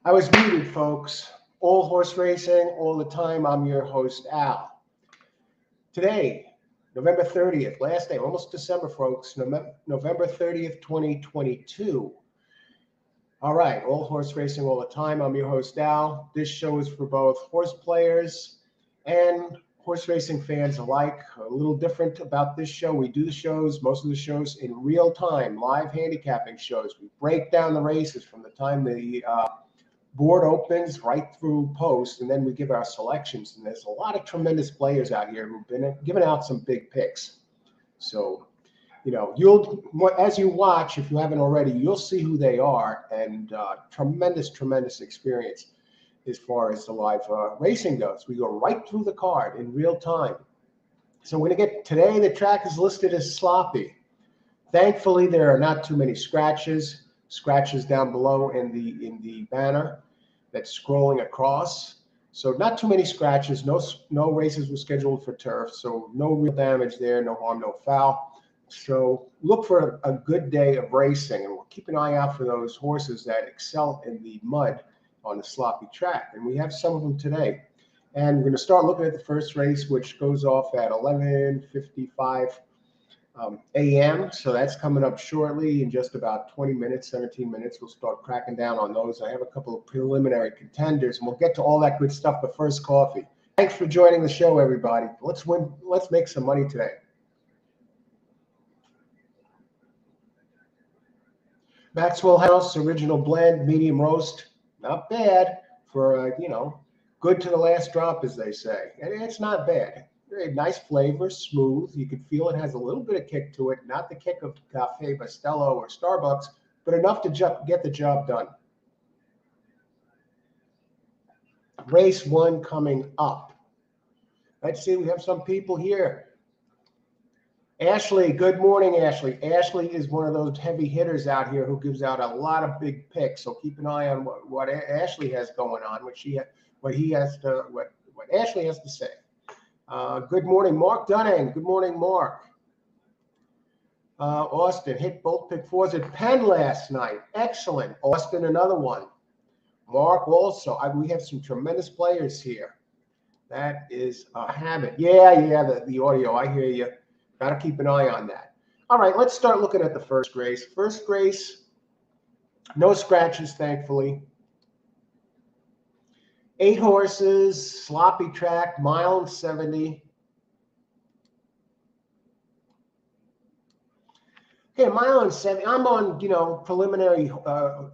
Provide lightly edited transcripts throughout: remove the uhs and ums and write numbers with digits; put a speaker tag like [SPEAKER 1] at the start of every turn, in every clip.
[SPEAKER 1] I was muted, folks. All horse racing, all the time. I'm your host, Al. Today, November 30th, last day, almost December, folks. November 30th, 2022. All right, all horse racing, all the time. I'm your host, Al. This show is for both horse players and horse racing fans alike. A little different about this show. We do the shows, most of the shows in real time, live handicapping shows. We break down the races from the time the board opens right through post, and then we give our selections. And there's a lot of tremendous players out here who've been giving out some big picks. So, you'll, as you watch, if you haven't already, you'll see who they are, and tremendous experience as far as the live racing goes. We go right through the card in real time. So we're going to get today. The track is listed as sloppy. Thankfully, there are not too many scratches down below in the banner that's scrolling across. So not too many scratches. No races were scheduled for turf, so no real damage there, no harm, no foul. So look for a good day of racing, and we'll keep an eye out for those horses that excel in the mud on the sloppy track. And we have some of them today. And we're going to start looking at the first race, which goes off at 11:55 a.m. So that's coming up shortly in just about 20 minutes, 17 minutes. We'll start cracking down on those. I have a couple of preliminary contenders, and we'll get to all that good stuff. But first, coffee. Thanks for joining the show, everybody. Let's make some money today. Maxwell House Original Blend, medium roast. Not bad for, good to the last drop, as they say. And it's not bad. Very nice flavor, smooth. You can feel it has a little bit of kick to it. Not the kick of Cafe Bustelo or Starbucks, but enough to get the job done. Race 1 coming up. Let's see, we have some people here. Ashley, good morning, Ashley. Ashley is one of those heavy hitters out here who gives out a lot of big picks. So keep an eye on what Ashley has going on, what Ashley has to say. Good morning, Mark Dunning. Good morning, Mark. Austin hit both pick fours at Penn last night. Excellent. Austin, another one. Mark also. We have some tremendous players here. That is a habit. Yeah, the audio. I hear you. Got to keep an eye on that. All right, let's start looking at the first race. First race, no scratches, thankfully. 8 horses, sloppy track, 1.70 miles. Okay, 1.70 miles. I'm on, preliminary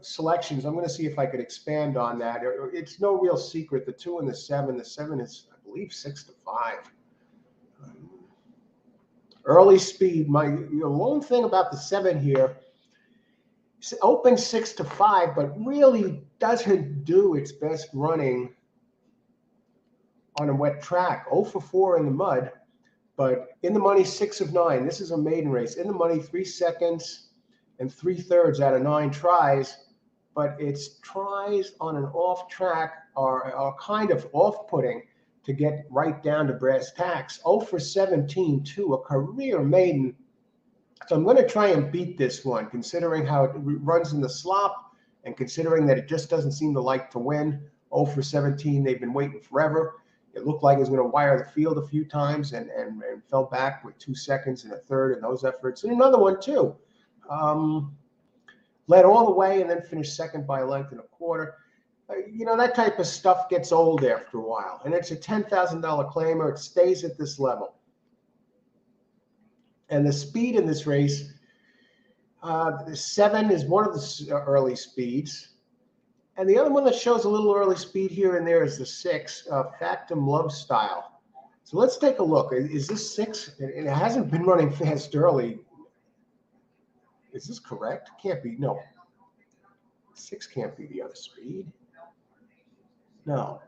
[SPEAKER 1] selections. I'm going to see if I could expand on that. It's no real secret. The 2 and the 7. The 7 is, I believe, 6 to 5. Early speed. My lone thing about the 7 here, it's open 6 to 5, but really doesn't do its best running on a wet track. 0 for 4 in the mud, but in the money 6 of 9. This is a maiden race. In the money 3 seconds and 3/3 out of 9 tries, but its tries on an off track are kind of off-putting to get right down to brass tacks. 0 for 17, too, a career maiden. So I'm going to try and beat this one, considering how it runs in the slop and considering that it just doesn't seem to like to win. 0 for 17, they've been waiting forever. It looked like it was going to wire the field a few times and fell back with 2 seconds and 1/3 in those efforts. And another one, too. Led all the way and then finished second by a length and a quarter. That type of stuff gets old after a while. And it's a $10,000 claimer. It stays at this level. And the speed in this race, the 7 is one of the early speeds. And the other one that shows a little early speed here and there is the 6, Factum Love Style. So let's take a look. Is this 6? It hasn't been running fast early. Is this correct? Can't be. No. 6 can't be the other speed. No.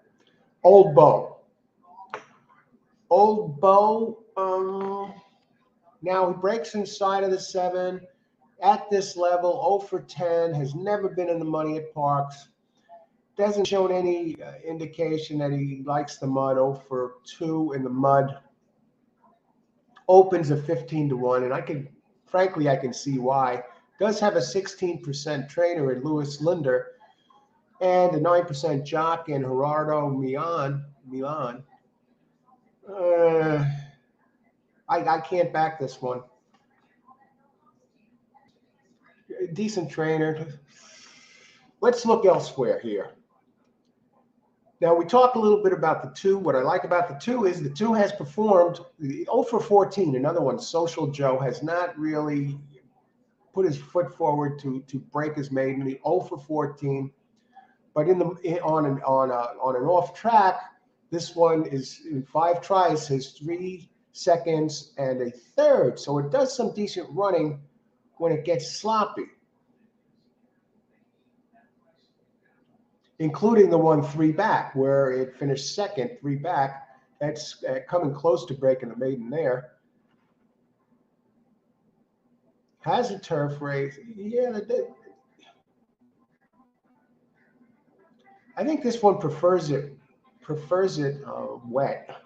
[SPEAKER 1] Old Bow. Now he breaks inside of the 7 at this level. 0 for 10, has never been in the money at Parx. Doesn't show any indication that he likes the mud. 0 for 2 in the mud. Opens a 15 to 1, and I can see why. Does have a 16% trainer in Lewis Linder. And a 9% jock in Gerardo Milan. I can't back this one. Decent trainer. Let's look elsewhere here. Now, we talked a little bit about the 2. What I like about the 2 is the 2 has performed 0 for 14. Another one, Social Joe, has not really put his foot forward to break his maiden. The 0 for 14. But on an off track, this one is in 5 tries, has 3 seconds and a third. So it does some decent running when it gets sloppy, including the 1 3 back where it finished second, 3 back. That's coming close to breaking the maiden there. Has a turf race. Yeah, I think this one prefers it wet.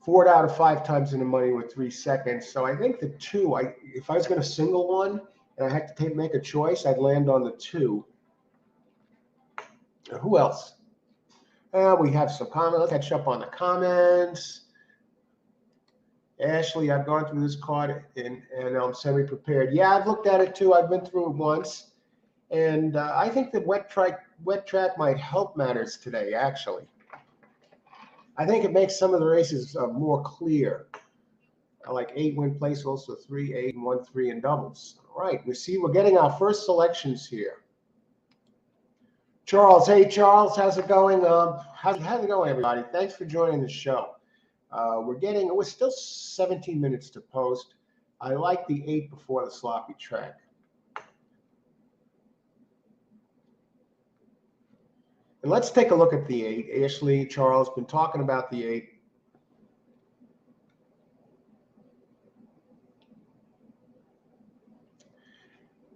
[SPEAKER 1] 4 out of 5 times in the money with 3 seconds. So I think the 2, if I was going to single one and I had to make a choice, I'd land on the 2. Who else? We have some comments. Let's catch up on the comments. Ashley, I've gone through this card and I'm semi-prepared. Yeah, I've looked at it too. I've been through it once. And I think the wet track might help matters today, actually. I think it makes some of the races more clear. Like 8 win place, also 3, 8, and 1, 3 in doubles. All right, we're getting our first selections here. Charles, hey Charles, how's it going? How's it going, everybody? Thanks for joining the show. We're still 17 minutes to post. I like the 8 before the sloppy track. And let's take a look at the 8. Ashley, Charles, been talking about the 8.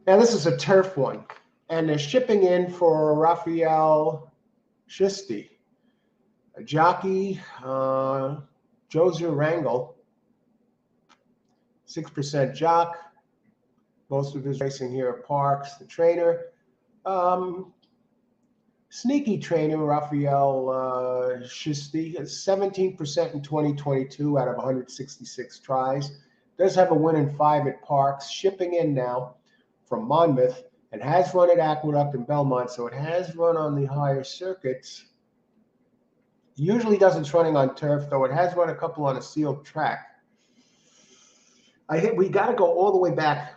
[SPEAKER 1] Now this is a turf one, and they're shipping in for Raphael Schisti, a jockey, Joseph Rangel, 6% jock. Most of his racing here at Parx. The trainer, sneaky trainer, Raphael Schisti, 17% in 2022 out of 166 tries. Does have a win in 5 at Parx. Shipping in now from Monmouth and has run at Aqueduct and Belmont, so it has run on the higher circuits. Usually doesn't running on turf, though it has run a couple on a sealed track. We got to go all the way back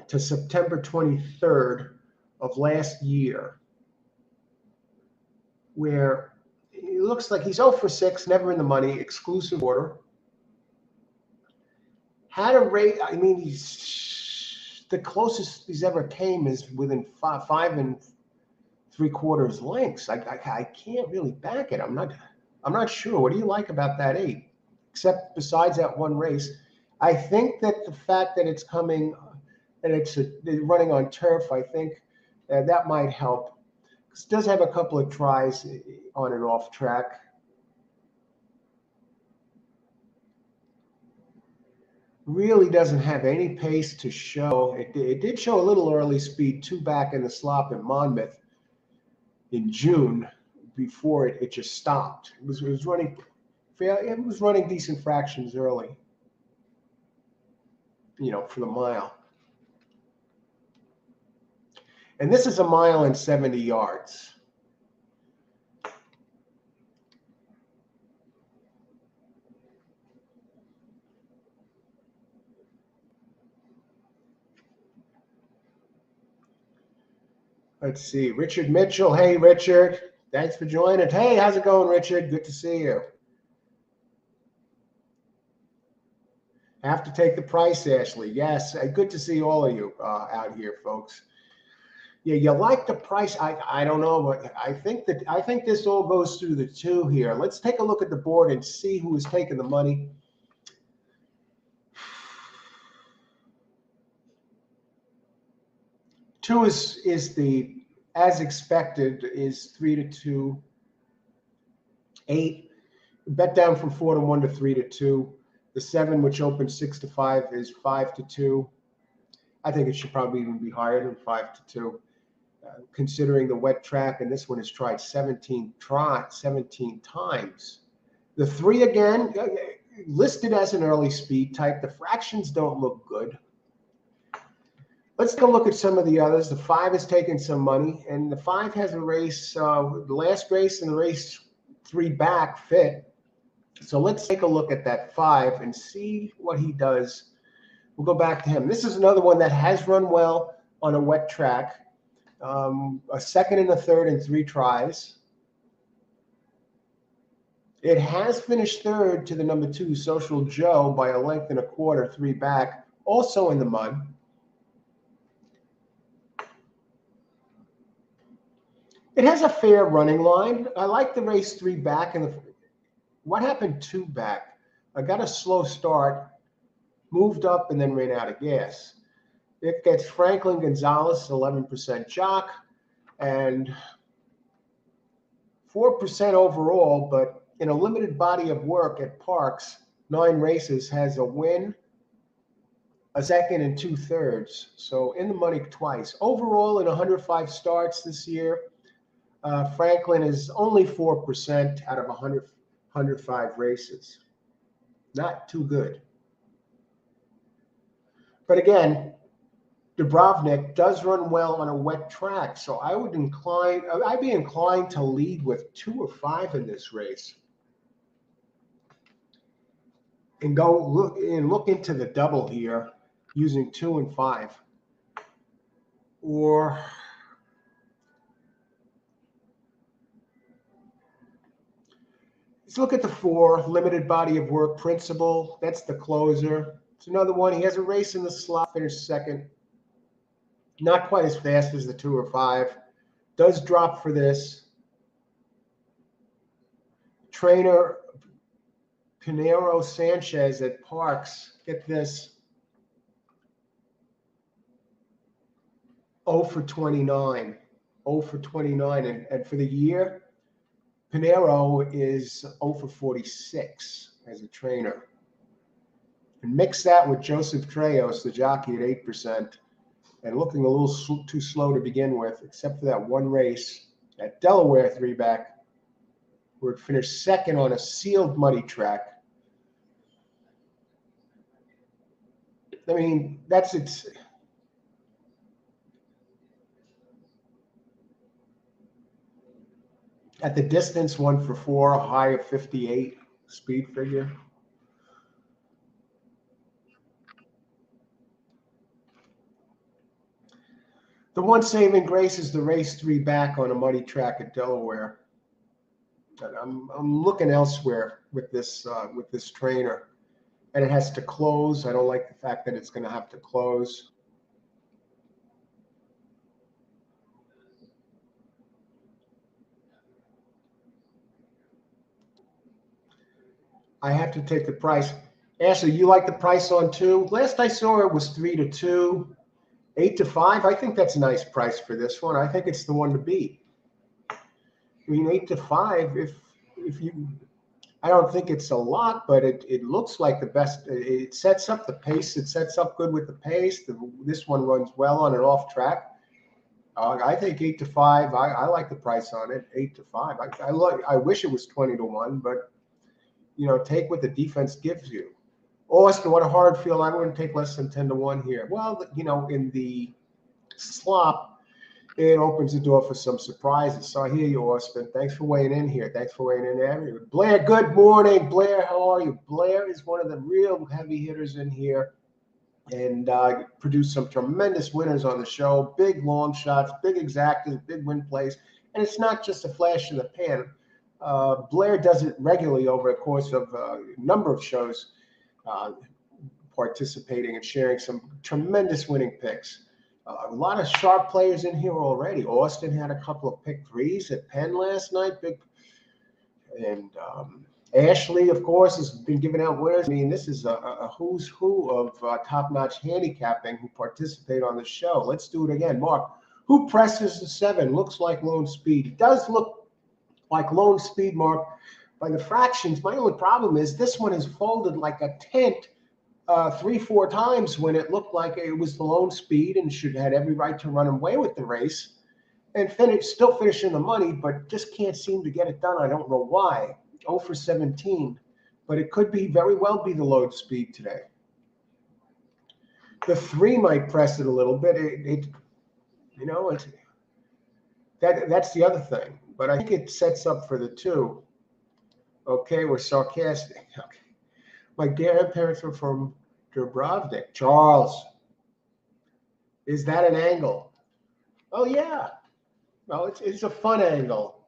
[SPEAKER 1] to September 23rd of last year, where it looks like he's 0 for 6, never in the money, exclusive order. Had a rate, I mean, the closest he's ever came is within 5 3/4 lengths. I can't really back it. I'm not sure. What do you like about that 8? Except besides that one race, I think that the fact that it's coming and it's running on turf, I think that might help. It does have a couple of tries on and off track. Really doesn't have any pace to show. It did show a little early speed, 2 back in the slop in Monmouth in June before it just stopped. It was running decent fractions early, for the mile. And this is a mile and 70 yards. Let's see. Richard Mitchell. Hey, Richard. Thanks for joining. Hey, how's it going, Richard? Good to see you. Have to take the price, Ashley. Yes. Good to see all of you out here, folks. Yeah, you like the price. I don't know, but I think this all goes through the 2 here. Let's take a look at the board and see who is taking the money. Two is the, as expected, is 3-2. 8, bet down from 4-1 to 3-2. The 7, which opened 6-5, is 5-2. I think it should probably even be higher than 5-2. considering the wet track, and this one has tried 17 times. The 3, again, listed as an early speed type. The fractions don't look good. Let's take a look at some of the others. The 5 has taken some money, and the 5 has a race, the last race and the race 3 back fit. So let's take a look at that 5 and see what he does. We'll go back to him. This is another one that has run well on a wet track. A second and a third in 3 tries. It has finished third to the number 2, Social Joe, by a length and a quarter, 3 back, also in the mud. It has a fair running line. I like the race 3 back. And what happened 2 back? I got a slow start, moved up, and then ran out of gas. It gets Franklin Gonzalez, 11% jock, and 4% overall, but in a limited body of work at Parx, 9 races, has a win, a second, and 2/3. So in the money twice. Overall, in 105 starts this year, Franklin is only 4% out of 105 races. Not too good. But again, Dubrovnik does run well on a wet track, so I'd be inclined to lead with 2 or 5 in this race, and go look into the double here using 2 and 5, or let's look at the 4, limited body of work, Principal. That's the closer. It's another one. He has a race in the slot, finished second. Not quite as fast as the 2 or 5. Does drop for this. Trainer Pinero Sanchez at Parx. Get this. 0 for 29. 0 for 29. And for the year, Pinero is 0 for 46 as a trainer. And mix that with Joseph Trejos, the jockey, at 8%. And looking a little too slow to begin with, except for that one race at Delaware 3 back, where it finished second on a sealed muddy track. I mean, that's its. At the distance, 1 for 4, a high of 58 speed figure. The one saving grace is the race 3 back on a muddy track at Delaware. And I'm looking elsewhere with this trainer, and it has to close. I don't like the fact that it's going to have to close. I have to take the price. Ashley, you like the price on 2? Last I saw it was 3 to 2. 8 to 5, I think that's a nice price for this one. I think it's the one to beat. I mean, 8 to 5, if you, I don't think it's a lot, but it looks like the best. It sets up the pace. It sets up good with the pace. This one runs well on an off track. I think 8 to 5. I like the price on it. 8 to 5. I wish it was 20 to 1, but take what the defense gives you. Austin, what a hard field. I wouldn't take less than 10 to 1 here. Well, in the slop, it opens the door for some surprises. So I hear you, Austin. Thanks for weighing in here. Thanks for weighing in there. Blair, good morning. Blair, how are you? Blair is one of the real heavy hitters in here, and produced some tremendous winners on the show. Big long shots, big exactas, big win plays. And it's not just a flash in the pan. Blair does it regularly over the course of a number of shows. Participating and sharing some tremendous winning picks. A lot of sharp players in here already. Austin had a couple of pick 3s at Penn last night. And Ashley, of course, has been giving out winners. I mean, this is a who's who of top-notch handicapping who participate on the show. Let's do it again. Mark, who presses the 7? Looks like Lone Speed. It does look like Lone Speed, Mark. By the fractions, my only problem is this one is folded like a tent 3-4 times when it looked like it was the Lone Speed and should had every right to run away with the race. and still finishing the money, but just can't seem to get it done. I don't know why. 0 for 17, but it could be very well be the load speed today. The 3 might press it a little bit. That's the other thing. But I think it sets up for the 2. Okay, we're sarcastic. Okay. My grandparents were from Dubrovnik. Charles, is that an angle? Oh, yeah. Well, it's a fun angle,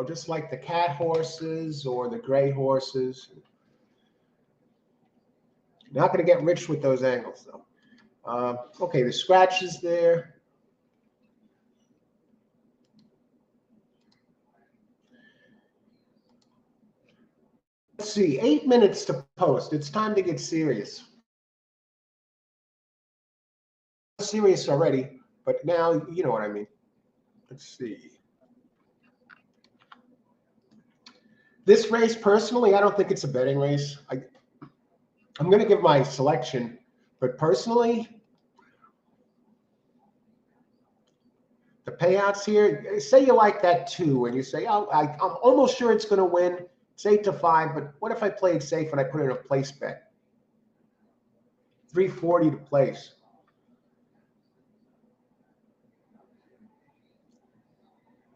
[SPEAKER 1] just like the cat horses or the gray horses. Not going to get rich with those angles, though. Okay, the scratch is there. Let's see, 8 minutes to post. It's time to get serious. Serious already, but now you know what I mean. Let's see. This race, personally, I don't think it's a betting race. I'm going to give my selection, but personally, the payouts here, say you like that 2, and you say, oh, I'm almost sure it's going to win. It's 8 to 5, but what if I played safe and I put in a place bet? 340 to place.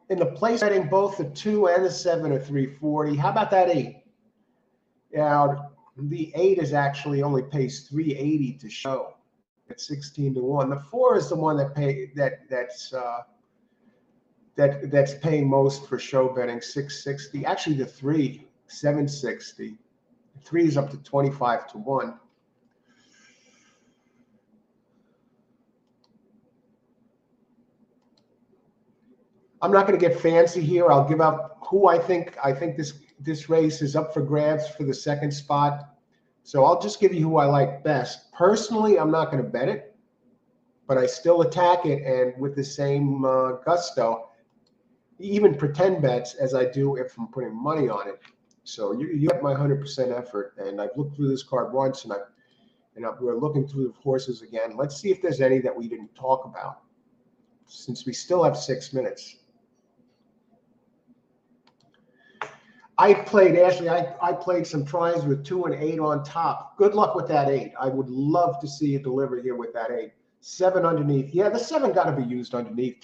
[SPEAKER 1] In the place betting, both the 2 and the 7 are 340. How about that 8? Now, the 8 is actually only pays 380 to show at 16 to 1. The 4 is the one that's paying most for show betting, 660. Actually, the 3, 760. The 3 is up to 25 to 1. I'm not going to get fancy here. I'll give out who I think this race is up for grabs for the 2nd spot. So I'll just give you who I like best. Personally, I'm not going to bet it, but I still attack it, and with the same gusto, even pretend bets as I do if I'm putting money on it. So you get my 100% effort, and I've looked through this card once, and we're looking through the horses again. Let's see if there's any that we didn't talk about, since we still have 6 minutes. I played some tries with 2 and 8 on top. Good luck with that 8. I would love to see you deliver here with that 8. 7 underneath. Yeah, the 7 got to be used underneath.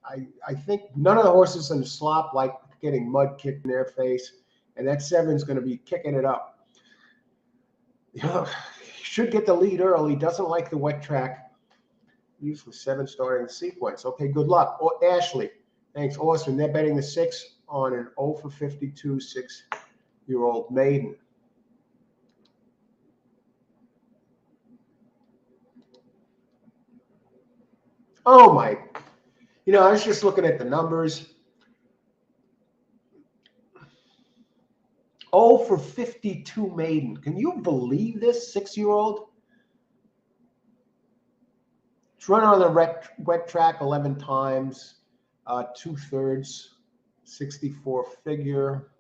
[SPEAKER 1] I think none of the horses in the slop like getting mud kicked in their face, and that 7 is going to be kicking it up. Should get the lead early. Doesn't like the wet track. Usually 7 starting the sequence. Okay, good luck. Ashley, thanks. Awesome. They're betting the 6 on an 0 for 52 6-year-old maiden. Oh my, I was just looking at the numbers. 0 for 52 maiden. Can you believe this, 6-year-old? It's run on the wet track 11 times, 2/3, 64 figure.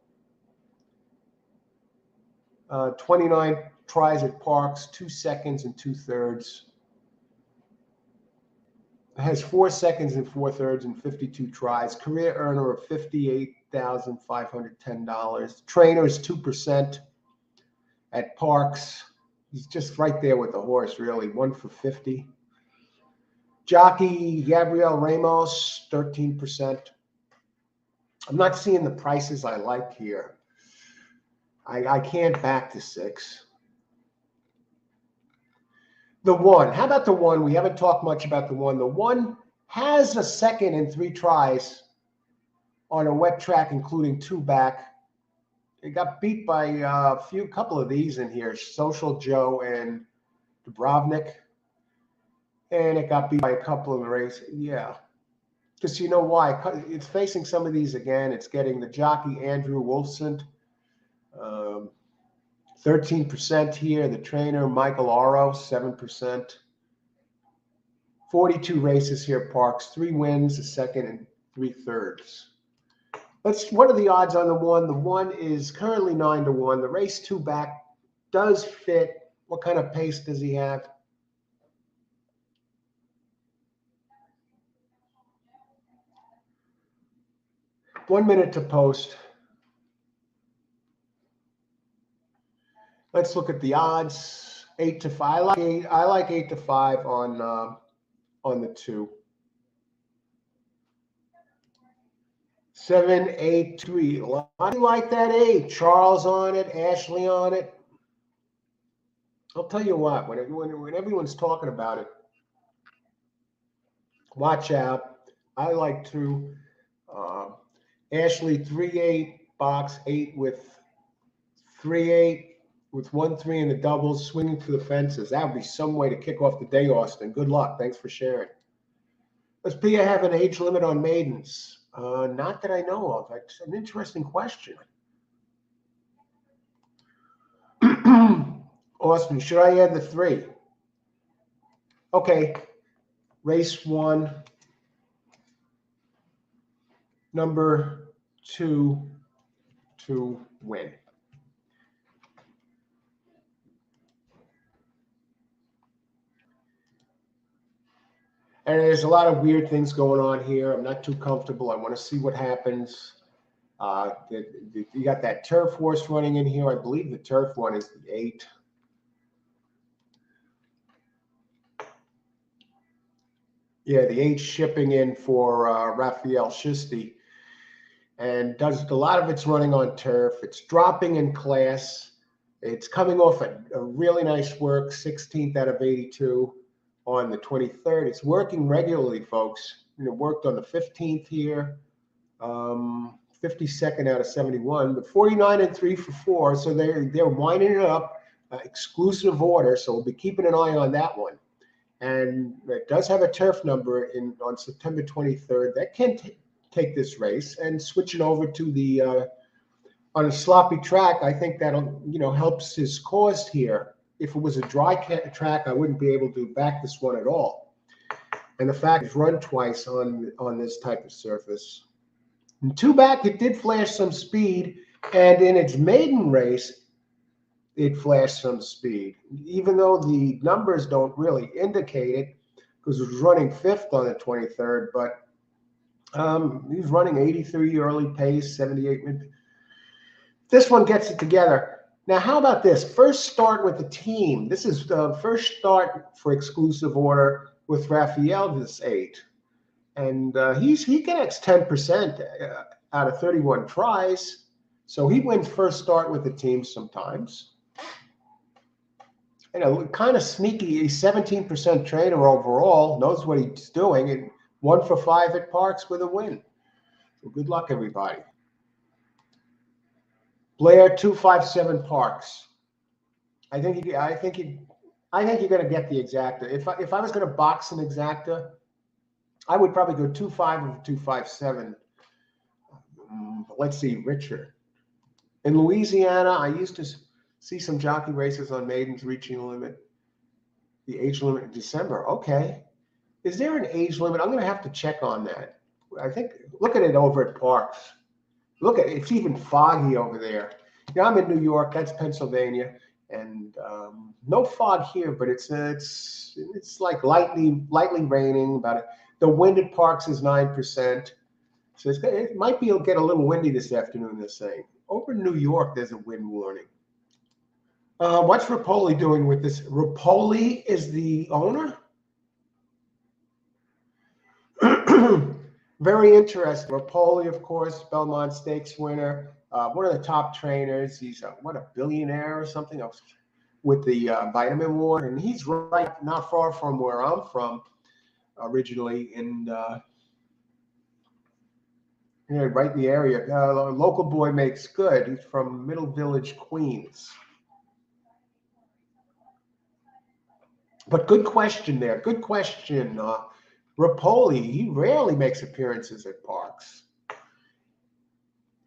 [SPEAKER 1] 29 tries at Parx, 2 seconds and 2/3. It has 4 seconds and 4/3 and 52 tries. Career earner of $58,510. Trainer is 2% at Parx. He's just right there with the horse, really. 1 for 50. Jockey Gabriel Ramos, 13%. I'm not seeing the prices I like here. I can't back the 6. The 1. How about the 1? We haven't talked much about the 1. The 1 has a 2nd and 3 tries on a wet track, including 2 back. It got beat by a couple of these in here, Social Joe and Dubrovnik. And it got beat by a couple in the race. Yeah. Because you know why? It's facing some of these again. It's getting the jockey Andrew Wolfson, 13% here. The trainer Michael Aro, 7%. 42 races here at Parx. 3 wins, a 2nd, and 3/3. What are the odds on the 1? The 1 is currently 9 to 1. The race 2 back does fit. What kind of pace does he have? 1 minute to post. Let's look at the odds. 8 to 5. I like 8 to 5 on the 2. 7, 8, 3. A lot like that 8. Charles on it, Ashley on it. I'll tell you what, when everyone's talking about it, watch out. I like to Ashley 3-8, box 8 with 3-8 with 1-3 in the doubles, swinging for the fences. That would be some way to kick off the day, Austin. Good luck. Thanks for sharing. Does Pia have an age limit on maidens? Not that I know of. That's an interesting question. Austin, should I add the 3? Okay. Race 1. Number 2 to win. And there's a lot of weird things going on here. I'm not too comfortable. I want to see what happens. You got that turf horse running in here. I believe the turf one is the 8. Yeah, the 8 shipping in for Raphael Schisti. And a lot of it's running on turf. It's dropping in class. It's coming off a really nice work, 16th out of 82 on the 23rd. It's working regularly, folks. It worked on the 15th here, 52nd out of 71, but 49 and 3 for 4. So they're winding it up, exclusive order. So we'll be keeping an eye on that one. And it does have a turf number on September 23rd that can take this race and switch it over to the on a sloppy track. I think that'll helps his cause here. If it was a dry track, I wouldn't be able to back this one at all. And the fact it's run twice on this type of surface. And 2 back, it did flash some speed, and in its maiden race, it flashed some speed, even though the numbers don't really indicate it, because it was running 5th on the 23rd. But he's running 83 early pace, 78 mid. This one gets it together. Now, how about this? First start with the team. This is the first start for exclusive order with Raphael this 8. And he connects 10% out of 31 tries. So he wins first start with the team sometimes. Kind of sneaky. He's 17% trainer overall, knows what he's doing, and 1 for 5 at Parx with a win. So good luck, everybody. Blair 257 Parx. I think you're going to get the exacta. If I was going to box an exacta, I would probably go 2.5 or 2.57. Let's see, Richard. In Louisiana, I used to see some jockey races on maidens reaching the age limit in December. Okay. Is there an age limit? I'm going to have to check on that. I think, look at it over at Parx. Look at it. It's even foggy over there. I'm in New York. That's Pennsylvania. And no fog here, but it's like lightly raining. About it. The wind at Parx is 9%. So it might get a little windy this afternoon, they're saying. Over in New York, there's a wind warning. What's Rapoli doing with this? Rapoli is the owner? Very interesting. Rapoli, of course, Belmont Stakes winner. One of the top trainers. He's a billionaire or something else with the Vitamin War. And he's right not far from where I'm from originally, right in the area. Local boy makes good. He's from Middle Village, Queens. But good question there. Good question. Rapoli, he rarely makes appearances at Parx.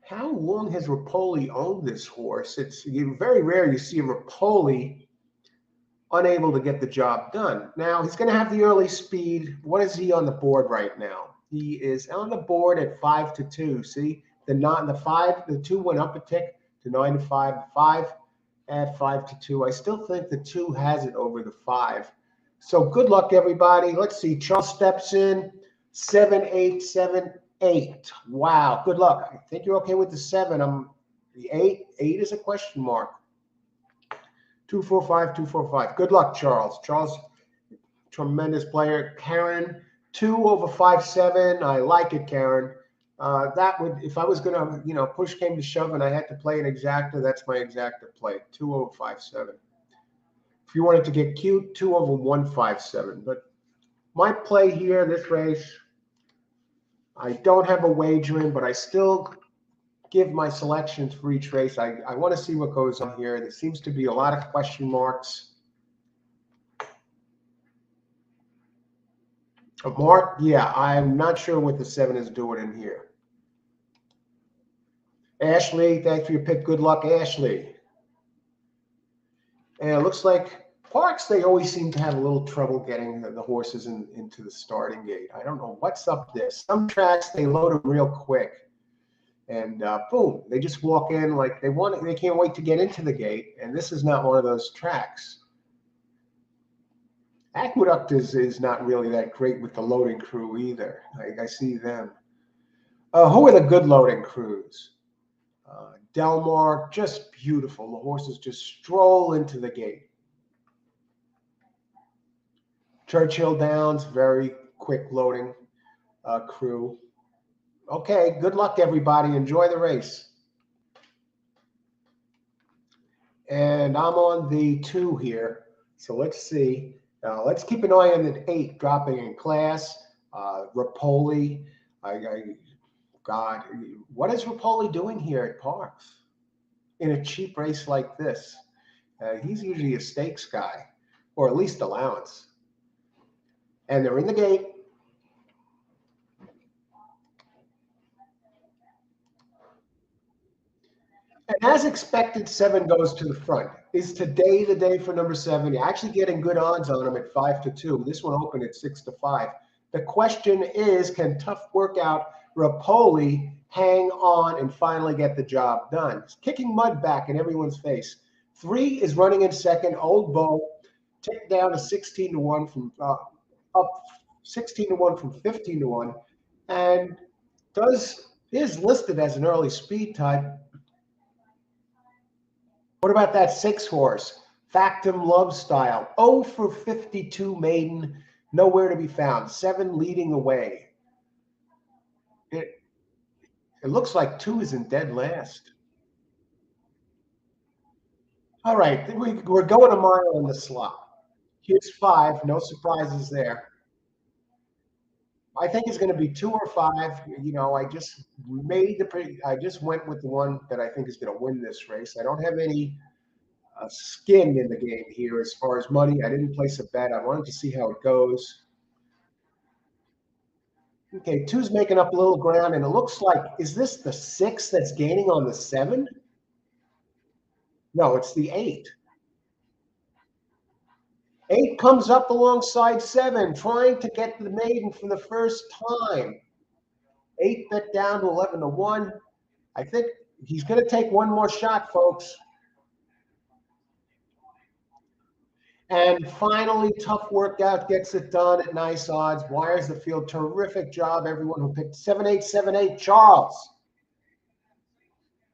[SPEAKER 1] How long has Rapoli owned this horse? It's very rare you see a Rapoli unable to get the job done. Now, he's going to have the early speed. What is he on the board right now? He is on the board at 5 to 2. See, the 2 went up a tick to 9 to 5. 5 at 5 to 2. I still think the 2 has it over the 5. So good luck, everybody. Let's see. Charles steps in. 7, 8, 7. 8. Wow, good luck. I think you're okay with the 7. The 8. 8 is a question mark. 245, 245. Good luck, Charles. Charles, tremendous player. Karen, 2 over 5-7. I like it, Karen. That would, if I was gonna, push came to shove and I had to play an exacta, that's my exacta play. 2 over 5-7. If you wanted to get cute, 2 over 157. But my play here, this race, I don't have a wager in, but I still give my selections for each race. I want to see what goes on here. There seems to be a lot of question marks. Mark, yeah, I'm not sure what the 7 is doing in here. Ashley, thanks for your pick. Good luck, Ashley. And it looks like Parx, they always seem to have a little trouble getting the horses into the starting gate. I don't know what's up there. Some tracks, they load them real quick. And boom, they just walk in like they can't wait to get into the gate. And this is not one of those tracks. Aqueduct is not really that great with the loading crew either. I see them. Who are the good loading crews? Delmar, just beautiful. The horses just stroll into the gate. Churchill Downs, very quick loading crew. Okay, good luck, everybody. Enjoy the race. And I'm on the 2 here. So let's see. Let's keep an eye on the 8 dropping in class. Rapoli. God, what is Rapoli doing here at Parx in a cheap race like this? He's usually a stakes guy, or at least allowance. And they're in the gate. And as expected, 7 goes to the front. Is today the day for number 7? You're actually getting good odds on him at 5-2. This one opened at 6-5. The question is, can tough workout Rapoli hang on and finally get the job done? It's kicking mud back in everyone's face. 3 is running in second. Old Bo ticked down to 16-1 from up 16-1 from 15-1, and is listed as an early speed type. What about that 6 horse? Factum Love Style. 0 for 52 maiden. Nowhere to be found. 7 leading the way. It looks like 2 is in dead last. All right. We're going a mile in the slot. Here's 5. No surprises there. I think it's going to be 2 or 5. I just went with the one that I think is going to win this race. I don't have any skin in the game here as far as money. I didn't place a bet. I wanted to see how it goes. Okay, 2's making up a little ground, and it looks like, is this the 6 that's gaining on the 7? No, it's the 8. 8 comes up alongside 7, trying to get the maiden for the first time. 8 bet down to 11-1. I think he's going to take one more shot, folks. And finally, Tough Workout gets it done at nice odds. Wires the field. Terrific job, everyone who picked 7-8-7-8. Charles.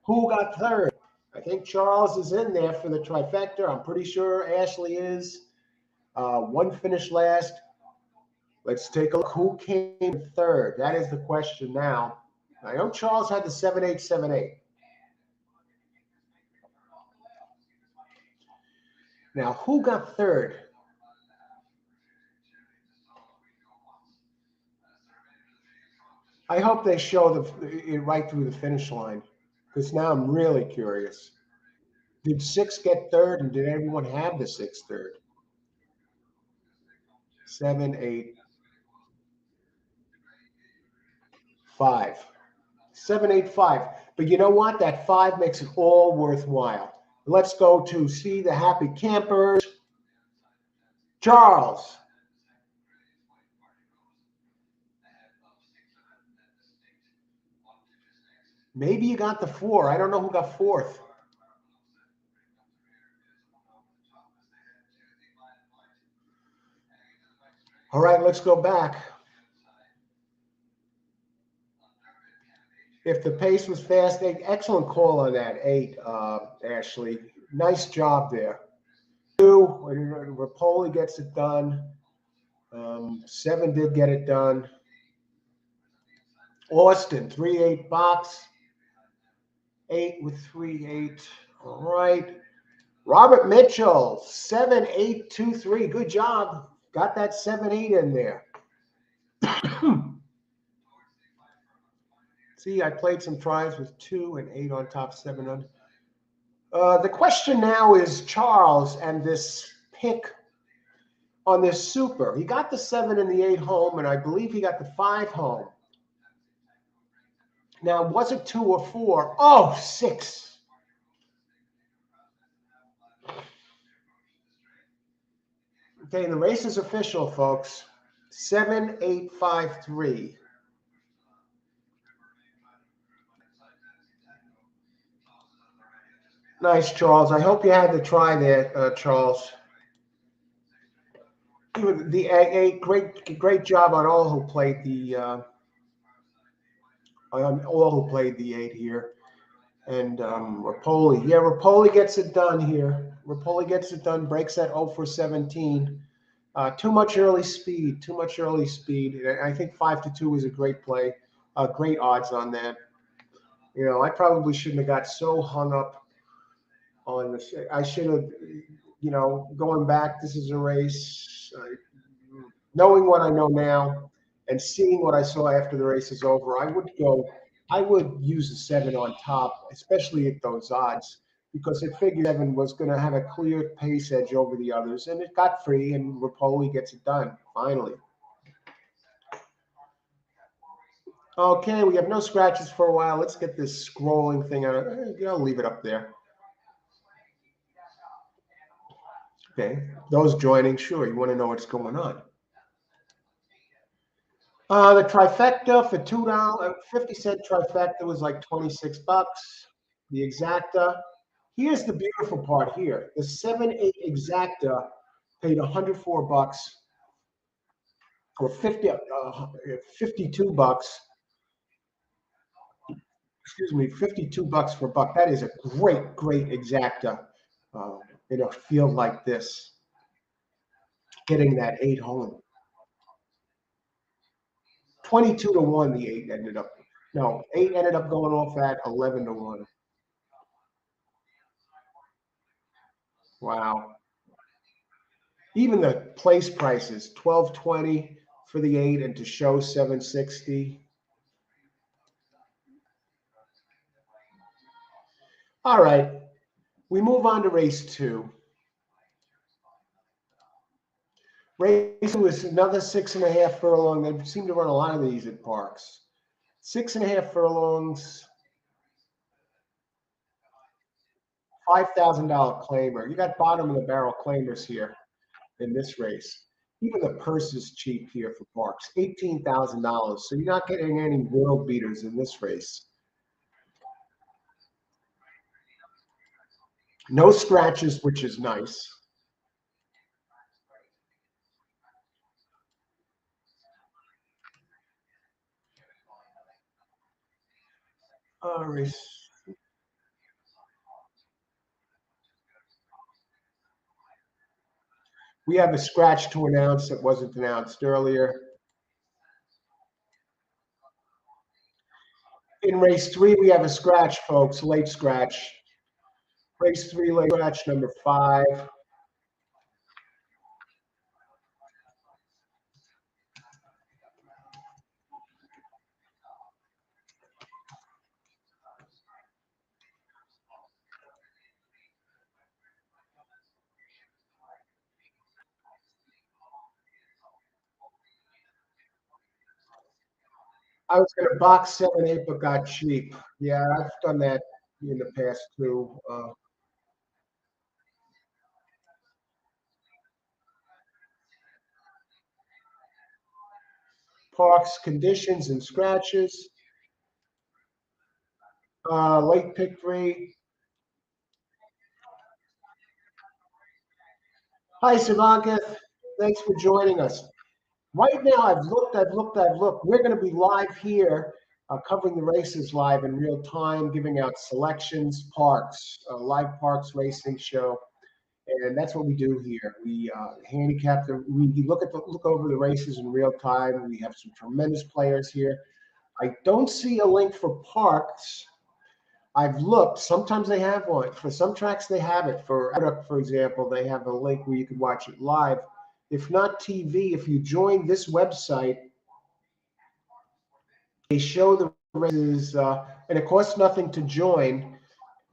[SPEAKER 1] Who got 3rd? I think Charles is in there for the trifecta. I'm pretty sure Ashley is. 1 finished last. Let's take a look. Who came 3rd? That is the question now. I know Charles had the 7-8-7-8. Now, who got 3rd? I hope they show it right through the finish line, because now I'm really curious. Did 6 get 3rd, and did everyone have the 6 3rd? 7, 8, 5. 7, 8, 5. But you know what? That 5 makes it all worthwhile. Let's go to see the happy campers. Charles. Maybe you got the 4. I don't know who got 4th. All right, let's go back. If the pace was fast, excellent call on that 8, Ashley. Nice job there. 2, Rapoli gets it done. 7 did get it done. Austin, 3-8 box. 8 with 3-8. All right. Robert Mitchell, 7-8-2-3. Good job. Got that 7-8 in there. See, I played some tries with 2 and 8 on top, 7 on. The question now is Charles and this pick on this super. He got the 7 and the 8 home, and I believe he got the 5 home. Now, was it 2 or 4? Oh, 6. Okay, the race is official, folks. 7-8-5-3. Nice, Charles. I hope you had to try that, Charles. The 8, great job on all who played the 8 here. And Rapoli, yeah, Rapoli gets it done here. Rapoli gets it done. Breaks that 0 for 17. Too much early speed. Too much early speed. I think 5-2 was a great play. Great odds on that. You know, I probably shouldn't have got so hung up on this. I should have, you know, going back. This is a race. Knowing what I know now and seeing what I saw after the race is over, I would use the 7 on top, especially at those odds, because it figured 7 was going to have a clear pace edge over the others, and it got free, and Rapoli gets it done, finally. Okay, we have no scratches for a while. Let's get this scrolling thing out. I'll leave it up there. Okay, those joining, sure, you want to know what's going on. The trifecta for $2, 50-cent trifecta was like 26 bucks. The exacta. Here's the beautiful part here. The 7-8 exacta paid 104 bucks or 52 bucks. Excuse me, 52 bucks for a buck. That is a great exacta in a field like this. Getting that 8 home. 22-1, the 8 ended up. No, 8 ended up going off at 11-1. Wow. Even the place prices, $12.20 for the 8 and to show $7.60. All right, we move on to race 2. Race 2 is another 6.5 furlong. They seem to run a lot of these at Parx. 6.5 furlongs, $5,000 claimer. You got bottom of the barrel claimers here in this race. Even the purse is cheap here for Parx, $18,000. So you're not getting any world beaters in this race. No scratches, which is nice. Race. We have a scratch to announce that wasn't announced earlier. In race 3, we have a scratch, folks, late scratch. Race 3, late scratch, number 5. I was going to box 7-8, but got cheap. Yeah, I've done that in the past too. Parx conditions and scratches. Late pick 3. Hi, Sivankith. Thanks for joining us. Right now, I've looked. We're going to be live here covering the races live in real time, giving out selections, Parx, a live Parx racing show. And that's what we do here. We handicap we look over the races in real time. We have some tremendous players here. I don't see a link for Parx. I've looked. Sometimes they have one. For some tracks, they have it. For example, they have a link where you can watch it live. If not TV, if you join this website, they show the races, and it costs nothing to join.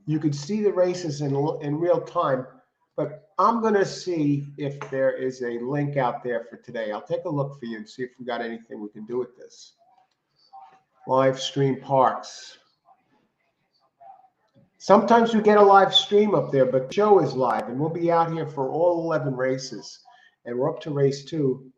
[SPEAKER 1] You could see the races in real time. But I'm going to see if there is a link out there for today. I'll take a look for you and see if we got anything we can do with this. Live stream Parx. Sometimes we get a live stream up there, but the show is live, and we'll be out here for all 11 races. And we're up to race 2.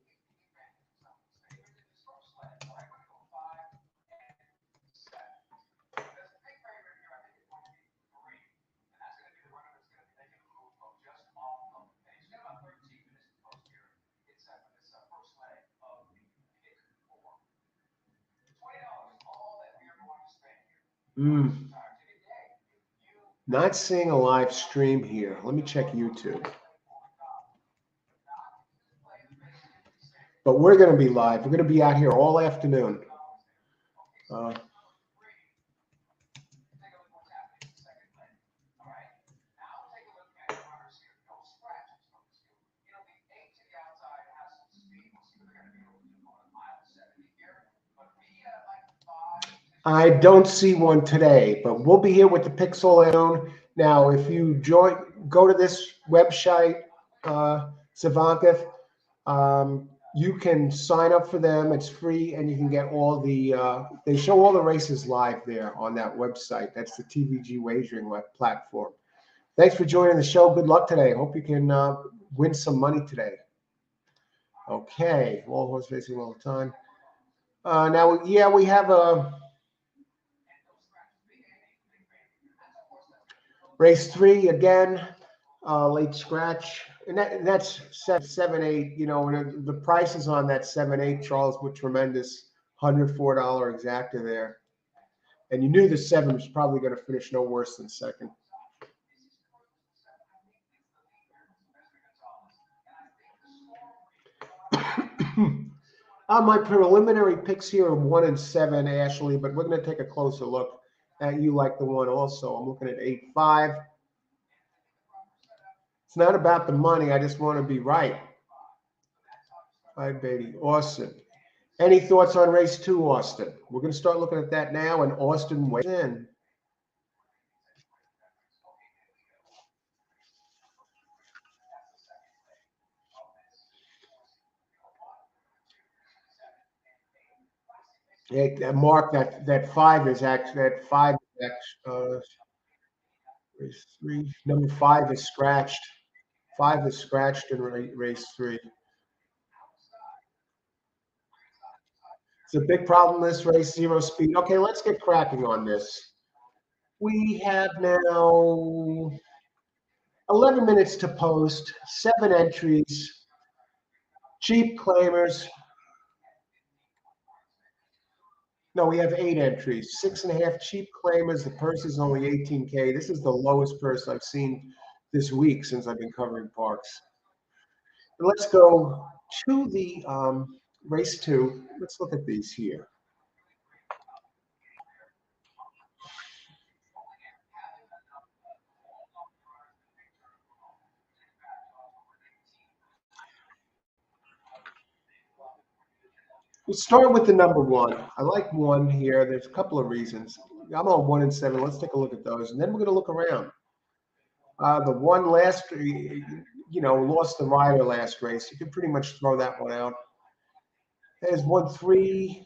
[SPEAKER 1] Not seeing a live stream here. Let me check YouTube. But we're going to be live. We're going to be out here all afternoon. I don't see one today, but we'll be here with the picks all afternoon. Now, if you go to this website, Savankath, you can sign up for them. It's free, and you can get all they show all the races live there on that website. That's the TVG wagering platform. Thanks for joining the show. Good luck today. Hope you can win some money today. Okay, all horse racing all the time. Now, yeah, we have a race 3 again, late scratch, and that's 7-8. You know, the prices on that 7-8, Charles, were tremendous. $104 exacta there, and you knew the 7 was probably going to finish no worse than second. My preliminary picks here are 1 and 7, Ashley, but we're going to take a closer look at you like the one also. I'm looking at 8-5. It's not about the money. I just want to be right. Hi, Beatty. Austin. Any thoughts on race 2, Austin? We're going to start looking at that now, and Austin weighs in. Mark, that 5 is actually race 3. Number 5 is scratched. 5 is scratched in race 3. It's a big problem this race, 0 speed. Okay, let's get cracking on this. We have now 11 minutes to post, 7 entries, cheap claimers. No, we have 8 entries, 6.5 cheap claimers. The purse is only 18K. This is the lowest purse I've seen this week since I've been covering Parx. Let's go to the race 2. Let's look at these here. We'll start with the number 1. I like 1 here. There's a couple of reasons. I'm on 1 and 7. Let's take a look at those, and then we're going to look around. The 1 lost the rider last race. You can pretty much throw that one out. Has won 3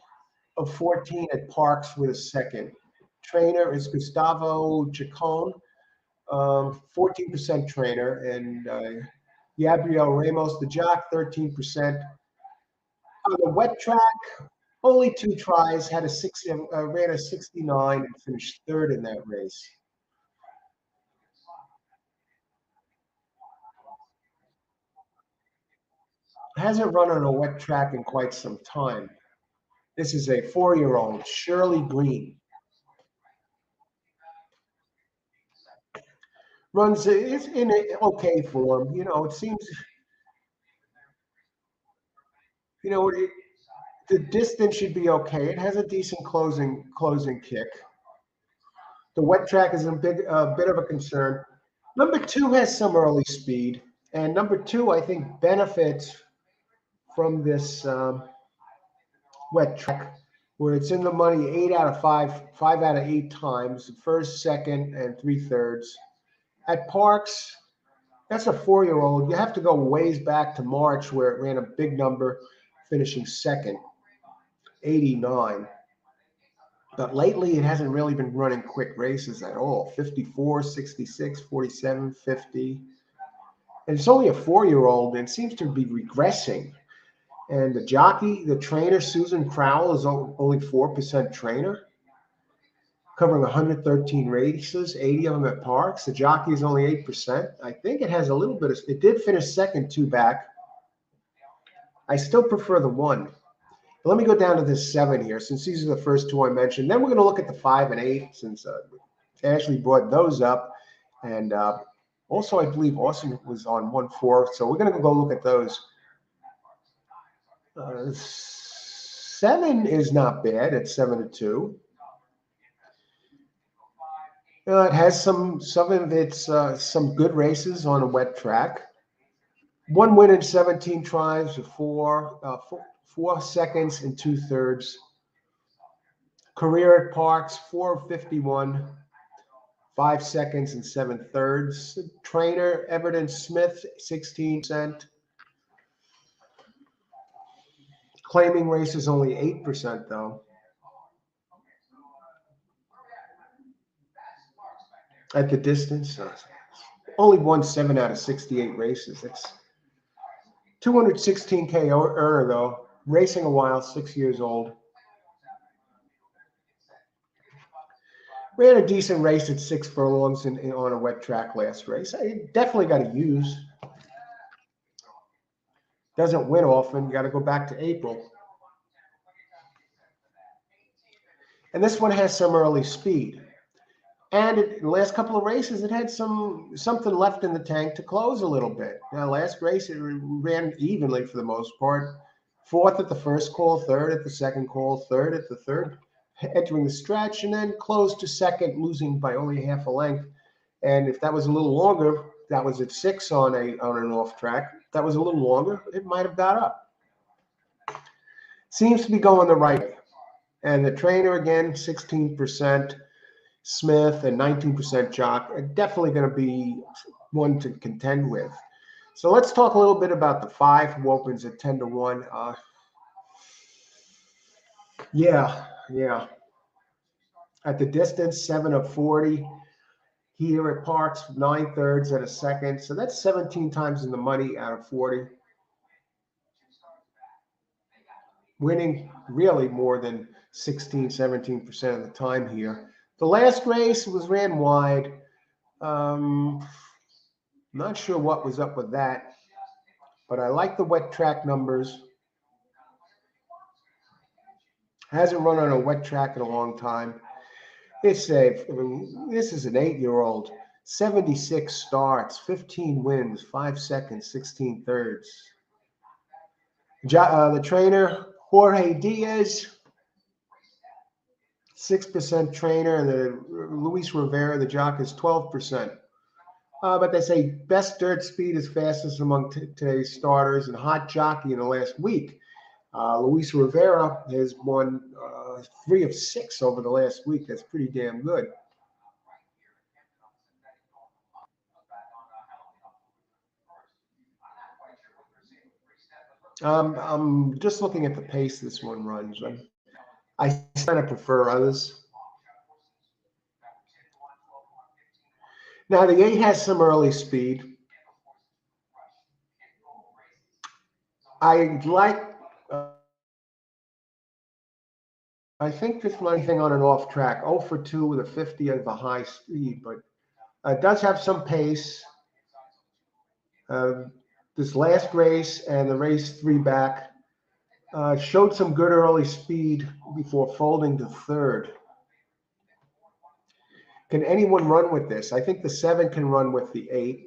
[SPEAKER 1] of 14 at Parx with a second. Trainer is Gustavo Chacon, 14% trainer, and Gabriel Ramos, the jock, 13%. On the wet track, only 2 tries, ran a 69 and finished 3rd in that race. Hasn't run on a wet track in quite some time. This is a 4-year-old, Shirley Green. Runs, it's in an okay form. It seems, the distance should be okay. It has a decent closing kick. The wet track is a bit of a concern. Number 2 has some early speed, and number 2, I think, benefits from this wet track where it's in the money 8 out of 5 out of 8 times, first, second, and 3/3. At Parx, that's a 4-year-old. You have to go ways back to March where it ran a big number, finishing second, 89. But lately, it hasn't really been running quick races at all. 54, 66, 47, 50. And it's only a 4-year-old and seems to be regressing. And the trainer, Susan Crowell, is only 4% trainer, covering 113 races, 80 of them at Parx. The jockey is only 8%. I think it has a little bit of, it did finish second 2 back. I still prefer the 1. But let me go down to this 7 here, since these are the first 2 I mentioned. Then we're going to look at the 5 and 8, since Ashley brought those up. And also, I believe Austin was on 1-4. So we're going to go look at those. 7 is not bad at 7-2. It has some of its some good races on a wet track. 1 win in 17 tries, 4 seconds and 2/3. Career at Parx, 4:51, 5 seconds and 7/3. Trainer Everton Smith, 16%. Claiming races only 8% though. At the distance, only won 7 out of 68 races. That's 216K earner though. Racing a while, 6 years old. Ran a decent race at 6 furlongs on a wet track last race. I definitely got to use. Doesn't win often. You got to go back to April. And this one has some early speed. And in the last couple of races, it had something left in the tank to close a little bit. Now, last race, it ran evenly for the most part. 4th at the first call, 3rd at the second call, 3rd at the third, entering the stretch, and then closed to second, losing by only half a length. And if that was a little longer, that was at 6 on an off track. If that was a little longer, it might have got up. Seems to be going the right way. And the trainer, again, 16%. Smith and 19% Jock are definitely going to be one to contend with. So let's talk a little bit about the 5 who opens at 10-1. Yeah. At the distance, 7 of 40. Here at Parx, 9/3 at a second. So that's 17 times in the money out of 40. Winning really more than 16, 17% of the time here. The last race ran wide. Not sure what was up with that, but I like the wet track numbers. Hasn't run on a wet track in a long time. This is an 8-year-old, 76 starts, 15 wins, 5 seconds, 16/3. The trainer, Jorge Diaz, 6% trainer, and the Luis Rivera, the jock, is 12%. But they say best dirt speed is fastest among today's starters and hot jockey in the last week. Luis Rivera has won 3 of 6 over the last week. That's pretty damn good. I'm just looking at the pace this one runs. I kind of prefer others. Now, the 8 has some early speed. I think this money thing on an off track, 0 for 2 with a 50 of a high speed, but it does have some pace. This last race and the race 3 back Showed some good early speed before folding to third. Can anyone run with this? I think the 7 can run with the 8.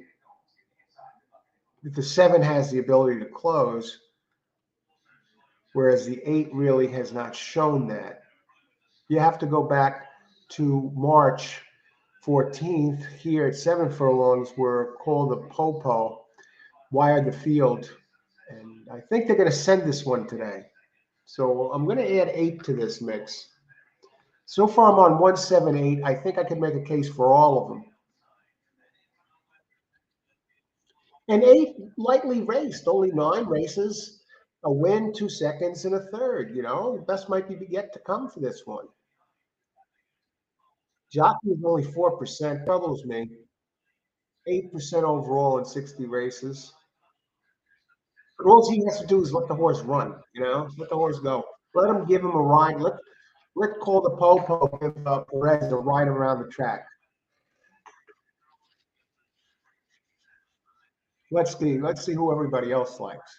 [SPEAKER 1] The 7 has the ability to close, whereas the 8 really has not shown that. You have to go back to March 14th here at 7 furlongs were called the Popo, wired the field. And I think they're going to send this one today. So I'm going to add 8 to this mix. So far I'm on 178. I think I could make a case for all of them. And 8 lightly raced, only 9 races, a win, 2 seconds, and a third. The best might be yet to come for this one. Jockey is only 4%, troubles me. 8% overall in 60 races. But all he has to do is let the horse run, let the horse go. Let him give him a ride. Let's call the Popo give Perez a ride around the track. Let's see who everybody else likes.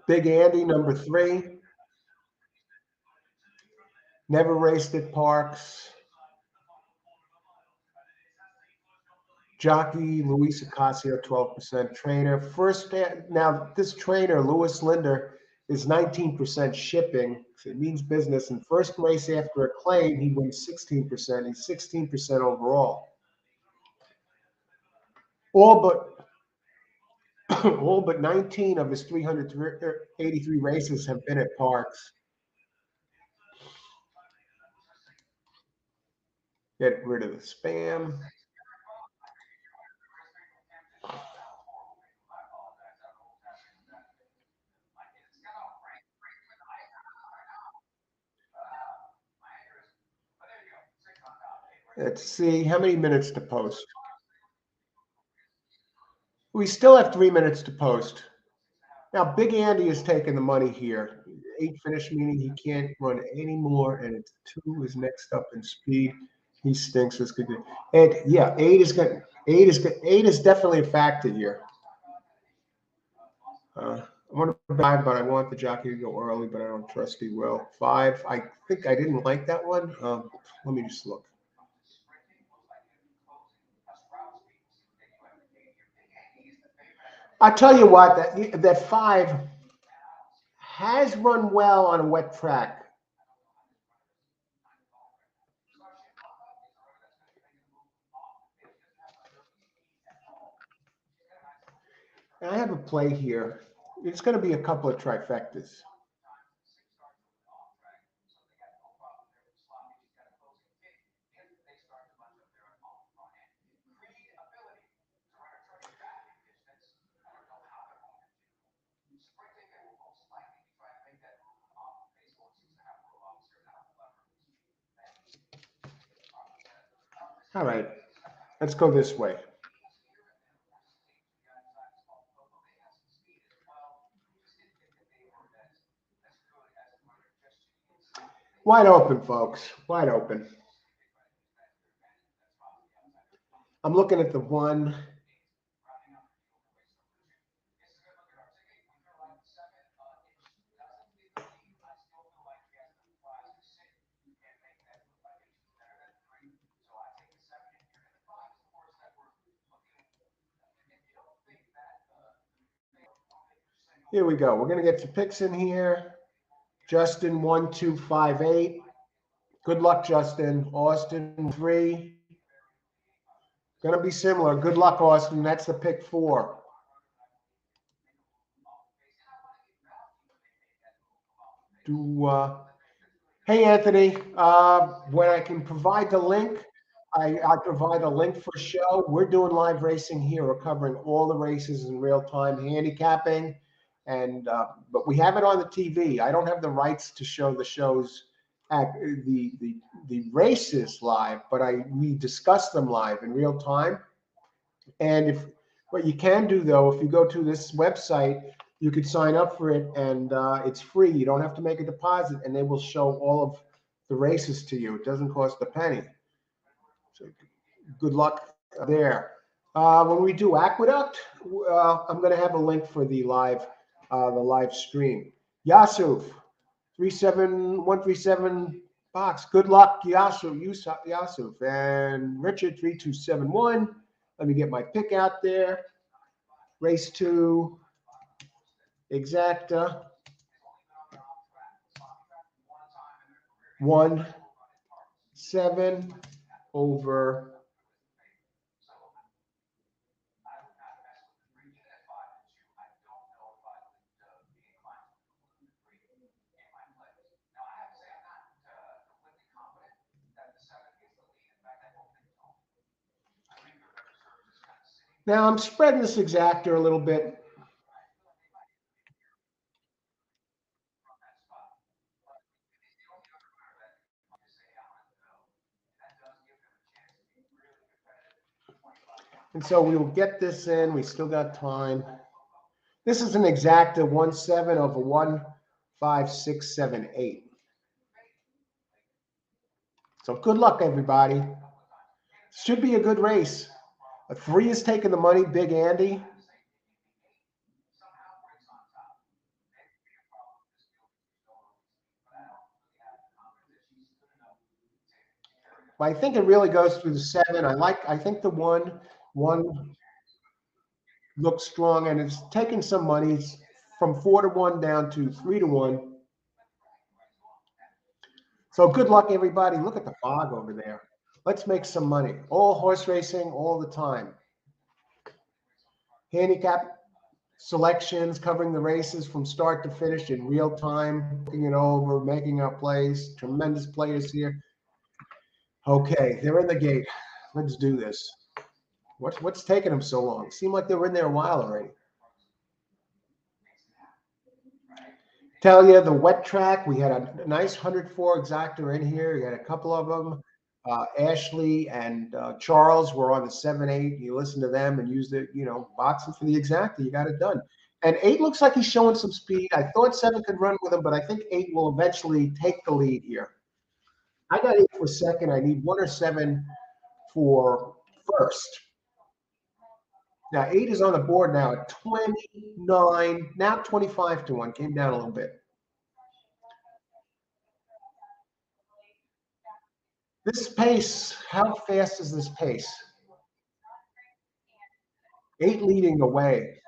[SPEAKER 1] Big Andy, number 3. Never raced at Parx. Jockey, Luis Ocasio, 12% trainer. Now this trainer, Louis Linder, is 19% shipping. So it means business. And first race after a claim, he wins 16%. He's 16% overall. All but 19 of his 383 races have been at Parx. Get rid of the spam. Let's see how many minutes to post. We still have 3 minutes to post. Now, Big Andy is taking the money here. 8 finish, meaning he can't run anymore, and it's 2 is next up in speed. He stinks. This could be. And yeah, 8 is good. 8 is good. 8 is definitely a factor here. I want to buy, but I want the jockey to go early, but I don't trust he will. 5. I think I didn't like that one. Let me just look. I tell you what, that 5 has run well on a wet track. And I have a play here. It's going to be a couple of trifectas. All right, let's go this way. Wide open, folks. Wide open. I'm looking at the 1. Here we go. We're going to get your picks in here. Justin, 1258. Good luck, Justin. Austin, 3. Going to be similar. Good luck, Austin. That's the pick 4. Hey, Anthony. When I can provide the link, I provide a link for show. We're doing live racing here. We're covering all the races in real time, handicapping, and but we have it on the TV. I don't have the rights to show the shows at the races live, but we discuss them live in real time. And what you can do though, if you go to this website, you could sign up for it, and it's free. You don't have to make a deposit, and they will show all of the races to you. It doesn't cost a penny. So good luck there. When we do Aqueduct, I'm going to have a link for the live stream. Yasuf, 37137 box. Good luck, Yasuf. And Richard, 3271. Let me get my pick out there. Race 2, exacta. 1-7 over. Now I'm spreading this exactor a little bit. And so we will get this in. We still got time. This is an exacta 1-7 over 1-5-6-7-8. So good luck, everybody. Should be a good race. A 3 is taking the money, Big Andy. But I think it really goes through the 7. I think the 1 looks strong, and it's taking some money from 4-1 down to 3-1. So good luck, everybody. Look at the fog over there. Let's make some money. All horse racing all the time. Handicap selections, covering the races from start to finish in real time, looking it over, making our plays. Tremendous players here. Okay, they're in the gate. Let's do this. What's taking them so long? Seemed like they were in there a while already. Tell you the wet track, we had a nice 104 exactor in here. We had a couple of them. Ashley and Charles were on the 7-8. You listen to them and use the, boxing for the exacta. You got it done. And 8 looks like he's showing some speed. I thought 7 could run with him, but I think 8 will eventually take the lead here. I got 8 for second. I need 1 or 7 for first. Now 8 is on the board now at 29, now 25-1. Came down a little bit. This pace, how fast is this pace? 8 leading the way.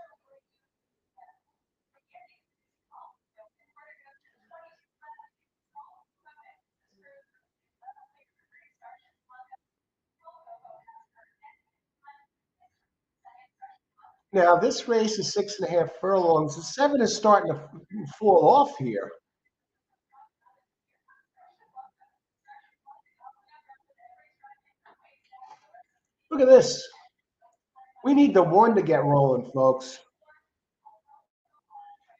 [SPEAKER 1] Now this race is 6.5 furlongs. The 7 is starting to fall off here. Look at this. We need the 1 to get rolling, folks.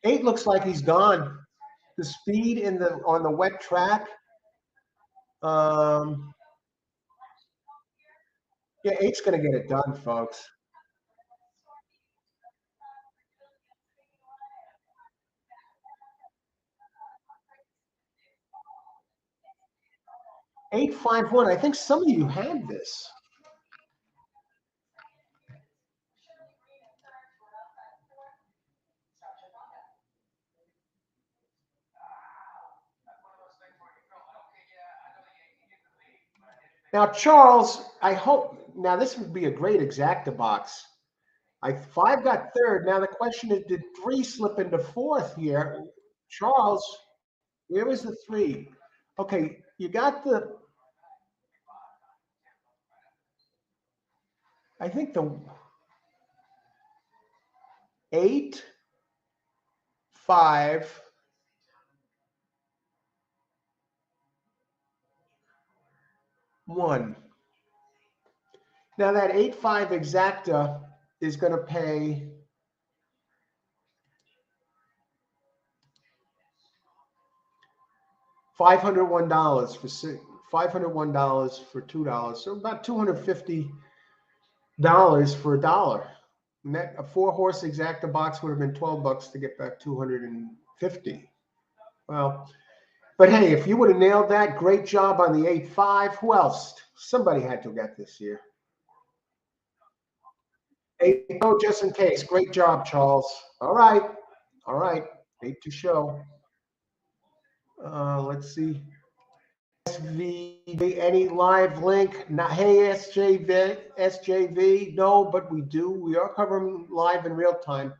[SPEAKER 1] 8 looks like he's gone. The speed on the wet track. Yeah, 8's going to get it done, folks. Eight 5-1. I think some of you had this. Now, Charles, I hope now this would be a great exacta box. 5 got third. Now the question is, did 3 slip into fourth here? Charles, where was the 3? Okay, you got the. I think the 8, 5. One. Now that 8-5 exacta is going to pay $501 for $501 for $2, so about $250 for $1. And that a 4-horse exacta box would have been $12 to get back $250. Well, but hey, if you would have nailed that, great job on the 8-5. Who else? Somebody had to get this here. Hey, oh, just in case. Great job, Charles. All right. All right. Hate to show. Let's see. SVB, any live link? Not, hey, SJV. No, but we do. We are covering live in real time.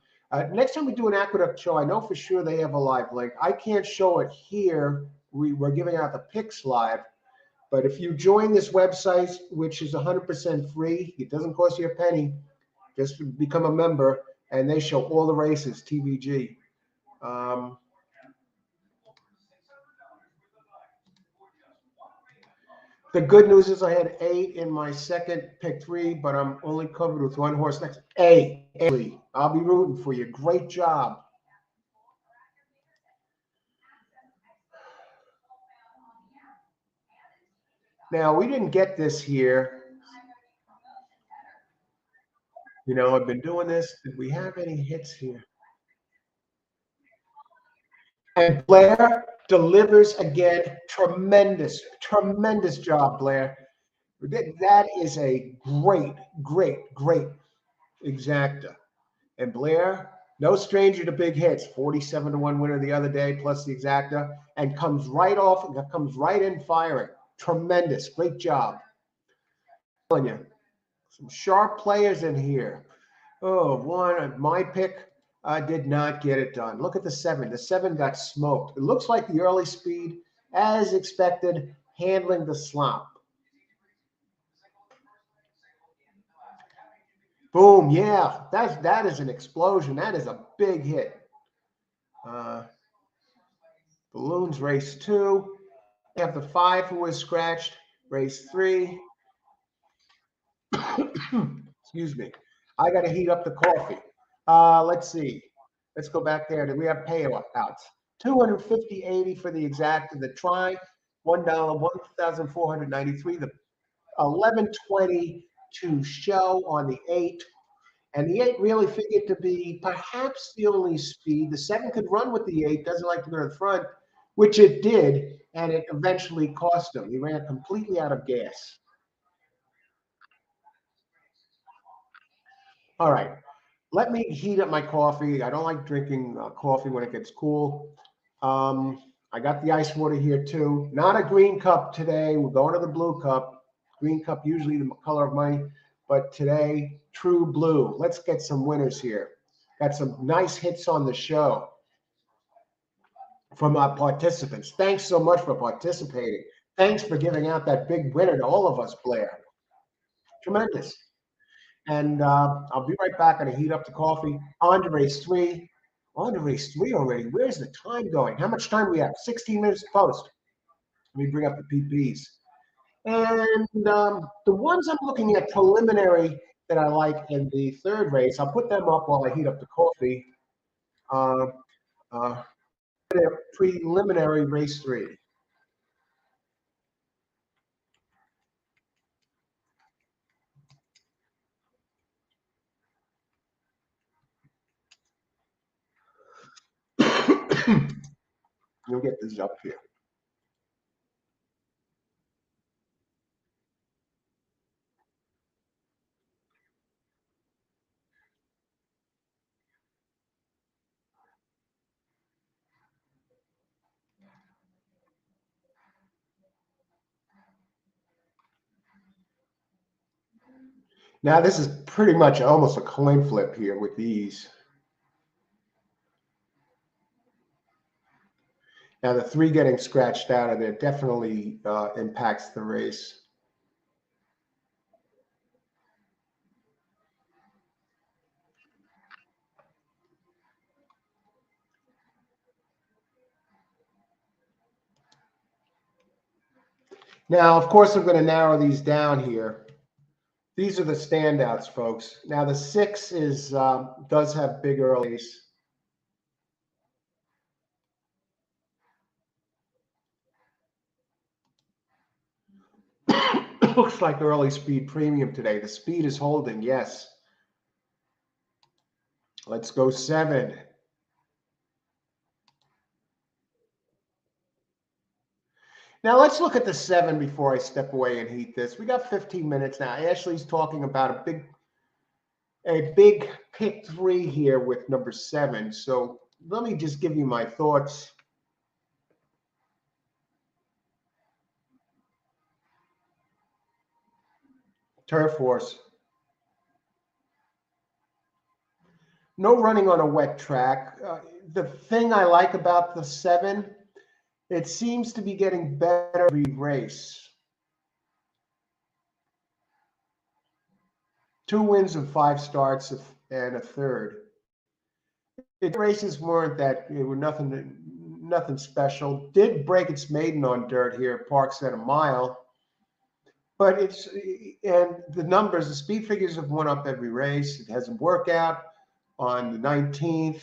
[SPEAKER 1] Next time we do an Aqueduct show, I know for sure they have a live link. I can't show it here. We're giving out the picks live. But if you join this website, which is 100% free, it doesn't cost you a penny. Just become a member, and they show all the races, TVG. The good news is I had 8 in my second pick 3, but I'm only covered with 1 horse next. A. I'll be rooting for you. Great job. Now, we didn't get this here. You know, I've been doing this. Did we have any hits here? And Blair delivers again. Tremendous, tremendous job, Blair. That is a great, great, great exacta. And Blair, no stranger to big hits, 47-1 winner the other day, plus the exacta, and comes right off, comes right in firing. Tremendous. Great job. I'm telling you, some sharp players in here. Oh, one, my pick did not get it done. Look at the 7. The 7 got smoked. It looks like the early speed, as expected, handling the slop. Boom, yeah, that is an explosion. That is a big hit. Balloons race 2. We have the 5 who was scratched. Race 3. Excuse me. I got to heat up the coffee. Let's see. Let's go back there. We have payouts. 250.80 for the exact and the try. $1, 1,493. The 11.20 to show on the 8. And the 8 really figured to be perhaps the only speed. The 7 could run with the 8, doesn't like to go to the front, which it did, and it eventually cost him. He ran completely out of gas. All right, let me heat up my coffee. I don't like drinking coffee when it gets cool. I got the ice water here too. Not a green cup today. We're going to the blue cup. Green cup usually the color of money, but today true blue. Let's get some winners here. Got some nice hits on the show from our participants. Thanks so much for participating. Thanks for giving out that big winner to all of us, Blair. Tremendous. And I'll be right back. I'm going to heat up the coffee. On to race 3. On to race 3 already. Where's the time going? How much time do we have? 16 minutes to post. Let me bring up the PPs. And the ones I'm looking at preliminary that I like in the 3rd race, I'll put them up while I heat up the coffee. Preliminary race 3. You'll get this up here. Now, this is pretty much almost a coin flip here with these. Now, the 3 getting scratched out of there definitely impacts the race. Now, of course, I'm going to narrow these down here. These are the standouts, folks. Now, the 6 is does have big early race. Looks like early speed premium today. The speed is holding, yes. Let's go 7. Now let's look at the 7 before I step away and heat this. We got 15 minutes now. Ashley's talking about a big a big pick 3 here with number 7. So let me just give you my thoughts. Turf horse. No running on a wet track. The thing I like about the 7, it seems to be getting better every race. 2 wins and 5 starts and a third. The races weren't that, they were nothing special. Did break its maiden on dirt here at Parx at a mile. But and the numbers, the speed figures have went up every race. It has a workout on the 19th.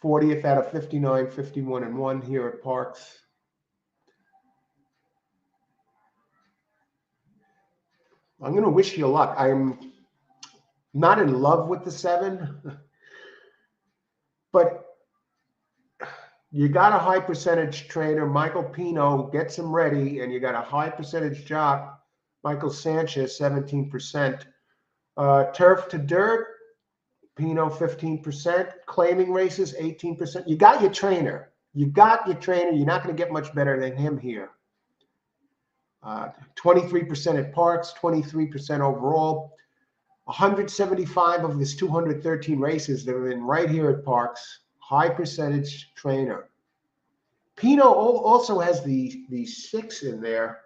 [SPEAKER 1] 40th out of 59, 51 and 1 here at Parx. I'm going to wish you luck. I'm not in love with the 7, but you got a high percentage trainer, Michael Pino, gets him ready, and you got a high percentage jock, Michael Sanchez, 17%. Turf to dirt, Pino, 15%. Claiming races, 18%. You got your trainer. You got your trainer. You're not going to get much better than him here. 23% at Parx, 23% overall. 175 of his 213 races that are in right here at Parx. High percentage trainer. Pino also has the 6 in there,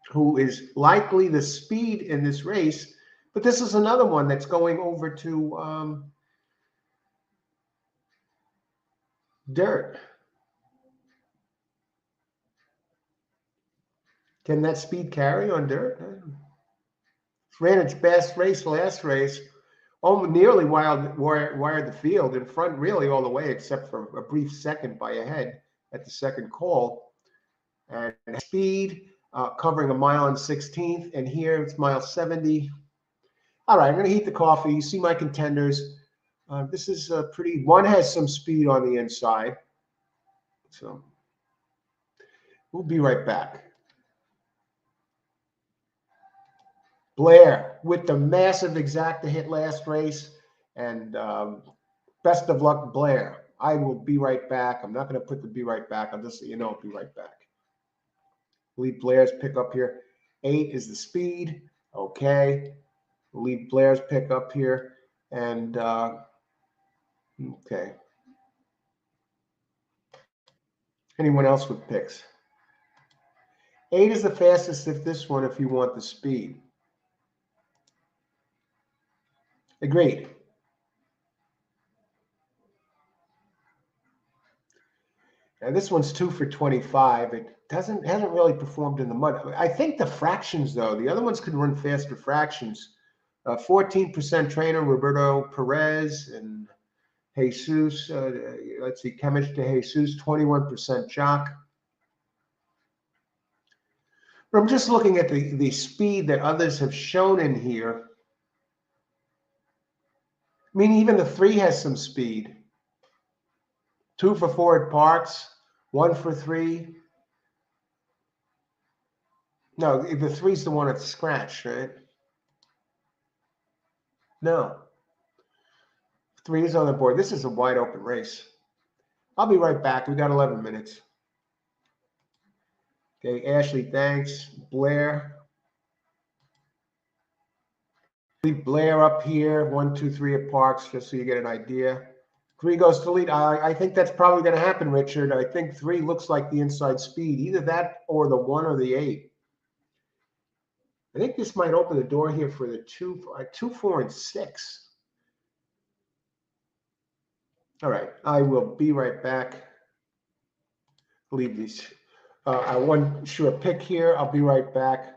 [SPEAKER 1] who is likely the speed in this race. But this is another one that's going over to dirt. Can that speed carry on dirt? Ran its best race last race. Nearly wired the field in front, really all the way, except for a brief second by a head at the second call. And speed, covering a mile and 16th. And here it's mile 70. All right, I'm going to heat the coffee. You see my contenders. This is one has some speed on the inside. So we'll be right back. Blair with the massive exacta hit last race. And best of luck, Blair. I will be right back. I'm not going to put the be right back. I'll just, I'll be right back. Leave Blair's pick up here. 8 is the speed. Okay. Leave Blair's pick up here. And, okay. Anyone else with picks? 8 is the fastest if you want the speed. Agreed. And this one's 2 for 25. It hasn't really performed in the mud. I think the fractions, though, the other ones could run faster fractions. 14% trainer, Roberto Perez, and Jesus, let's see, Chemist de Jesus, 21% jock. But I'm just looking at the speed that others have shown in here. I mean, even the 3 has some speed. 2 for 4 at Parx, 1 for 3. No, the 3's the one that's scratched, right? No. 3 is on the board. This is a wide open race. I'll be right back. We got 11 minutes. Okay, Ashley, thanks. Blair. Leave Blair up here. 1, 2, 3 at Parx, just so you get an idea. 3 goes to lead. I think that's probably going to happen, Richard. I think 3 looks like the inside speed. Either that or the 1 or the 8. I think this might open the door here for the 2, 4, and 6. All right, I will be right back. Leave these. I want sure pick here. I'll be right back.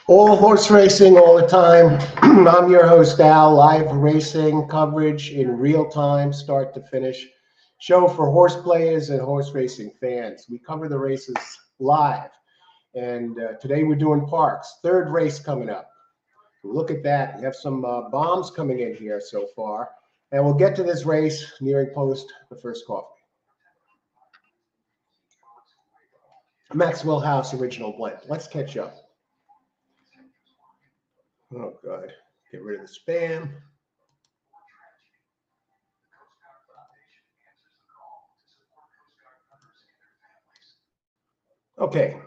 [SPEAKER 1] All horse racing all the time. I'm your host, Al. Live racing coverage in real time, start to finish. Show for horse players and horse racing fans. We cover the races live. And today we're doing Parx. Third race coming up. Look at that. We have some bombs coming in here so far. And we'll get to this race nearing post the first coffee. Maxwell House Original Blend. Let's catch up. Oh, God. Get rid of the spam. Okay.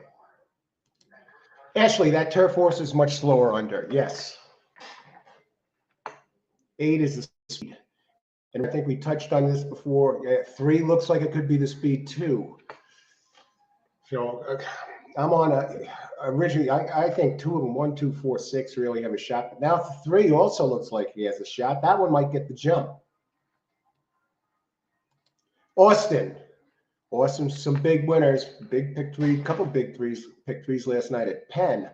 [SPEAKER 1] Ashley, that turf horse is much slower under. Yes. 8 is the speed. And I think we touched on this before. 3 looks like it could be the speed 2. So I'm on originally, I think 2 of them, 1, 2, 4, 6 really have a shot. But now 3 also looks like he has a shot. That one might get the jump. Austin, some big winners, big pick 3, couple big pick 3s last night at Penn.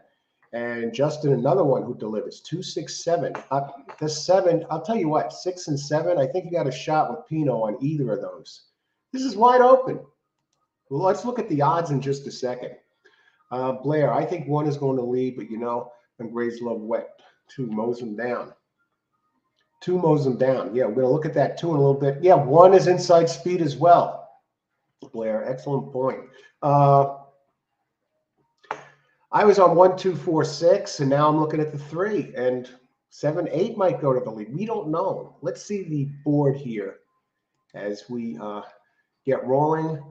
[SPEAKER 1] And Justin, another one who delivers 2, 6, 7. The 7, I'll tell you what, 6 and 7. I think you got a shot with Pino on either of those. This is wide open. Well, let's look at the odds in just a second. Blair, I think 1 is going to lead, but and Grays love wet. 2 mows him down. 2 mows him down. Yeah, we're going to look at that 2 in a little bit. Yeah, 1 is inside speed as well. Blair, excellent point. I was on 1, 2, 4, 6, and now I'm looking at the 3, and 7, 8 might go to the lead. We don't know. Let's see the board here as we get rolling.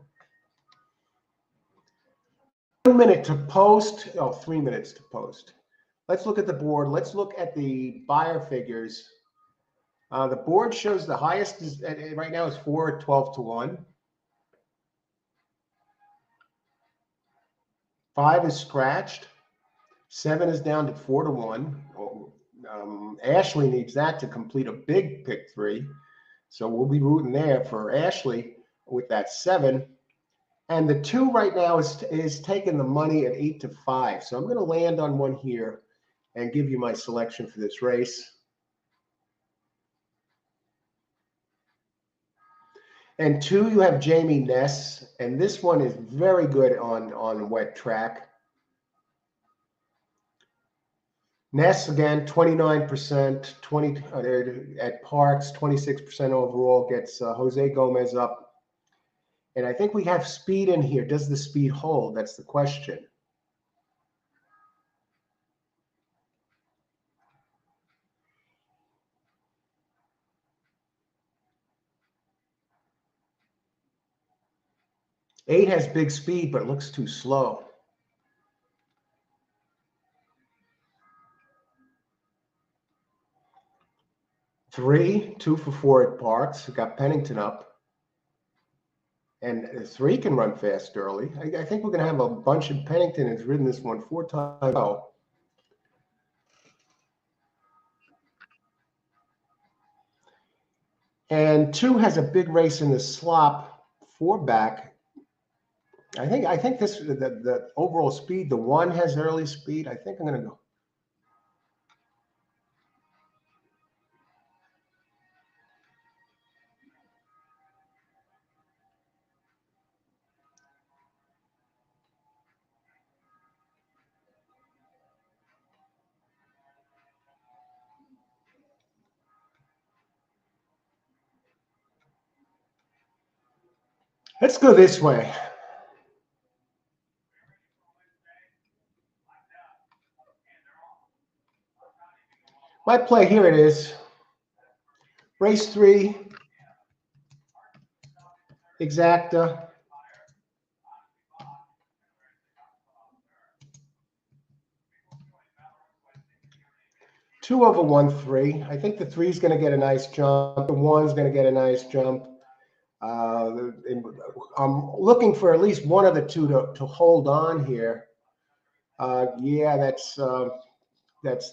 [SPEAKER 1] 1 minute to post. Oh, 3 minutes to post. Let's look at the board. Let's look at the buyer figures. The board shows the highest is right now is 4 at 12 to 1. 5 is scratched. 7 is down to 4 to 1. Ashley needs that to complete a big pick 3. So we'll be rooting there for Ashley with that 7. And the 2 right now is taking the money at 8 to 5. So I'm going to land on 1 here and give you my selection for this race. And 2, you have Jamie Ness, and this one is very good on wet track. Ness, again, 29%, 20 at Parx, 26% overall, gets Jose Gomez up. And I think we have speed in here. Does the speed hold? That's the question. Eight has big speed, but it looks too slow. Three, 2 for 4 at Parx. We got Pennington up. And 3 can run fast early. I think we're going to have a bunch of Pennington has ridden this one 4 times. Oh. And 2 has a big race in the slop, 4 back. I think this the overall speed. The 1 has early speed. I think I'm going to go. Let's go this way. My play, here it is. Race 3, exacta. Two over 1, 3. I think the 3 is going to get a nice jump. The 1 is going to get a nice jump. I'm looking for at least one of the 2 to hold on here. Yeah, that's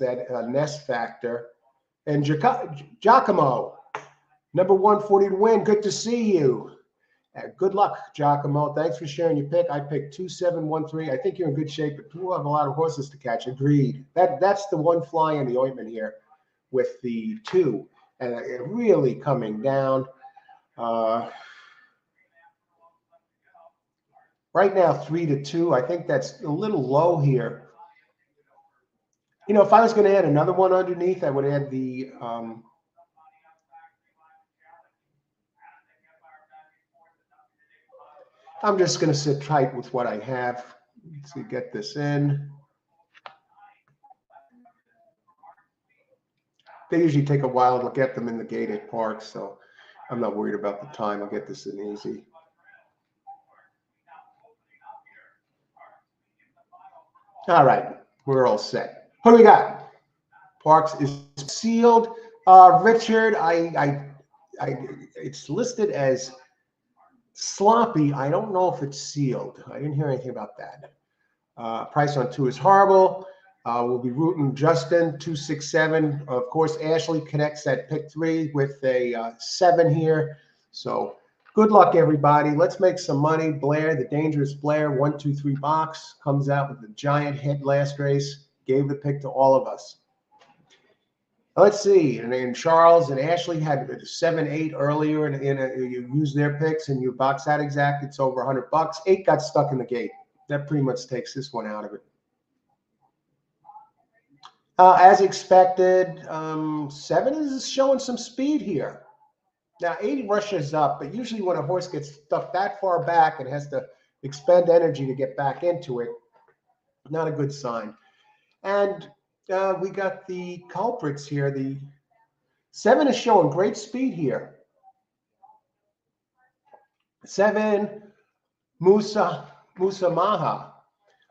[SPEAKER 1] that Ness factor. And Giacomo, number 140 to win. Good to see you. Good luck, Giacomo. Thanks for sharing your pick. I picked 2713. I think you're in good shape, but you have a lot of horses to catch. Agreed. That's the one fly in the ointment here with the 2, and it really coming down. Right now, 3-2. I think that's a little low here. You know, if I was going to add another one underneath, I would add the I'm just going to sit tight with what I have to get this in. They usually take a while to get them in the gate at Parx, so I'm not worried about the time. I'll get this in easy. All right, we're all set. What do we got? Parx is sealed. Richard, it's listed as sloppy. I don't know if it's sealed. I didn't hear anything about that. Price on 2 is horrible. We'll be rooting Justin 267. Of course, Ashley connects at pick 3 with a 7 here. So good luck, everybody. Let's make some money. Blair, the dangerous Blair, 123 box, comes out with the giant hit last race. Gave the pick to all of us. Let's see. And Charles and Ashley had 7-8 earlier, and you used their picks and you box that exact. It's over $100. 8 got stuck in the gate. That pretty much takes this one out of it. As expected, 7 is showing some speed here. Now, 8 rushes up, but usually when a horse gets stuck that far back and has to expend energy to get back into it, not a good sign. And we got the culprits here. The 7 is showing great speed here. 7, Musa Maha.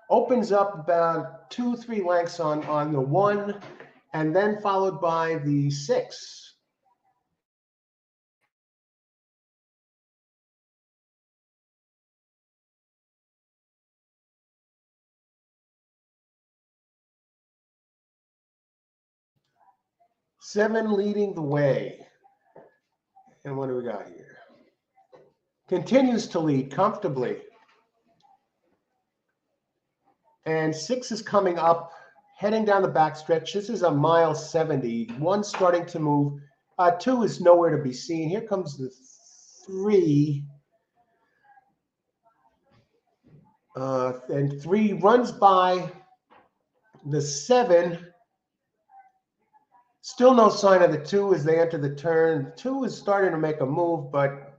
[SPEAKER 1] Opens up about 2-3 lengths on the 1, and then followed by the 6. Seven leading the way. And what do we got here? Continues to lead comfortably. And 6 is coming up, heading down the backstretch. This is a mile 70. 1 starting to move. 2 is nowhere to be seen. Here comes the 3. And 3 runs by the 7. Still no sign of the 2 as they enter the turn. 2 is starting to make a move, but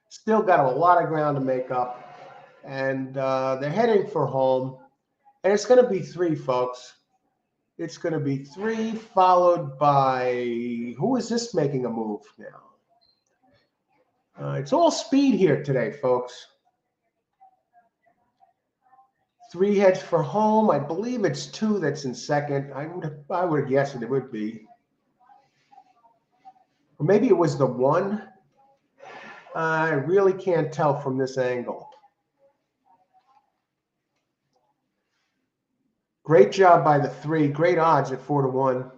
[SPEAKER 1] still got a lot of ground to make up. And they're heading for home. And it's going to be 3, folks. It's going to be 3 followed by, who is this making a move now? It's all speed here today, folks. 3 heads for home. I believe it's 2 that's in second. I would guess it would be. Or maybe it was the 1. I really can't tell from this angle. Great job by the 3. Great odds at 4-1.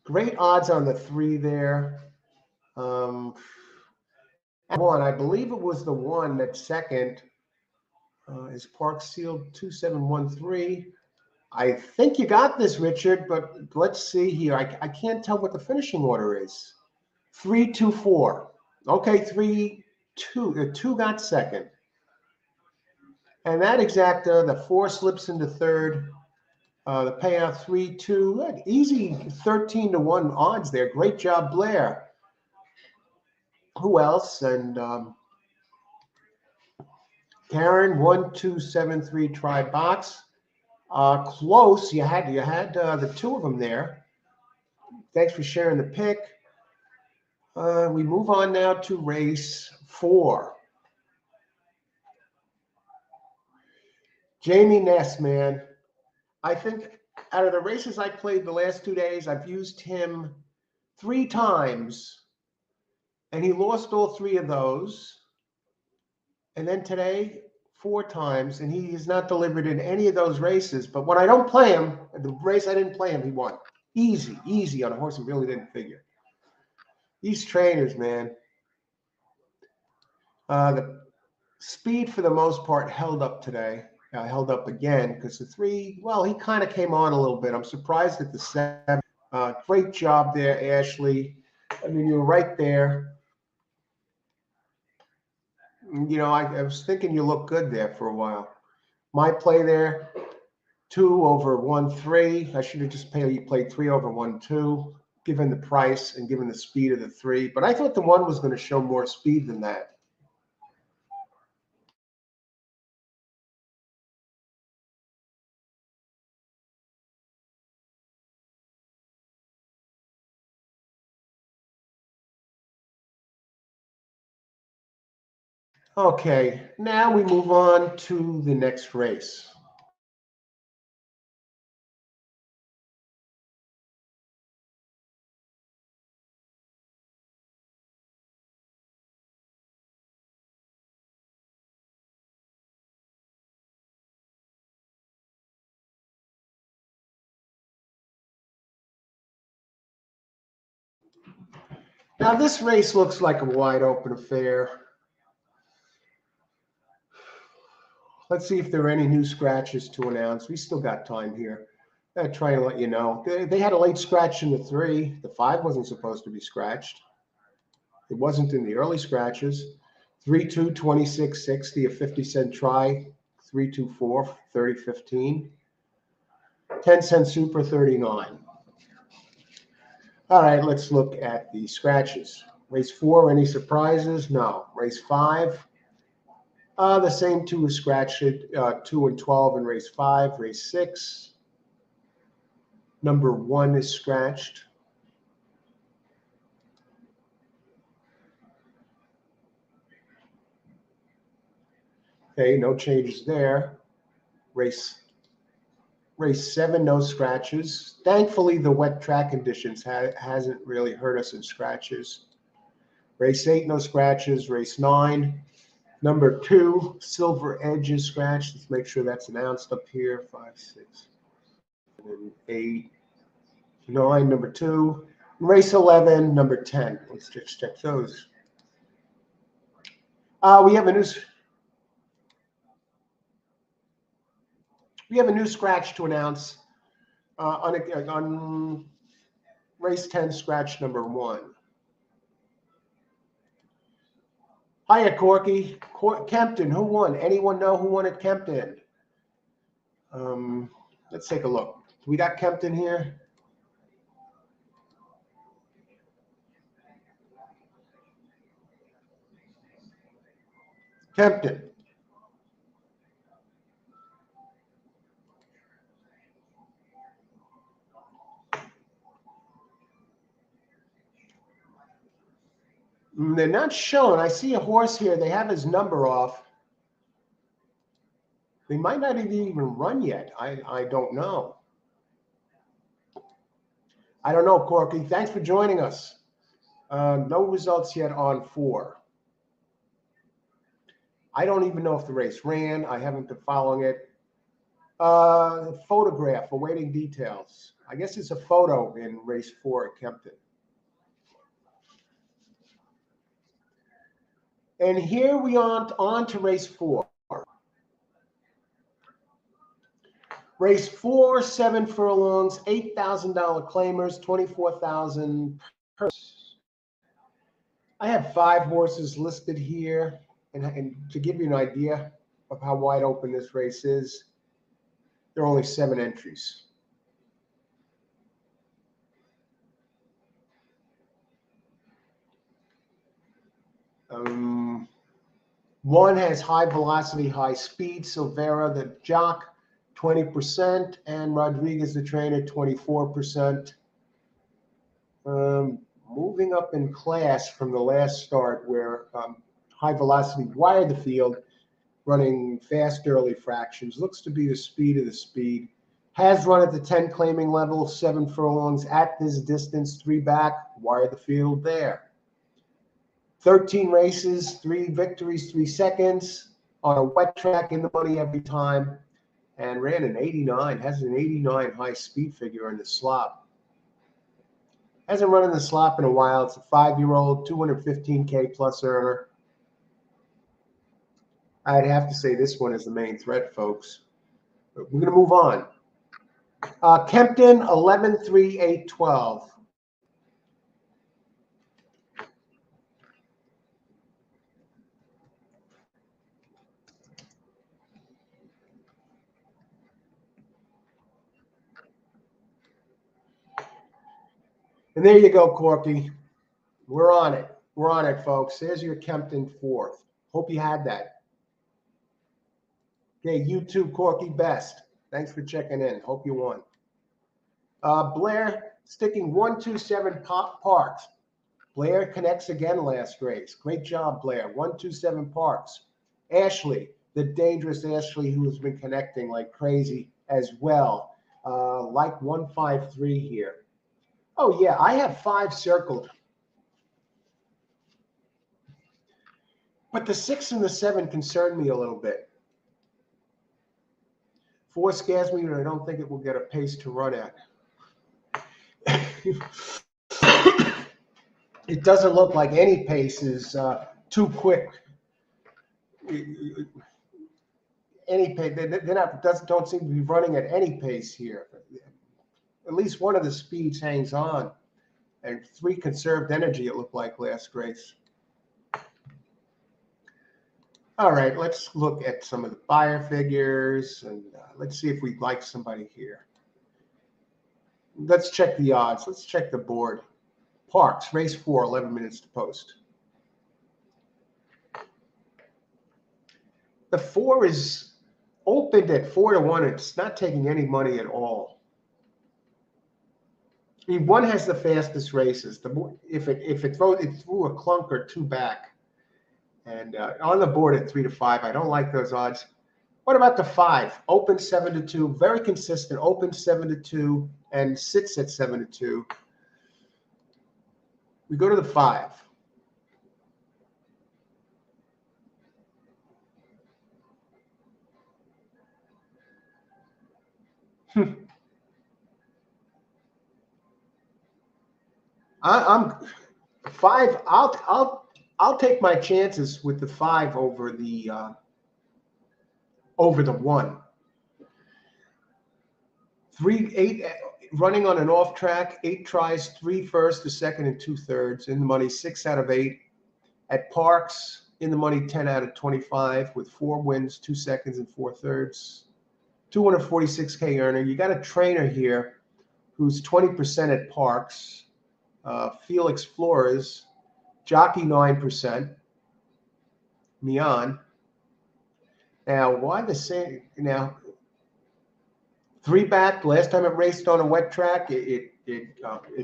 [SPEAKER 1] Great odds on the 3 there. 1, I believe it was the 1 that second. Is Parx sealed 2713? I think you got this, Richard, but let's see here. I can't tell what the finishing order is. 3-2-4. Okay, 3-2. The 2 got second. And that exacta, the 4 slips into third. The payout 3-2. Look, easy 13-1 odds there. Great job, Blair. Who else? And Karen 1273 try box. Close. You had the two of them there. Thanks for sharing the pick. We move on now to race 4. Jamie Ness, man. I think out of the races I played the last 2 days, I've used him 3 times, and he lost all 3 of those. And then today, 4 times, and he has not delivered in any of those races. But when I don't play him, the race I didn't play him, he won. Easy on a horse he really didn't figure. These trainers, man. The speed, for the most part, held up today. Held up again because the 3, well, he kind of came on a little bit. I'm surprised at the 7. Great job there, Ashley. I mean, you were right there. You know, I was thinking you looked good there for a while. My play there, 2 over 1-3. I should have just played 3 over 1-2, given the price and given the speed of the 3. But I thought the 1 was going to show more speed than that. Okay, now we move on to the next race. Now this race looks like a wide open affair. Let's see if there are any new scratches to announce. We still got time here. I'm trying to let you know. They had a late scratch in the 3. The 5 wasn't supposed to be scratched. It wasn't in the early scratches. 3-2, 26-60, a 50-cent try. 3-2-4, 30-15. 10-cent super, 39. All right, let's look at the scratches. Race 4, any surprises? No. Race 5, the same 2 is scratched, 2 and 12 in race 5. Race 6, number 1 is scratched. Okay, no changes there. Race 7, no scratches. Thankfully, the wet track conditions hasn't really hurt us in scratches. Race 8, no scratches. Race 9, number 2, Silver Edge is scratched. Let's make sure that's announced up here. 5, 6, 7, 8, 9, number 2. Race 11, number 10. Let's just check those. We have a new scratch to announce on race 10, scratch number 1. Hiya, Corky. Kempton, who won? Anyone know who won at Kempton? Let's take a look. We got Kempton here. Kempton. They're not showing. I see a horse here. They have his number off. They might not even run yet. I don't know. I don't know, Corky. Thanks for joining us. No results yet on 4. I don't even know if the race ran. I haven't been following it. Photograph, awaiting details. I guess it's a photo in race 4 at Kempton. And here we are on to race 4. Race 4, 7 furlongs, $8,000 claimers, $24,000 per. I have 5 horses listed here, and to give you an idea of how wide open this race is, there are only 7 entries. One has high velocity, high speed. Silvera, the jock, 20%, and Rodriguez, the trainer, 24%. Moving up in class from the last start, where high velocity wired the field, running fast early fractions. Looks to be the speed of the speed. Has run at the 10 claiming level, 7 furlongs at this distance, 3 back, wired the field there. 13 races, 3 victories, 3 seconds on a wet track, in the money every time, and ran an 89, has an 89 high speed figure in the slop. Hasn't run in the slop in a while. It's a 5-year-old, 215K plus earner. I'd have to say this one is the main threat, folks. But we're going to move on. Kempton, 11-3-8-12. And there you go, Corky. We're on it. We're on it, folks. There's your Kempton 4th. Hope you had that. Okay, you too, Corky. Best. Thanks for checking in. Hope you won. Blair sticking 1-2-7 Parx. Blair connects again last race. Great job, Blair. 1-2-7 Parx. Ashley, the dangerous Ashley, who has been connecting like crazy as well. Like 153 here. Oh, yeah, I have 5 circled. But the 6 and the 7 concern me a little bit. 4 scares me, and I don't think it will get a pace to run at. It doesn't look like any pace is too quick. Any pace, don't seem to be running at any pace here. At least one of the speeds hangs on, and 3 conserved energy, it looked like last race. All right, let's look at some of the buyer figures, and let's see if we like somebody here. Let's check the odds. Let's check the board. Parx, race 4, 11 minutes to post. The 4 is opened at 4-1. It's not taking any money at all. I mean, 1 has the fastest races. If it threw a clunk or 2 back, and on the board at 3-5, I don't like those odds. What about the 5? Open 7-2, very consistent. Open 7-2 and sits at 7-2. We go to the 5. I'm 5. I'll take my chances with the 5 over the 1. 8 running on an off track, 8 tries, 3 first, a second, and 2/3 in the money, 6 out of 8. At Parx, in the money, 10 out of 25 with 4 wins, 2 seconds, and 4/3. 246K earner. You got a trainer here who's 20% at Parx. Felix Flores, jockey 9%. Mian. Now, why the same? Now, 3 back. Last time it raced on a wet track, it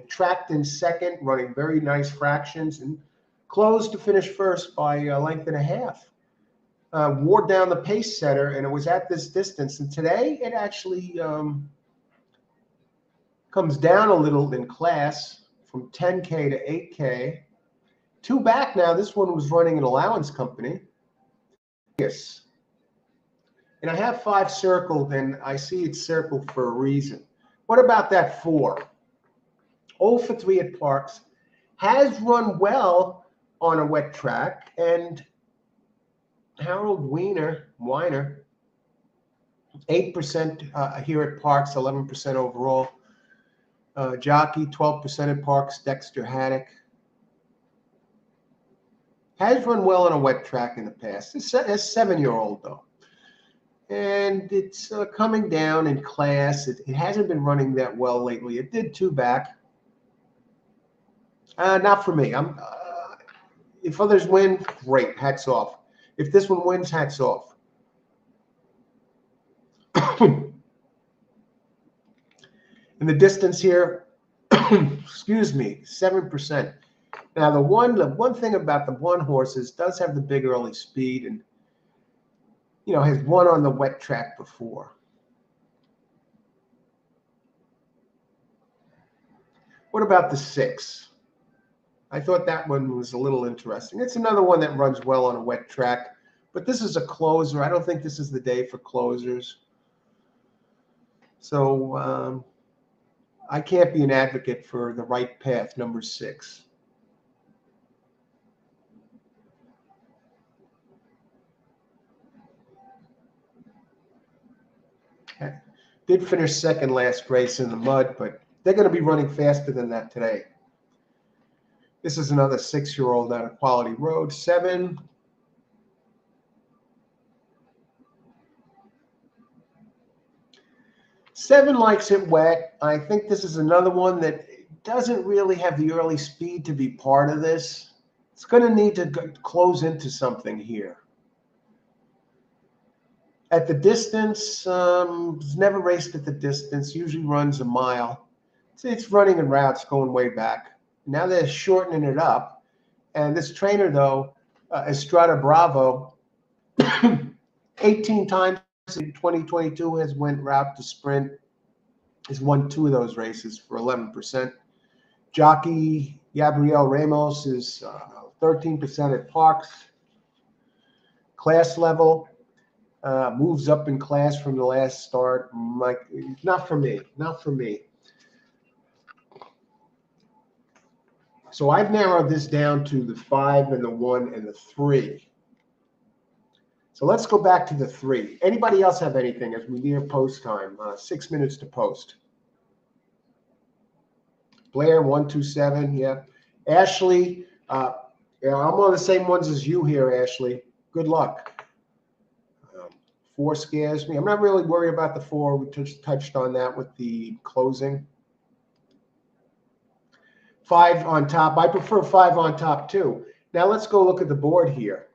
[SPEAKER 1] tracked in second, running very nice fractions, and closed to finish first by a length and a half. Wore down the pace setter, and it was at this distance. And today, it actually comes down a little in class from 10K to 8K. 2 back now. This one was running an allowance company. Yes. And I have 5 circled, and I see it's circled for a reason. What about that 4? 0 for 3 at Parx. Has run well on a wet track. And Harold Weiner, 8% here at Parx, 11% overall. Jockey, 12% at Parx, Dexter Haddock. Has run well on a wet track in the past. It's a 7-year-old, though. And it's coming down in class. It hasn't been running that well lately. It did 2 back. Not for me. If others win, great, hats off. If this one wins, hats off. In the distance here, excuse me, 7%. Now the one thing about the one horses does have the big early speed, and has won on the wet track before. What about the 6? I thought that one was a little interesting. It's another one that runs well on a wet track, but this is a closer. I don't think this is the day for closers. So I can't be an advocate for the right path, number 6. Did finish second last race in the mud, but they're going to be running faster than that today. This is another 6-year-old out of Quality Road, 7. Seven likes it wet. I think this is another one that doesn't really have the early speed to be part of this. It's going to need to close into something here. At the distance, it's never raced at the distance, usually runs a mile. It's running in routes going way back. Now they're shortening it up. And this trainer, though, Estrada Bravo, 18 times in 2022 has went route to sprint, has won 2 of those races for 11%. Jockey Gabriel Ramos is 13% at Parx. Class level. Moves up in class from the last start. Not for me. Not for me. So I've narrowed this down to the 5 and the 1 and the 3. So let's go back to the 3. Anybody else have anything as we near post time? 6 minutes to post. Blair 127. Yeah. Ashley. I'm on the same ones as you here, Ashley. Good luck. 4 scares me. I'm not really worried about the 4. We just touched on that with the closing. 5 on top. I prefer 5 on top too. Now let's go look at the board here.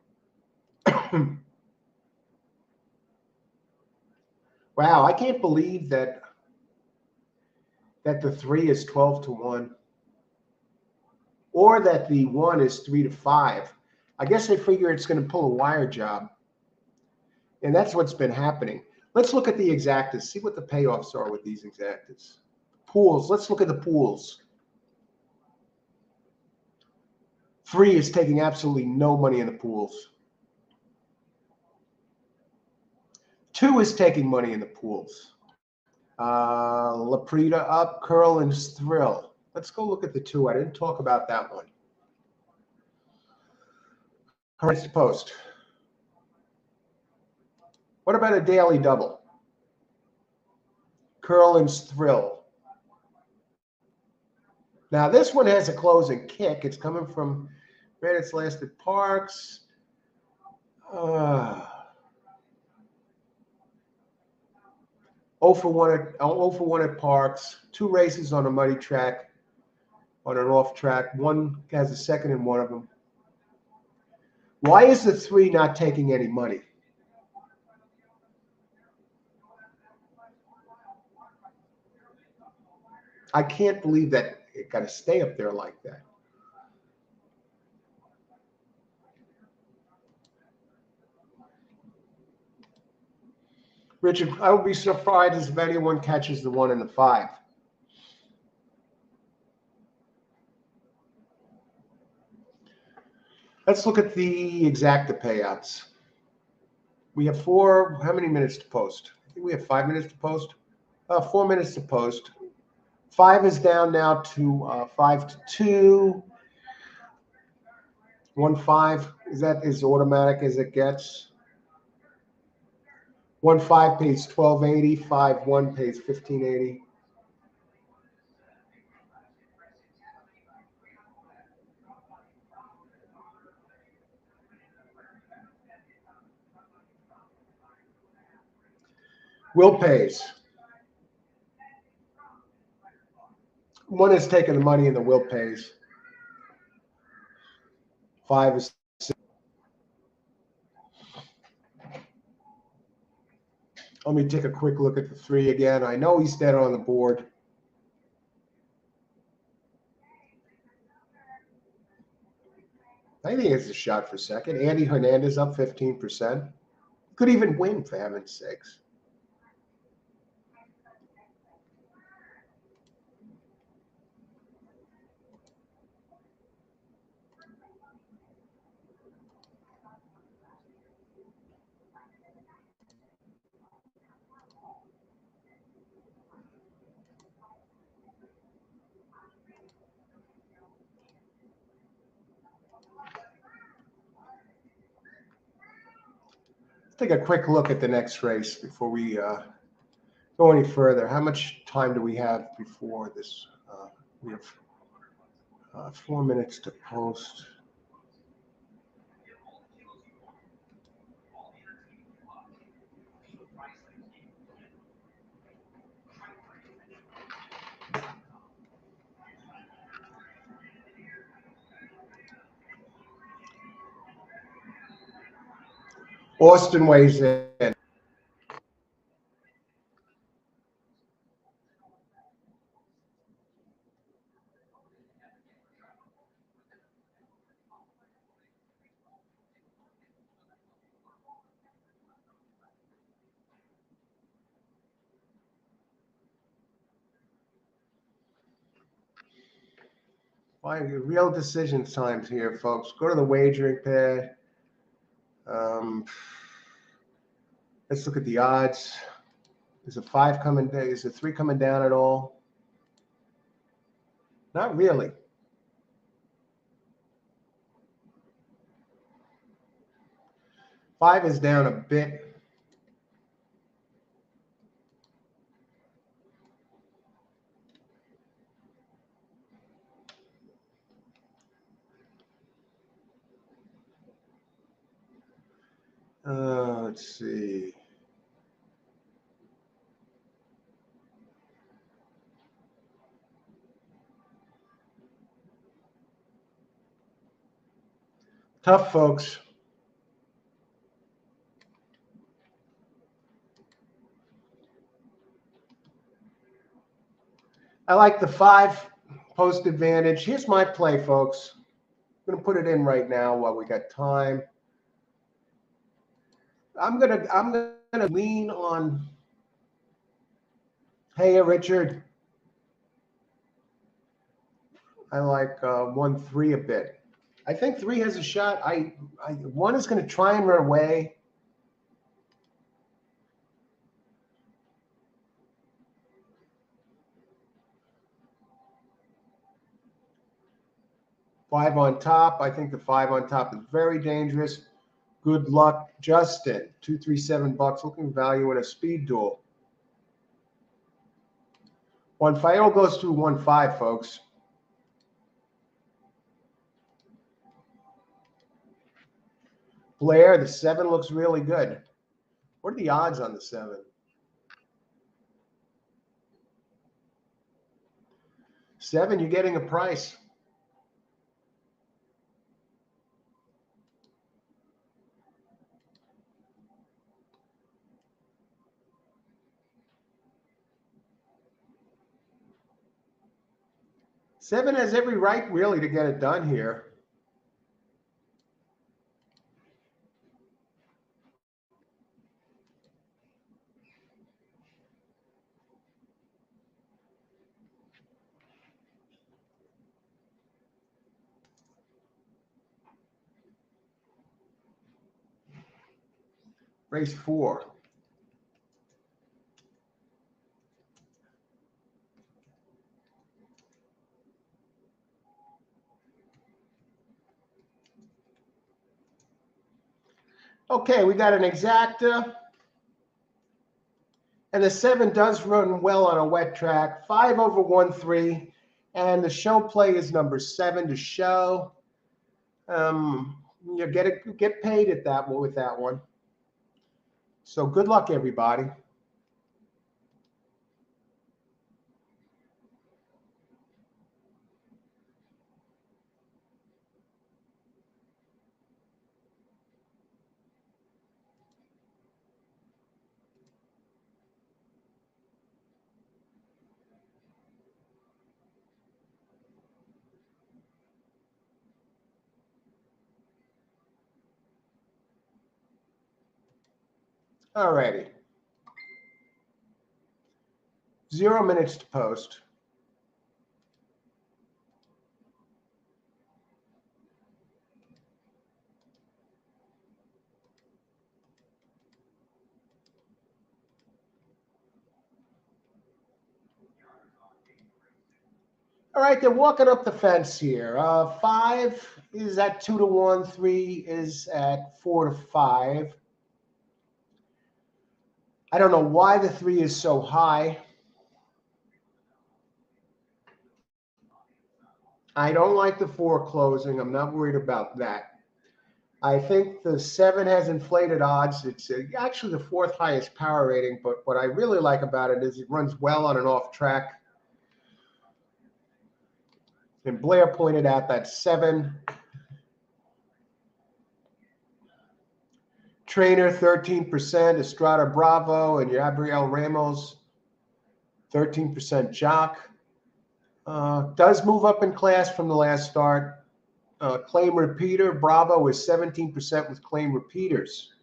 [SPEAKER 1] Wow, I can't believe that the 3 is 12-1, or that the 1 is 3-5. I guess they figure it's going to pull a wire job. And that's what's been happening. Let's look at the exactas, see what the payoffs are with these exactas. Pools, let's look at the pools. 3 is taking absolutely no money in the pools. 2 is taking money in the pools. Laprida up, Curl and Thrill. Let's go look at the 2. I didn't talk about that one. Currents to post. What about a daily double? Curl and Thrill. Now this one has a closing kick. It's coming from ran its last at Parx. 0 for 1 at Parx. 2 races on a muddy track, on an off track. 1 has a second in one of them. Why is the 3 not taking any money? I can't believe that it got to stay up there like that. Richard, I would be surprised if anyone catches the 1 and the 5. Let's look at the exacta payouts. We have 4. How many minutes to post? I think we have 5 minutes to post. 4 minutes to post. 5 is down now to 5-2. 1-5 is that as automatic as it gets. 1-5 pays $12.80. 5-1 pays $15.80. Will pays. 1 is taking the money and the will pays. 5 is 6. Let me take a quick look at the 3 again. I know he's dead on the board. I think it's a shot for second. Andy Hernandez up 15%. Could even win, for heaven's sakes. Take a quick look at the next race before we go any further. How much time do we have before this? We have 4 minutes to post. Austin weighs in. Real decision times here, folks. Go to the wagering pad. Let's look at the odds. Is a 5 coming down? Is a 3 coming down at all? Not really. Five is down a bit. Let's see. Tough, folks. I like the 5 post advantage. Here's my play, folks. I'm gonna put it in right now while we got time. I'm gonna lean on. Hey, Richard. I like 1-3 a bit. I think 3 has a shot. 1 is going to try and run away. Five on top. I think the 5 on top is very dangerous. Good luck, Justin. $237. Looking value in a speed duel. 1-5 goes to 1-5, folks. Blair, the 7 looks really good. What are the odds on the 7? 7, you're getting a price. Seven has every right, really, to get it done here. Race 4. Okay, we got an exacta. And the 7 does run well on a wet track. 5 over 1-3. And the show play is number 7 to show. You get paid at that one with that one. So good luck, everybody. All righty. 0 minutes to post. All right, they're walking up the fence here. 5 is at 2 to 1. 3 is at 4 to 5. I don't know why the 3 is so high. I don't like the 4 closing. I'm not worried about that. I think the 7 has inflated odds. It's actually the 4th highest power rating, but what I really like about it is it runs well on an off track. And Blair pointed out that 7. Trainer, 13%. Estrada Bravo and Gabriel Ramos, 13% jock. Does move up in class from the last start. Claim repeater, Bravo is 17% with claim repeaters.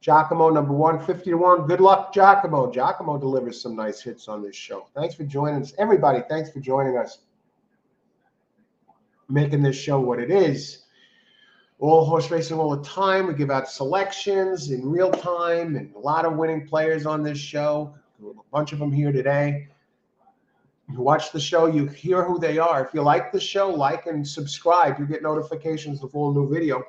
[SPEAKER 1] Giacomo, number 1, 50 to 1. Good luck, Giacomo. Giacomo delivers some nice hits on this show. Thanks for joining us. Everybody, thanks for joining us. Making this show what it is. All horse racing all the time. We give out selections in real time and a lot of winning players on this show. A bunch of them here today. You watch the show, you hear who they are. If you like the show, like and subscribe. You get notifications of all new video.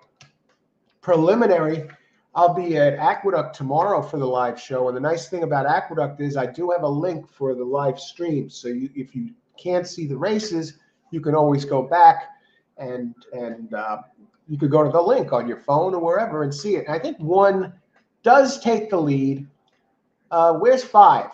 [SPEAKER 1] Preliminary, I'll be at Aqueduct tomorrow for the live show. And the nice thing about Aqueduct is I do have a link for the live stream. So if you can't see the races, you can always go back and you could go to the link on your phone or wherever and see it. And I think 1 does take the lead. Where's 5?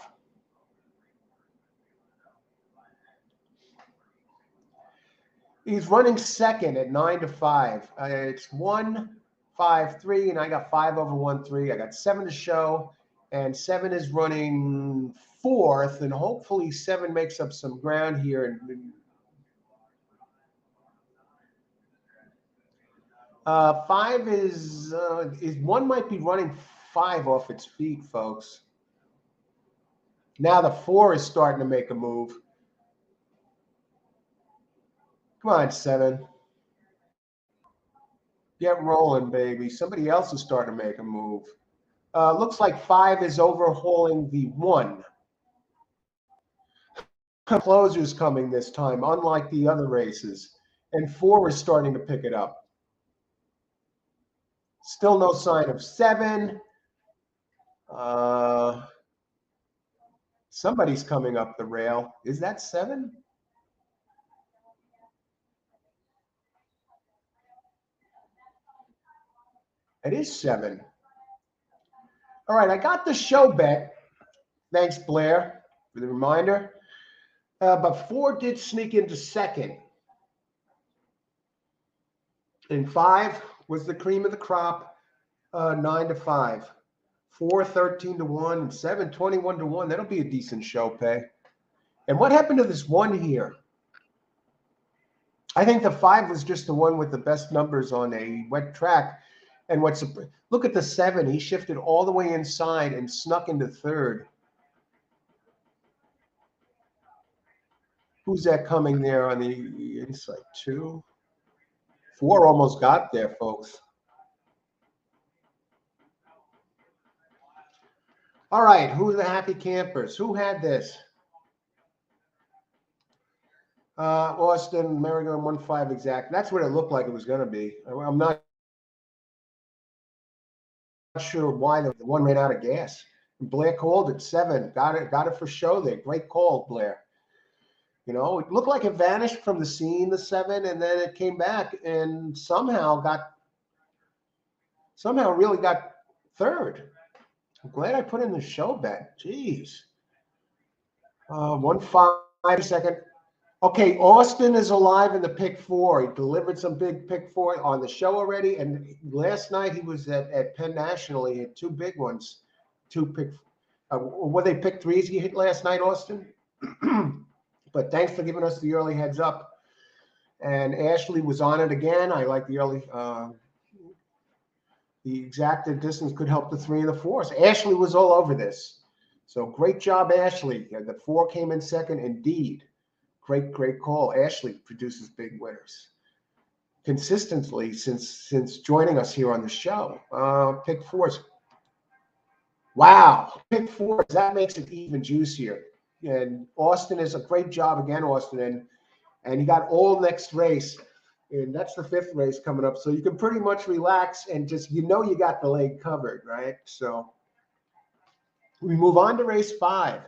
[SPEAKER 1] He's running second at 9 to 5. It's 1, 5, 3, and I got 5 over 1, 3. I got 7 to show, and 7 is running 4th, and hopefully 7 makes up some ground here. 5 is 1 might be running 5 off its feet, folks. Now the 4 is starting to make a move. Come on, 7. Get rolling, baby. Somebody else is starting to make a move. Looks like 5 is overhauling the 1. Closer's coming this time, unlike the other races. And 4 is starting to pick it up. Still no sign of 7. Somebody's coming up the rail. Is that 7? It is 7. All right, I got the show bet. Thanks, Blair, for the reminder. But 4 did sneak into second. And 5 was the cream of the crop, 9 to 5. 4, 13 to 1, and 7, 21 to 1. That'll be a decent show pay. And what happened to this 1 here? I think the 5 was just the one with the best numbers on a wet track. And look at the 7. He shifted all the way inside and snuck into 3rd. Who's that coming there on the inside? 2. 4 almost got there, folks. All right, who are the happy campers? Who had this? Austin, Merrigan, 1-5 exact. That's what it looked like it was going to be. I'm not sure why the 1 ran out of gas. Blair called it 7. Got it for show there. Great call, Blair. You know, it looked like it vanished from the scene, the 7, and then it came back and somehow really got 3rd. I'm glad I put in the show bet. Jeez. 1-5 second. Okay, Austin is alive in the pick 4. He delivered some big pick 4 on the show already. And last night he was at Penn National. He had 2 big ones. 2 pick. Were they pick 3s he hit last night, Austin? But thanks for giving us the early heads up. And Ashley was on it again. I like the early. The exacted distance could help the 3 and the 4s. Ashley was all over this. So great job, Ashley. The 4 came in second. Indeed. Great call. Ashley produces big winners consistently since joining us here on the show. Pick 4s. Wow. Pick 4s. That makes it even juicier. And Austin is a great job again, Austin. And you got all next race. And that's the 5th race coming up. So you can pretty much relax and just, you got the leg covered, right? So we move on to race 5.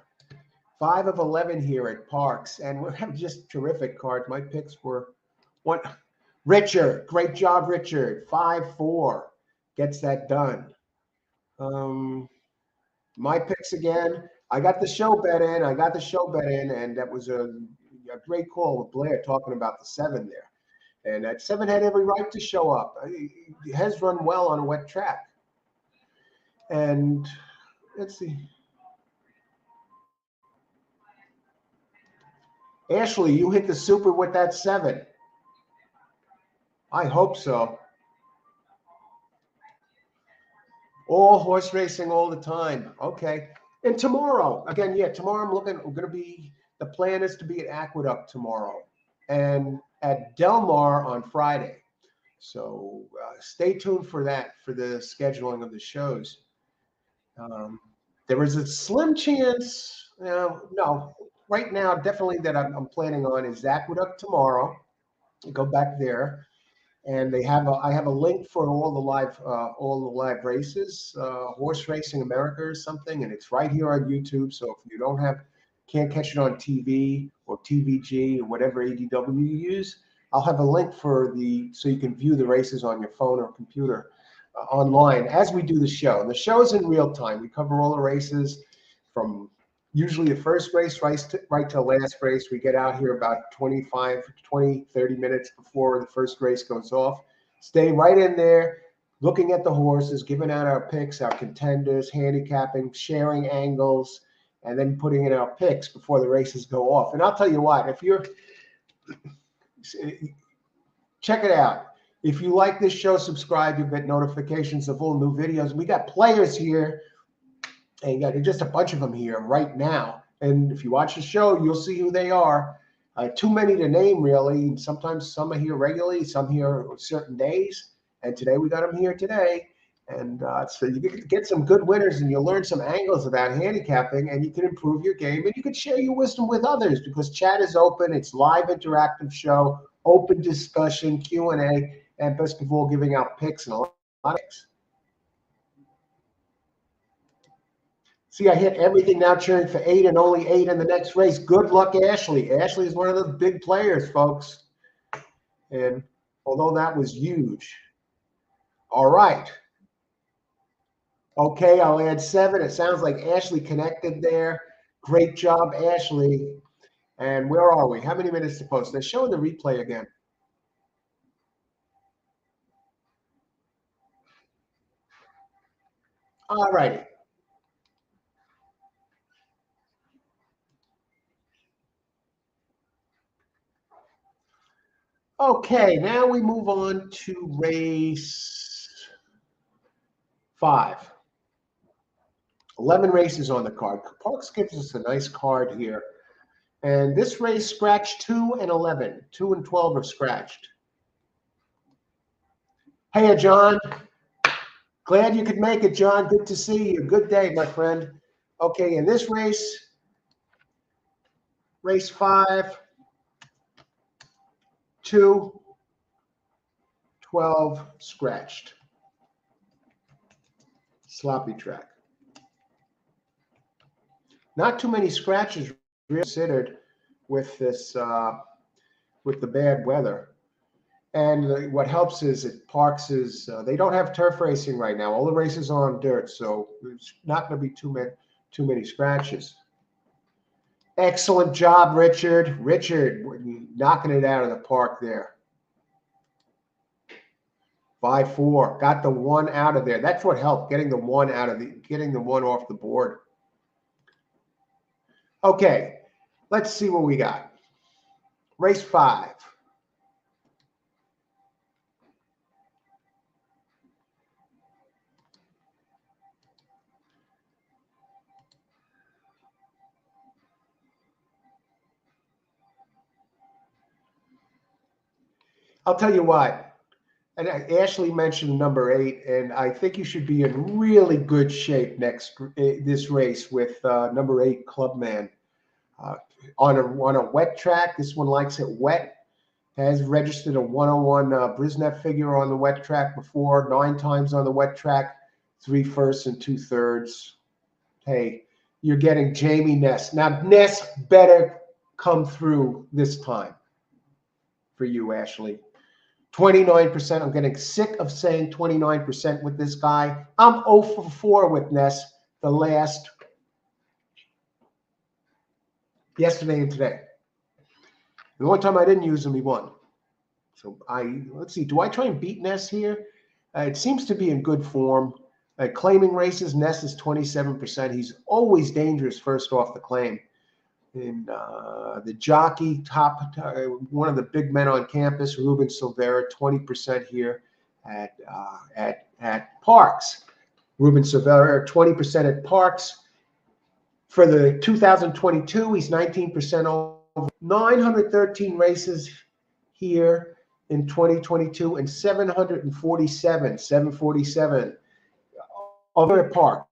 [SPEAKER 1] 5 of 11 here at Parx. And we're having just terrific cards. My picks were one. Richard, great job, Richard. 5-4 gets that done. My picks again. I got the show bet in. And that was a great call with Blair talking about the 7 there. And that 7 had every right to show up. He has run well on a wet track. And let's see. Ashley, you hit the super with that 7. I hope so. All horse racing all the time. Okay. And tomorrow, again, tomorrow the plan is to be at Aqueduct tomorrow and at Del Mar on Friday. So stay tuned for that, for the scheduling of the shows. There is a slim chance, no, right now, definitely that I'm planning on is Aqueduct tomorrow. Go back there. And I have a link for all the live races, Horse Racing America or something, and it's right here on YouTube. So if you can't catch it on TV or TVG or whatever ADW you use, I'll have a link so you can view the races on your phone or computer online as we do the show. And the show's in real time. We cover all the races from usually the first race right to the last race. We get out here about 20, 30 minutes before the first race goes off. Stay right in there, looking at the horses, giving out our picks, our contenders, handicapping, sharing angles, and then putting in our picks before the races go off. And I'll tell you what, check it out. If you like this show, subscribe. You'll get notifications of all new videos. We got players here. And you got just a bunch of them here right now. And if you watch the show, you'll see who they are. Too many to name, really. Sometimes some are here regularly, some here certain days. And today we got them here today. And so you get some good winners, and you'll learn some angles about handicapping, and you can improve your game, and you can share your wisdom with others because chat is open. It's live interactive show, open discussion, Q&A, and best of all, giving out picks and a lot of picks. See, I hit everything now, cheering for 8 and only 8 in the next race. Good luck, Ashley. Ashley is one of the big players, folks. And although that was huge. All right. Okay, I'll add 7. It sounds like Ashley connected there. Great job, Ashley. And where are we? How many minutes to post? They're showing the replay again. All righty. Okay, now we move on to race 5. 11 races on the card. Parx gives us a nice card here. And this race scratched 2 and 11. 2 and 12 are scratched. Hey, John. Glad you could make it, John. Good to see you. Good day, my friend. Okay, in this race 5, 2, 12, scratched. Sloppy track. Not too many scratches considered with this, with the bad weather. And what helps is that Parx is, they don't have turf racing right now. All the races are on dirt, so there's not going to be too many scratches. Excellent job, Richard. Richard, knocking it out of the park there. 5-4, got the 1 out of there. That's what helped, getting the 1 off the board. Okay, let's see what we got. Race 5. I'll tell you what. And Ashley mentioned number 8, and I think you should be in really good shape this race with number 8 Clubman uh, on a wet track. This one likes it wet. Has registered a 101 Brisnet figure on the wet track before, 9 times on the wet track, 3 firsts and 2 thirds. Hey, you're getting Jamie Ness. Now Ness better come through this time for you, Ashley. 29%. I'm getting sick of saying 29% with this guy. I'm 0 for 4 with Ness the last yesterday and today. The only time I didn't use him, he won. So let's see. Do I try and beat Ness here? It seems to be in good form. Claiming races, Ness is 27%. He's always dangerous first off the claim. And the jockey, one of the big men on campus, Ruben Silvera, 20% here at Parx. Ruben Silvera, 20% at Parx. For the 2022, he's 19% over. 913 races here in 2022 and 747 over at Parx.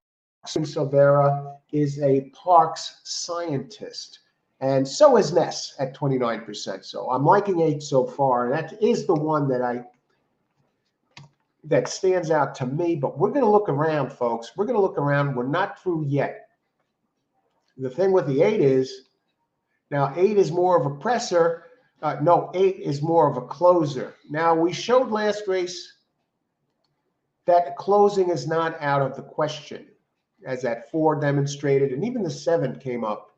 [SPEAKER 1] Silvera is a Parx scientist, and so is Ness at 29%. So I'm liking 8 so far, and that is the one that stands out to me. But we're going to look around, folks. We're going to look around. We're not through yet. The thing with the 8 is, now 8 is more of a presser. 8 is more of a closer. Now, we showed last race that closing is not out of the question, as that 4 demonstrated, and even the 7 came up.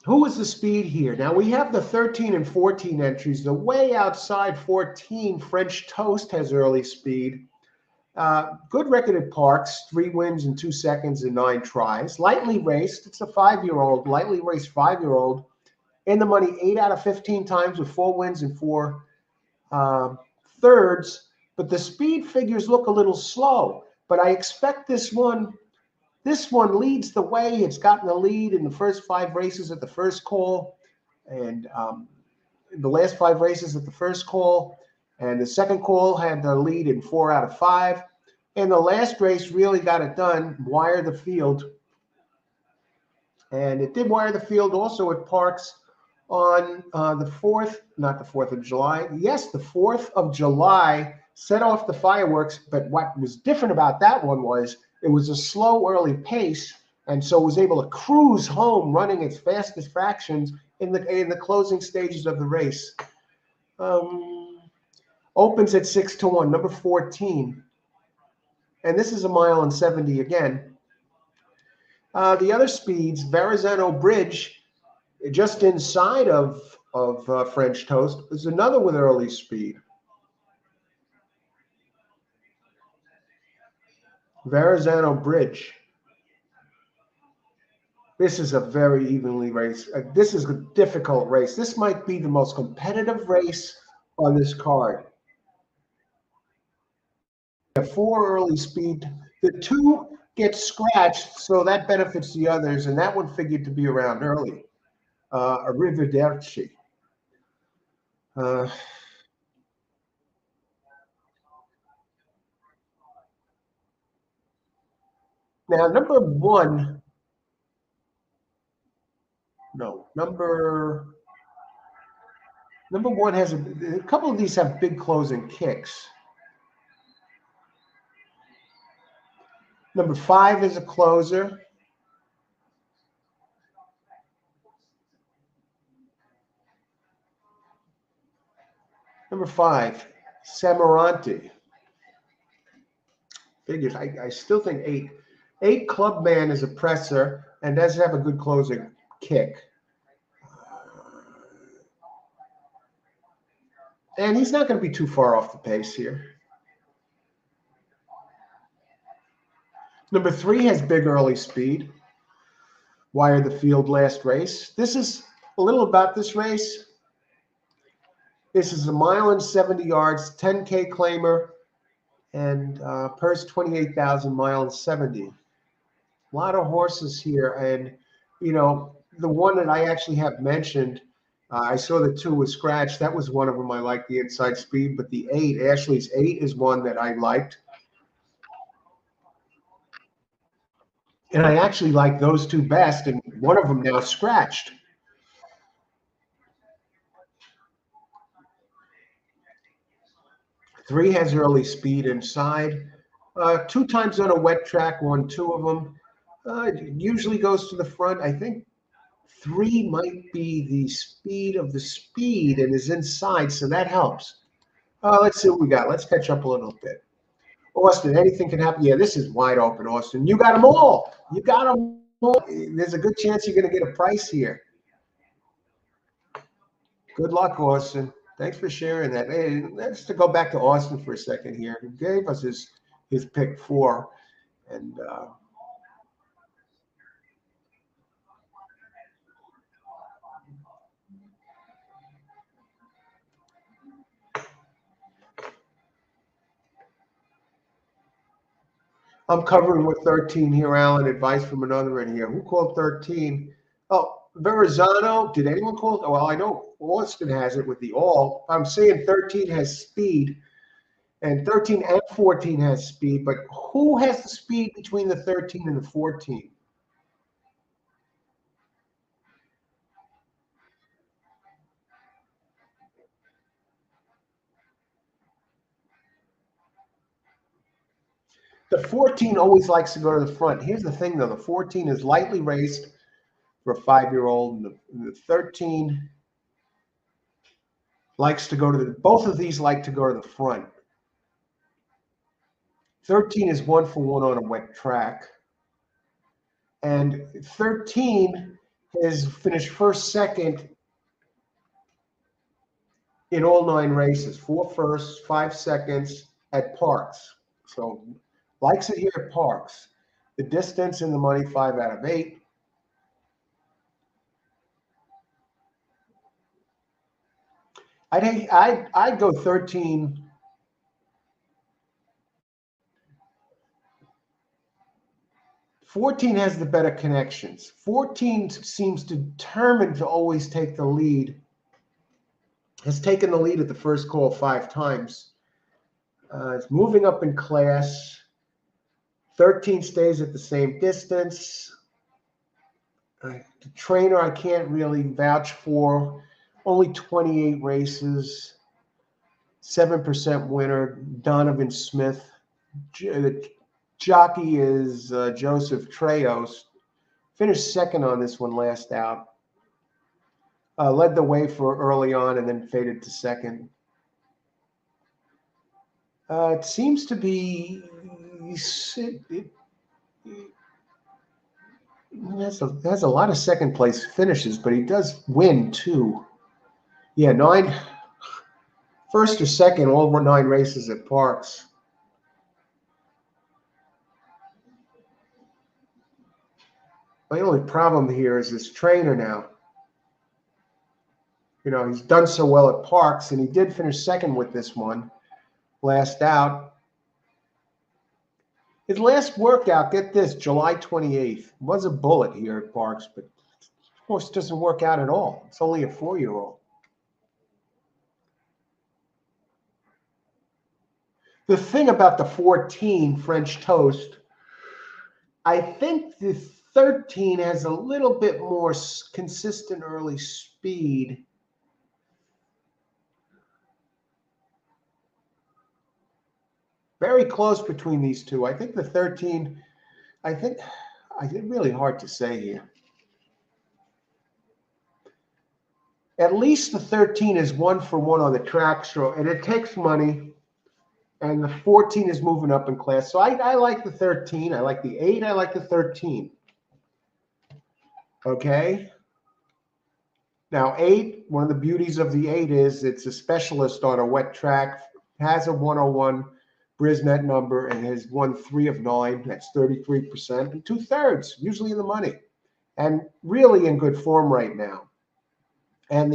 [SPEAKER 1] Who is the speed here? Now, we have the 13 and 14 entries. The way outside 14, French Toast has early speed. Good record at Parx, 3 wins in 2 seconds and 9 tries. Lightly raced. It's a 5-year-old, lightly raced 5-year-old. In the money 8 out of 15 times with 4 wins and 4 thirds. But the speed figures look a little slow. But I expect this one leads the way. It's gotten the lead in the first 5 races at the first call. And in the last 5 races at the first call. And the second call had the lead in 4 out of 5. And the last race really got it done, wire the field. And it did wire the field also at Parx on the 4th, not the 4th of July. Yes, the 4th of July, set off the fireworks. But what was different about that one was it was a slow early pace. And so it was able to cruise home running its fastest fractions in the closing stages of the race. Opens at 6-1, number 14. And this is a 1.70 miles again. The other speeds, Verrazano Bridge, just inside of French Toast, is another with early speed. Verrazano Bridge. This is a very evenly raced. This is a difficult race. This might be the most competitive race on this card. 4 early speed. The 2 gets scratched, so that benefits the others, and that one figured to be around early. Arrivederci. Now, number 1. No, number 1 has a couple of these have big closing kicks. Number 5 is a closer. Number 5, Samaranti. Figures. I still think 8. 8 Clubman is a presser and does have a good closing kick. And he's not going to be too far off the pace here. Number 3 has big early speed. Wired the field last race. This is a little about this race. This is a 1.70 miles, 10K claimer, and purse 28,000 miles 70. A lot of horses here, and the one that I actually have mentioned I saw the 2 was scratched. That was one of them. I liked the inside speed, but the 8, Ashley's 8 is one that I liked. And I actually like those 2 best, and one of them now scratched. 3 has early speed inside. 2 times on a wet track, won 2 of them. Usually goes to the front. I think 3 might be the speed of the speed and is inside, so that helps. Let's see what we got. Let's catch up a little bit. Austin, anything can happen. Yeah, this is wide open, Austin. You got them all. You got them all. There's a good chance you're going to get a price here. Good luck, Austin. Thanks for sharing that. Hey, let's to go back to Austin for a second here. He gave us his pick 4, and I'm covering with 13 here, Alan. Advice from another in here. Who called 13? Oh, Verrazano. Did anyone call? Well, I know Austin has it with the all. I'm saying 13 has speed, and 13 and 14 has speed. But who has the speed between the 13 and the 14? The 14 always likes to go to the front. Here's the thing, though. The 14 is lightly raced for a 5-year-old, and the 13 likes to go to the – both of these like to go to the front. 13 is 1 for 1 on a wet track. And 13 has finished first, second in all 9 races. 4 firsts, 5 seconds at Parx. So likes it here at Parx. The distance in the money, 5 out of 8. I'd go 13. Fourteen has the better connections. 14 seems determined to always take the lead. Has taken the lead at the first call 5 times. It's moving up in class. 13 stays at the same distance. The trainer I can't really vouch for. Only 28 races. 7% winner, Donovan Smith. The jockey is Joseph Trejos. Finished second on this one last out. Led the way for early on and then faded to second. It seems to be it has a lot of second place finishes, but he does win too. Yeah, 9 first or second, all 9 races at Parx. My only problem here is this trainer now. You know, he's done so well at Parx, and he did finish second with this one last out. His last workout, get this, July 28th. Was a bullet here at Parx, but of course it doesn't work out at all. It's only a 4-year-old. The thing about the 14 French Toast, I think the 13 has a little bit more consistent early speed. Very close between these two. I think the 13, it's really hard to say here. At least the 13 is 1 for 1 on the track, so, and it takes money. And the 14 is moving up in class. So I like the 13. I like the 8. I like the 13. Okay. Now, 8, one of the beauties of the 8 is it's a specialist on a wet track, has a 101 Brisnet number, and has won 3 of 9. That's 33% and 2/3, usually in the money, and really in good form right now. And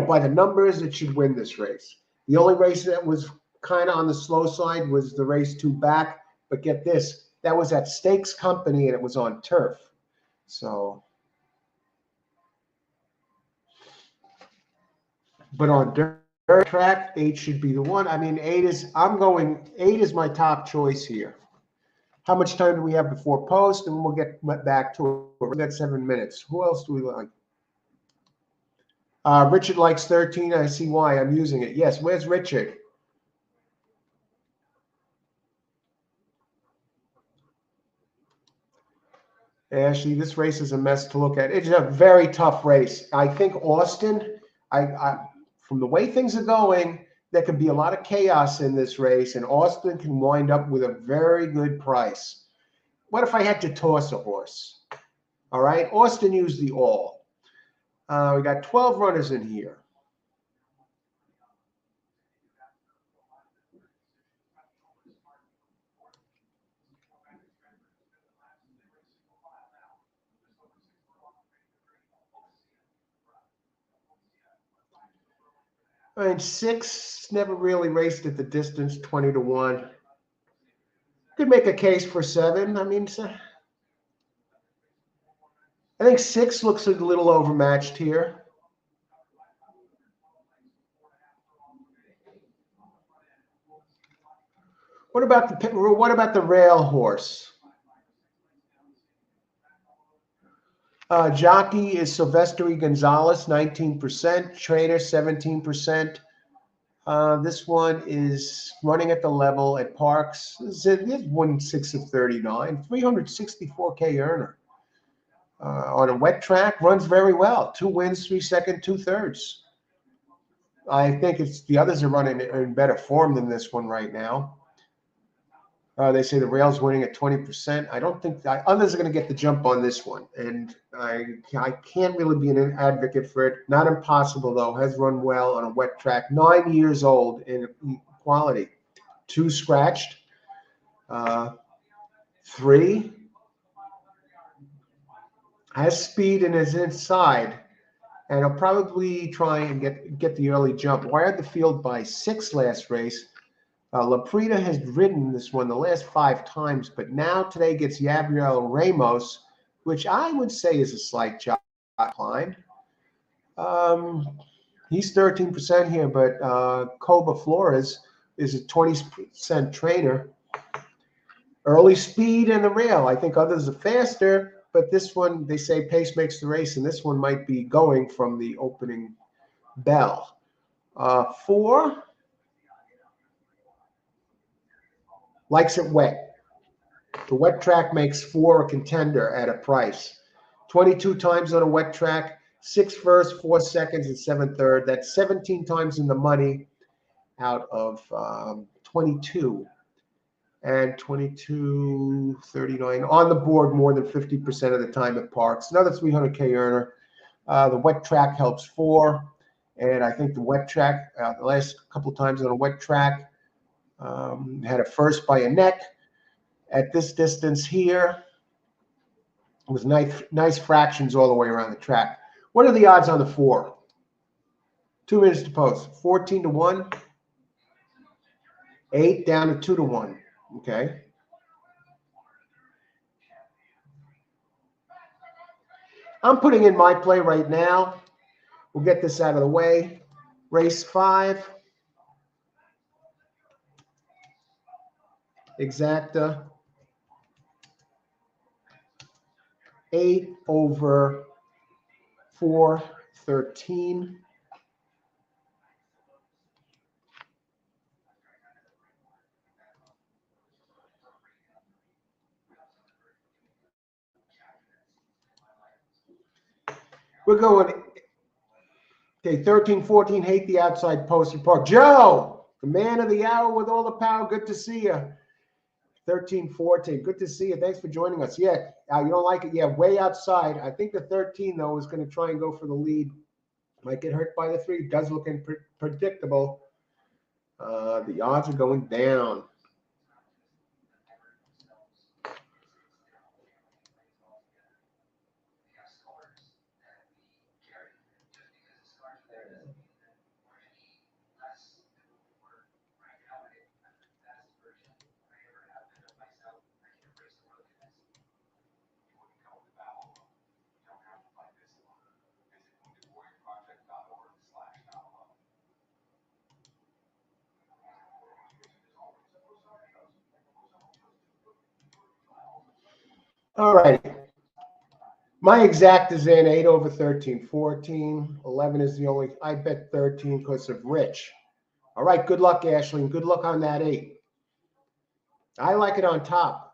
[SPEAKER 1] by the numbers, it should win this race. The only race that was kind of on the slow side was the race 2 back, but get this, that was at Stakes Company and it was on turf. So But on dirt track, 8 should be the one. I mean, 8 is, 8 is my top choice here. How much time do we have before post? And we'll get back to it. We got 7 minutes. Who else do we like? Richard likes 13. I see why. I'm using it. Yes, where's Richard? Ashley, this race is a mess to look at. It's a very tough race. I think Austin, from the way things are going, there could be a lot of chaos in this race, and Austin can wind up with a very good price. What if I had to toss a horse? All right, Austin used the all. We got 12 runners in here. I mean, 6 never really raced at the distance, 20 to 1. Could make a case for 7. I mean, I think 6 looks a little overmatched here. What about the rail horse? Jockey is Silvestre Gonzalez, 19%. Trainer, 17%. This one is running at the level at Parx. It's won 6 of 39, 364K earner. On a wet track, runs very well. 2 wins, 3 seconds, 2/3. I think it's the others are running in better form than this one right now. They say the rail's winning at 20%. I don't think others are going to get the jump on this one, and I can't really be an advocate for it. Not impossible though. Has run well on a wet track. 9 years old in quality. 2 scratched. 3 has speed and is inside, and I'll probably try and get the early jump. Wired the field by 6 last race. Laprida has ridden this one the last 5 times, but now today gets Gabriel Ramos, which I would say is a slight decline. He's 13% here, but Coba Flores is a 20% trainer. Early speed and the rail. I think others are faster, but this one, they say pace makes the race, and this one might be going from the opening bell. 4. Likes it wet. The wet track makes 4 a contender at a price. 22 times on a wet track, 6 first, 4 seconds, and 7 third. That's 17 times in the money out of 22. And 22, 39 on the board more than 50% of the time at Parx. Another 300K earner. The wet track helps 4. And I think the wet track, the last couple of times on a wet track, had a first by a neck. At this distance here, with nice fractions all the way around the track. What are the odds on the 4? 2 minutes to post. 14 to 1. 8 down to 2 to 1. Okay. I'm putting in my play right now. We'll get this out of the way. Race 5. Exacta. 8 over 413. We're going, okay, 13, 14, hate the outside post report. Joe, the man of the hour with all the power. Good to see you. 13, 14. Good to see you. Thanks for joining us. Yeah, you don't like it? Yeah, way outside. I think the 13, though, is going to try and go for the lead. Might get hurt by the 3. Does look predictable. The odds are going down. All right. My exact is in 8 over 13, 14. 11 is the only, I bet 13 because of Rich. All right. Good luck, Ashley. And good luck on that 8. I like it on top.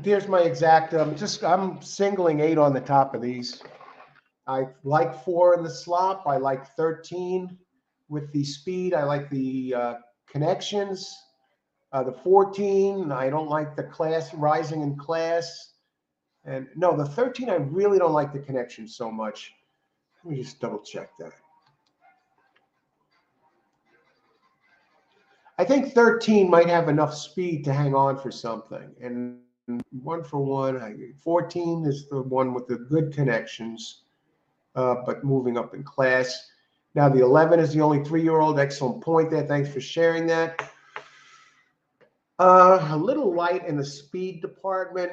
[SPEAKER 1] Here's my exact. I'm singling 8 on the top of these. I like 4 in the slop. I like 13 with the speed. I like the connections. The 14, I don't like the class rising in class. And no, the 13, I really don't like the connection so much. Let me just double check that. I think 13 might have enough speed to hang on for something. And 1 for 1, 14 is the one with the good connections, but moving up in class. Now, the 11 is the only 3-year-old. Excellent point there. Thanks for sharing that. A little light in the speed department.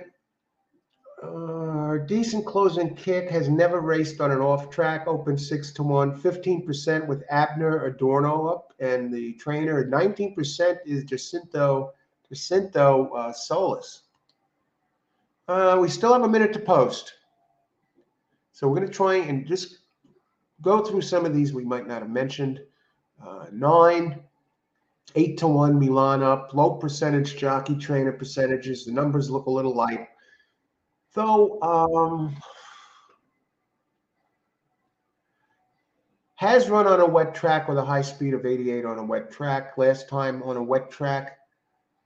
[SPEAKER 1] Decent closing kick, has never raced on an off track, open 6-1, 15% with Abner Adorno up, and the trainer 19% is Jacinto Solis. We still have a minute to post, so we're going to try and just go through some of these we might not have mentioned. 9, 8-1 Milan up, low percentage jockey trainer percentages. The numbers look a little light. Though has run on a wet track with a high speed of 88 on a wet track. Last time on a wet track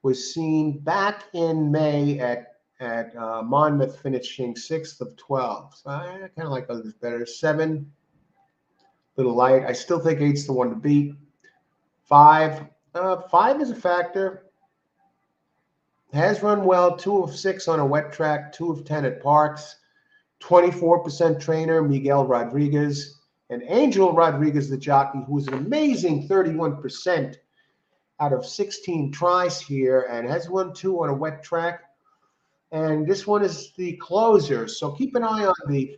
[SPEAKER 1] was seen back in May at Monmouth, finishing 6th of 12. So I kind of like others better. 7, little light. I still think 8's the one to beat. 5 is a factor. Has run well, 2 of 6 on a wet track, 2 of 10 at Parx. 24% trainer, Miguel Rodriguez. And Angel Rodriguez, the jockey, who was an amazing 31% out of 16 tries here and has won 2 on a wet track. And this one is the closer. So keep an eye on the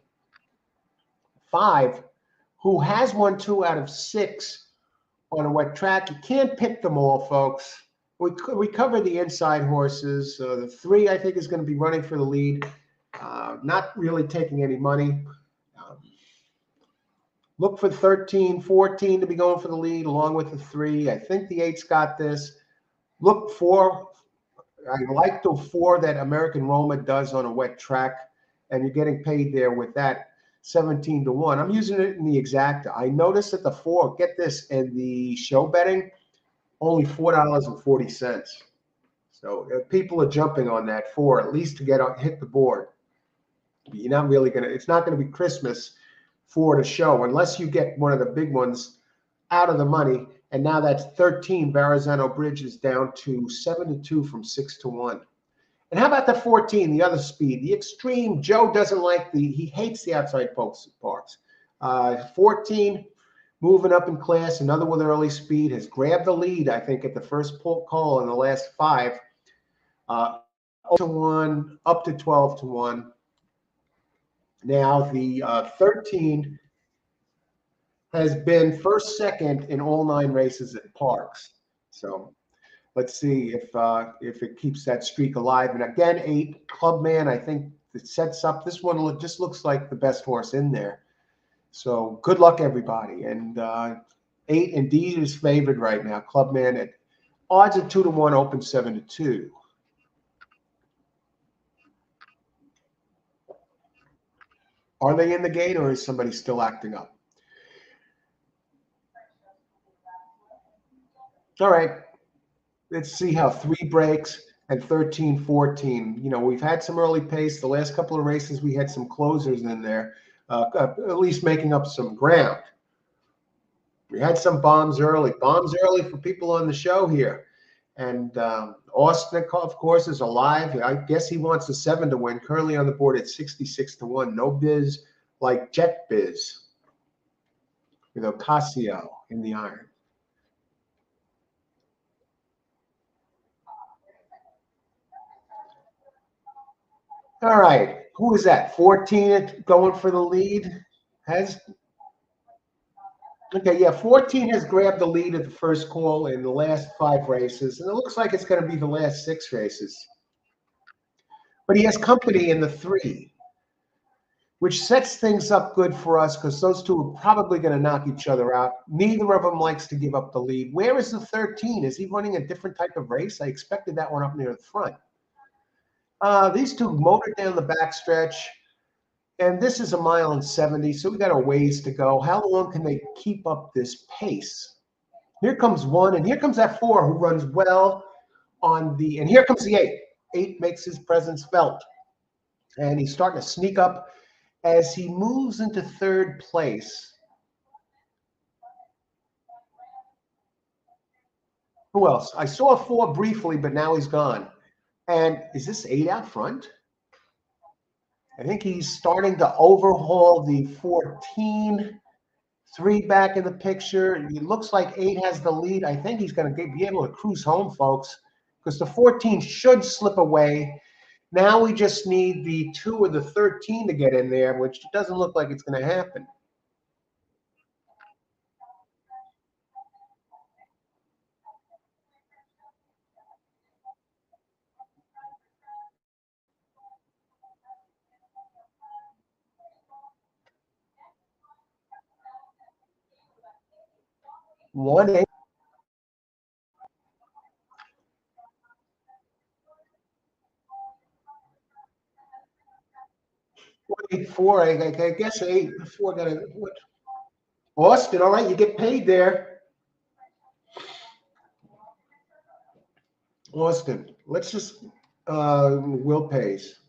[SPEAKER 1] 5, who has won 2 out of 6 on a wet track. You can't pick them all, folks. We cover the inside horses. The 3, I think, is going to be running for the lead. Not really taking any money. Look for 13, 14 to be going for the lead along with the 3. I think the 8's got this. Look for, I like the 4 that American Roma does on a wet track, and you're getting paid there with that 17-1. I'm using it in the exacta. I noticed that the 4, get this, in the show betting, only $4.40. So people are jumping on that 4 at least to hit the board. But you're not really it's not going to be Christmas for the show unless you get one of the big ones out of the money. And now that's 13. Verrazano Bridge is down to 7-2 from 6-1. And how about the 14, the other speed, the extreme? Joe doesn't like he hates the outside parts. 14, moving up in class, another with early speed, has grabbed the lead, I think, at the first call in the last 5. 0-1, up to 12-1. Now the 13 has been first, second in all 9 races at Parx. So let's see if it keeps that streak alive. And again, 8, Clubman, I think it sets up. This one just looks like the best horse in there. So good luck, everybody. And 8 indeed is favored right now. Clubman at odds of 2-1, open 7-2. Are they in the gate, or is somebody still acting up? All right. Let's see how 3 breaks and 13, 14. You know, we've had some early pace. The last couple of races, we had some closers in there, at least making up some ground. We had some bombs early for people on the show here. And Austin, of course, is alive. I guess he wants a 7 to win. Currently on the board at 66-1. No biz like Jet Biz with Ocasio in the iron. All right. Who is that? 14 going for the lead? Okay, yeah, 14 has grabbed the lead at the first call in the last 5 races, and it looks like it's going to be the last 6 races. But he has company in the 3, which sets things up good for us because those two are probably going to knock each other out. Neither of them likes to give up the lead. Where is the 13? Is he running a different type of race? I expected that one up near the front. These two motored down the backstretch, and this is 1.70 miles, so we got a ways to go. How long can they keep up this pace? Here comes 1, and here comes that 4 who runs well on the, and here comes the 8. 8 makes his presence felt, and he's starting to sneak up as he moves into 3rd place. Who else? I saw 4 briefly, but now he's gone. And is this 8 out front? I think he's starting to overhaul the 14. 3 back in the picture. It looks like 8 has the lead. I think he's going to be able to cruise home, folks, because the 14 should slip away. Now we just need the 2 or the 13 to get in there, which doesn't look like it's going to happen. One 8. 184. I guess 8 4 got a what? Austin, all right, you get paid there. Austin, let's just Will pays.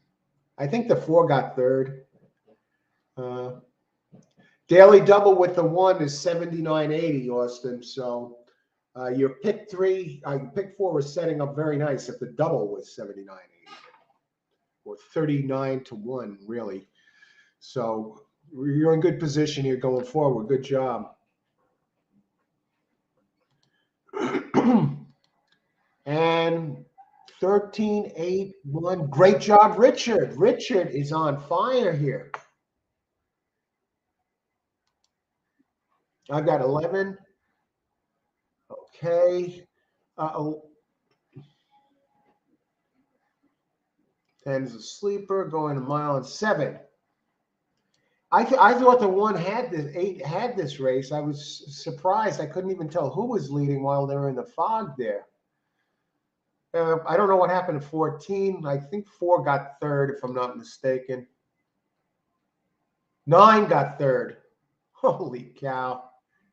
[SPEAKER 1] I think the 4 got 3rd. Daily double with the 1 is 79.80, Austin. So your pick 3, pick 4 was setting up very nice if the double was 79.80 or 39-1, really. So you're in good position here going forward. Good job. And 13-8-1. Great job, Richard. Richard is on fire here. I've got 11. Okay. Uh-oh. 10 is a sleeper, going 1.07 miles. I thought the 1 had this, 8 had this race. I was surprised. I couldn't even tell who was leading while they were in the fog there. I don't know what happened to 14. I think 4 got 3rd, if I'm not mistaken. 9 got 3rd. Holy cow.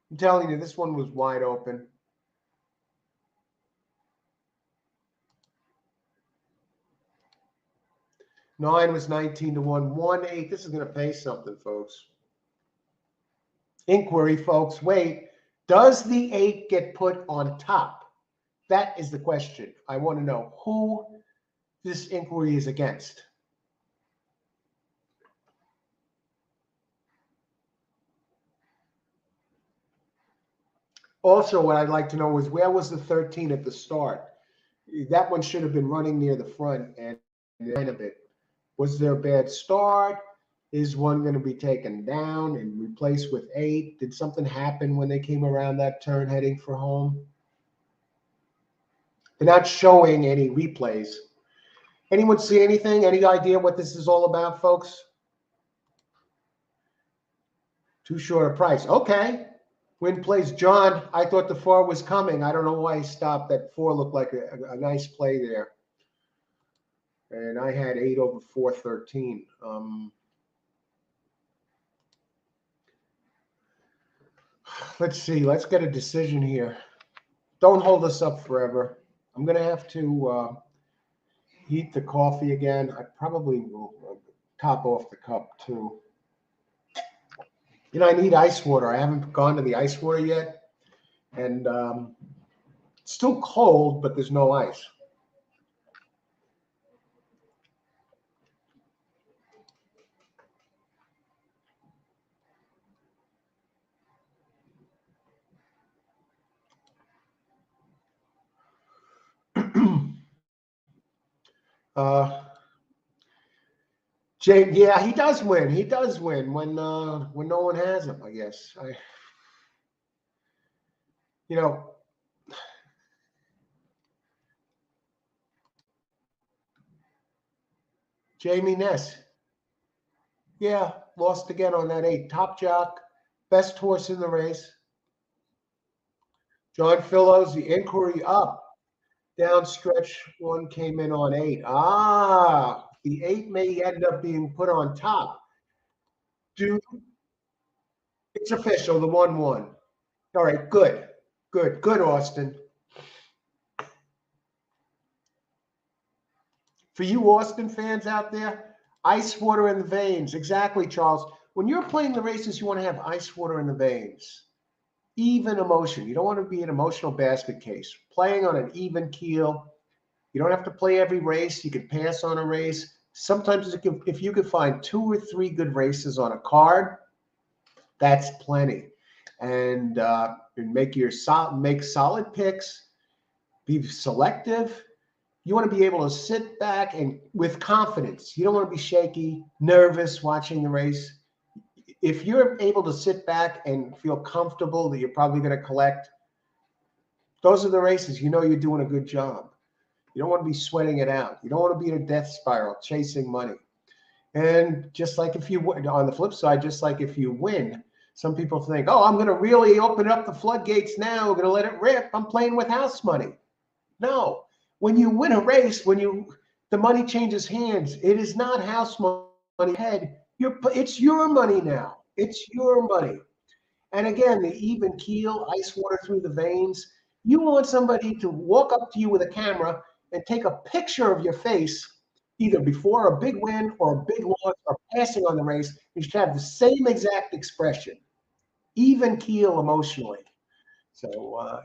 [SPEAKER 1] I'm telling you, this one was wide open. Nine was 19-1. 1-8. This is going to pay something, folks. Inquiry, folks. Wait. Does the 8 get put on top? That is the question. I want to know who this inquiry is against. Also, what I'd like to know is where was the 13 at the start? That one should have been running near the front and end of it. Was there a bad start? Is one going to be taken down and replaced with 8? Did something happen when they came around that turn heading for home? They're not showing any replays. Anyone see anything? Any idea what this is all about, folks? Too short a price. Okay. Win plays John. I thought the 4 was coming. I don't know why he stopped. That 4 looked like a nice play there. And I had 8 over 413. Let's see. Let's get a decision here. Don't hold us up forever. I'm going to have to heat the coffee again. I probably will top off the cup too. You know, I need ice water. I haven't gone to the ice water yet. And it's still cold, but there's no ice. Jay, yeah, he does win. He does win when no one has him, I guess. You know, Jamie Ness, yeah, lost again on that 8. Top Jock, best horse in the race. John Fillows, the inquiry up. Down stretch 1 came in on 8. Ah, the 8 may end up being put on top. Dude, it's official, the 1 1. All right, good. Good, Austin. For you Austin fans out there, ice water in the veins. Exactly, Charles. When you're playing the races, you want to have ice water in the veins. Even emotion. You don't want to be an emotional basket case. Playing on an even keel. You don't have to play every race. You can pass on a race. Sometimes if you could find 2 or 3 good races on a card, that's plenty. And make solid picks. Be selective. You want to be able to sit back and with confidence. You don't want to be shaky, nervous watching the race. If you're able to sit back and feel comfortable that you're probably going to collect, those are the races. You know you're doing a good job. You don't want to be sweating it out. You don't want to be in a death spiral chasing money. And just like if you win, on the flip side, just like if you win, some people think, oh, I'm going to really open up the floodgates now. I'm going to let it rip. I'm playing with house money. No. When you win a race, the money changes hands. It is not house money head. It's your money now. It's your money. And again, the even keel, ice water through the veins. You want somebody to walk up to you with a camera and take a picture of your face, either before a big win or a big loss or passing on the race. You should have the same exact expression, even keel emotionally. So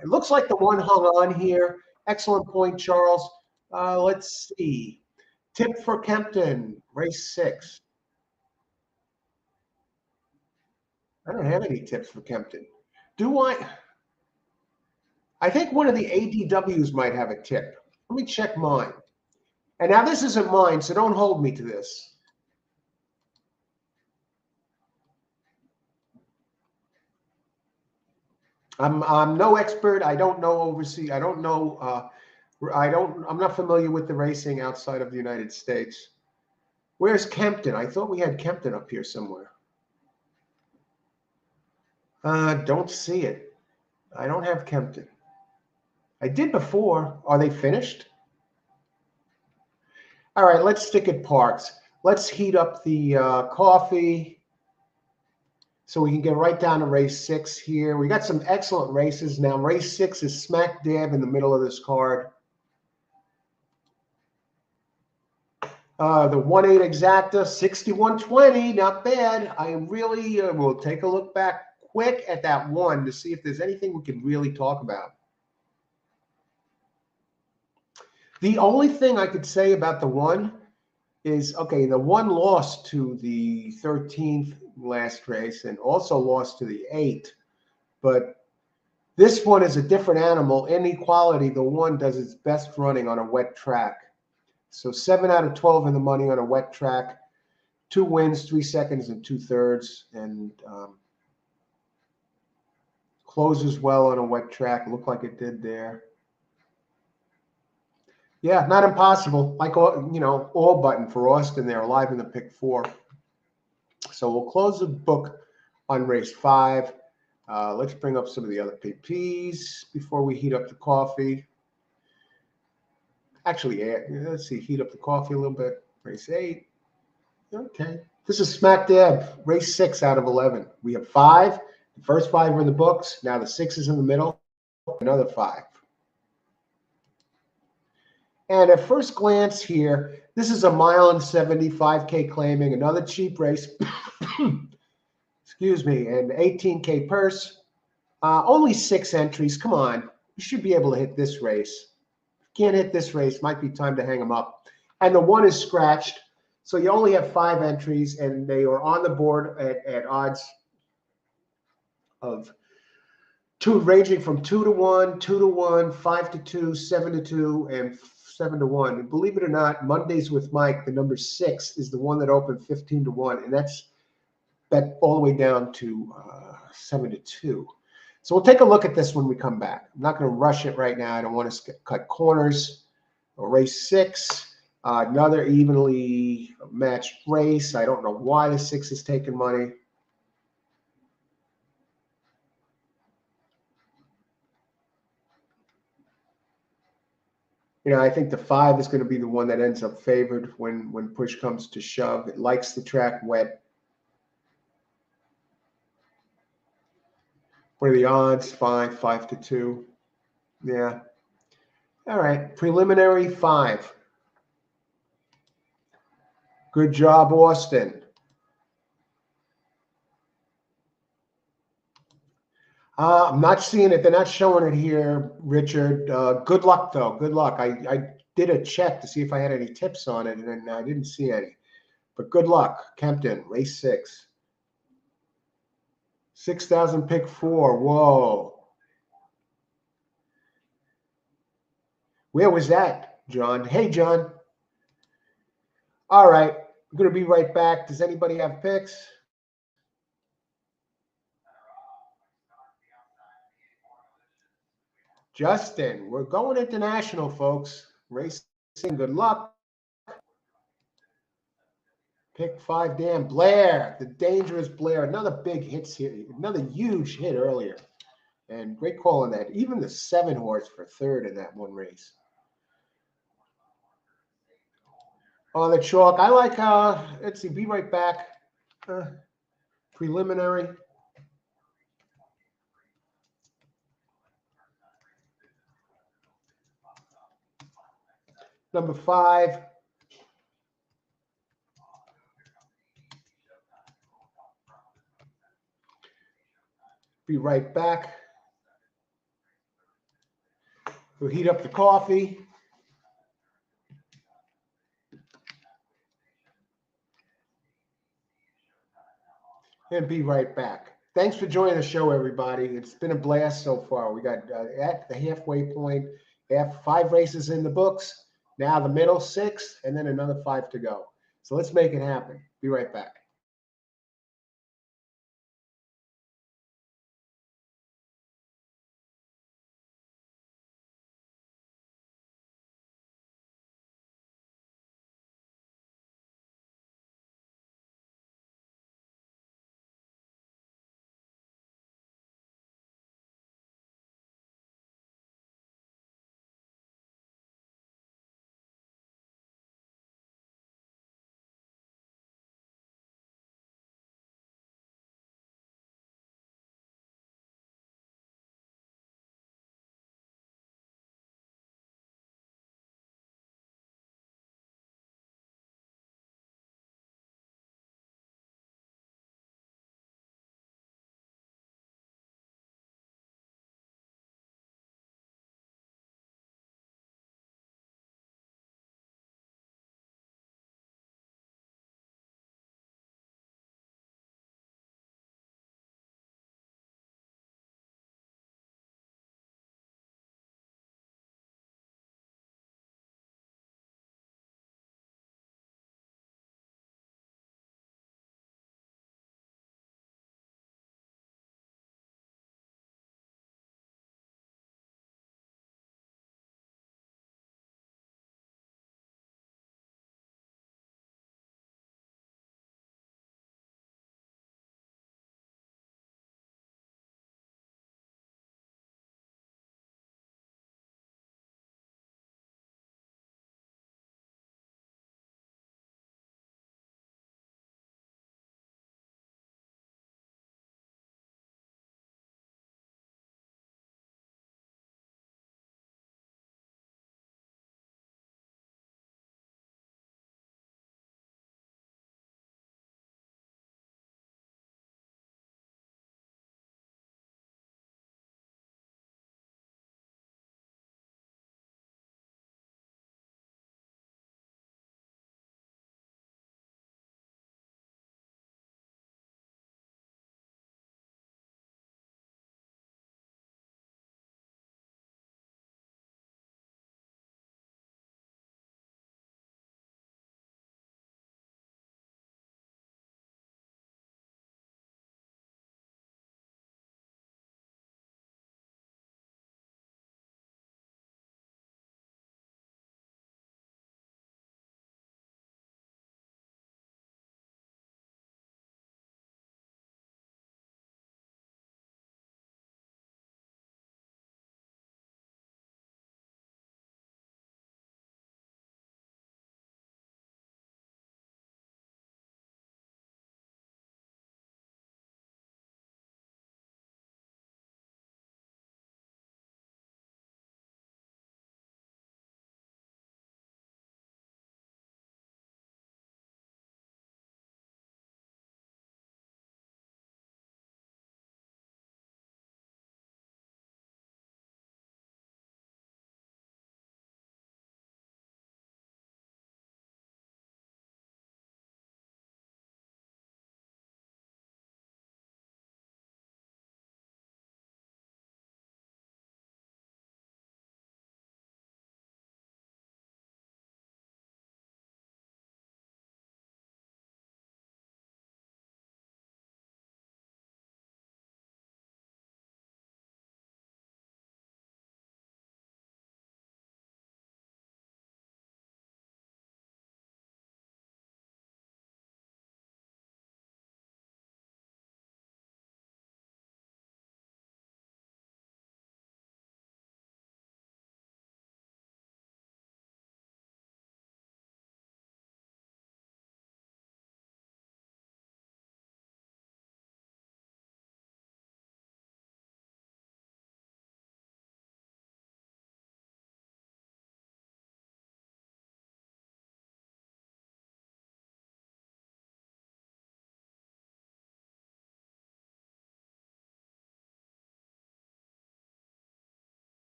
[SPEAKER 1] it looks like the 1 hung on here. Excellent point, Charles. Let's see. Tip for Kempton, race 6. I don't have any tips for Kempton. Do I? I think one of the ADWs might have a tip. Let me check mine. And now this isn't mine, so don't hold me to this. I'm no expert. I don't know overseas. I don't know. I'm not familiar with the racing outside of the United States. Where's Kempton? I thought we had Kempton up here somewhere. Don't see it. I don't have Kempton. I did before. Are they finished? All right, let's stick at Parx. Let's heat up the coffee so we can get right down to race 6 here. We got some excellent races now. Race 6 is smack dab in the middle of this card. The 1/8 exacta, 61.20, not bad. I really will take a look back quick at that 1 to see if there's anything we can really talk about. The only thing I could say about the 1 is, okay, the 1 lost to the 13th last race and also lost to the 8. But this one is a different animal. In equality, the 1 does its best running on a wet track. So 7 out of 12 in the money on a wet track. 2 wins, 3 seconds, and 2/3. And closes well on a wet track. Looked like it did there. Yeah, not impossible. Like, all button for Austin there, live in the pick 4. So we'll close the book on race 5. Let's bring up some of the other PPs before we heat up the coffee. Actually, let's see, heat up the coffee a little bit. Race 8. Okay. This is smack dab. Race 6 out of 11. We have 5. The first 5 are in the books. Now the 6 is in the middle. Another 5. And at first glance here, this is a 1.75K claiming, another cheap race. Excuse me, and 18K purse. Only 6 entries. Come on. You should be able to hit this race. If you can't hit this race, might be time to hang them up. And the 1 is scratched. So you only have 5 entries, and they are on the board at odds of ranging from 2-1, 2-1, 5-2, 7-2, and 7-1. And believe it or not, Mondays with Mike, the number 6 is the one that opened 15-1, and that's bet all the way down to 7-2. So we'll take a look at this when we come back. I'm not going to rush it right now. I don't want to cut corners. Race 6, another evenly matched race. I don't know why the 6 is taking money. You know, I think the 5 is going to be the one that ends up favored when push comes to shove. It likes the track wet. What are the odds? 5 to 2. Yeah. All right. Preliminary 5. Good job, Austin. I'm not seeing it. They're not showing it here, Richard. Good luck, though. Good luck. I did a check to see if I had any tips on it, and I didn't see any. But good luck. Kempton, race 6. 6,000 pick 4. Whoa. Where was that, John? Hey, John. All right. I'm going to be right back. Does anybody have picks? Justin, we're going international, folks. Racing, good luck. Pick 5, Dan. Blair, the dangerous Blair. Another big hit here. Another huge hit earlier. And great call on that. Even the 7 horse for 3rd in that one race. Oh, the chalk. I like, let's see, be right back. Preliminary. Number 5. Be right back. We'll heat up the coffee. And be right back. Thanks for joining the show, everybody. It's been a blast so far. We got at the halfway point, 5 races in the books. Now the middle 6, and then another 5 to go. So let's make it happen. Be right back.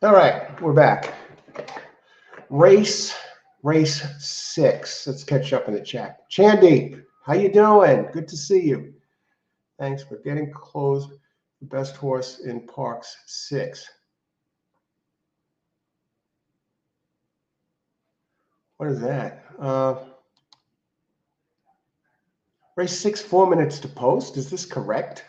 [SPEAKER 1] All right, we're back. Race 6. Let's catch up in the chat. Chandeep, how you doing? Good to see you. Thanks for getting close. The best horse in Parx 6. What is that? Race 6, 4 minutes to post. Is this correct?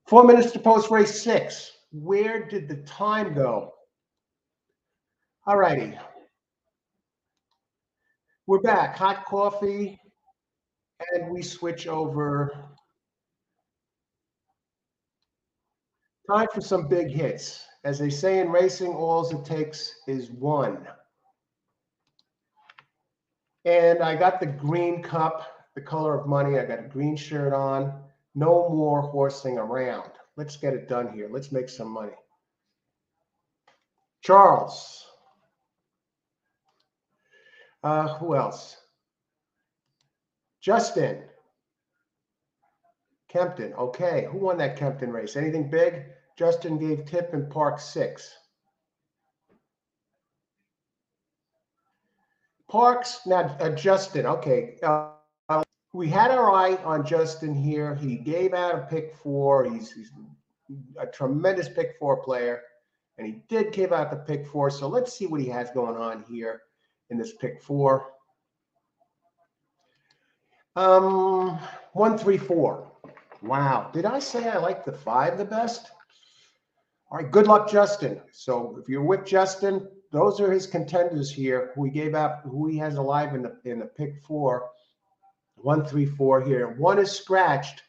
[SPEAKER 1] Four minutes to post race 6. Where did the time go? All righty. We're back. Hot coffee. And we switch over. Time for some big hits. As they say in racing, all it takes is one. And I got the green cup, the color of money. I got a green shirt on. No more horsing around. Let's get it done here. Let's make some money. Charles. Who else? Justin. Kempton. Okay. Who won that Kempton race? Anything big? Justin gave tip in Parx 6. Parx, now Justin. Okay. We had our eye on Justin here. He gave out a pick 4. He's a tremendous pick 4 player. And he did give out the pick 4. So let's see what he has going on here in this pick 4. 1, 3, 4. Wow. Did I say I like the 5 the best? All right. Good luck, Justin. So if you're with Justin, those are his contenders here. Who he gave out, who he has alive in the pick 4. 1, 3, 4 here. 1 is scratched.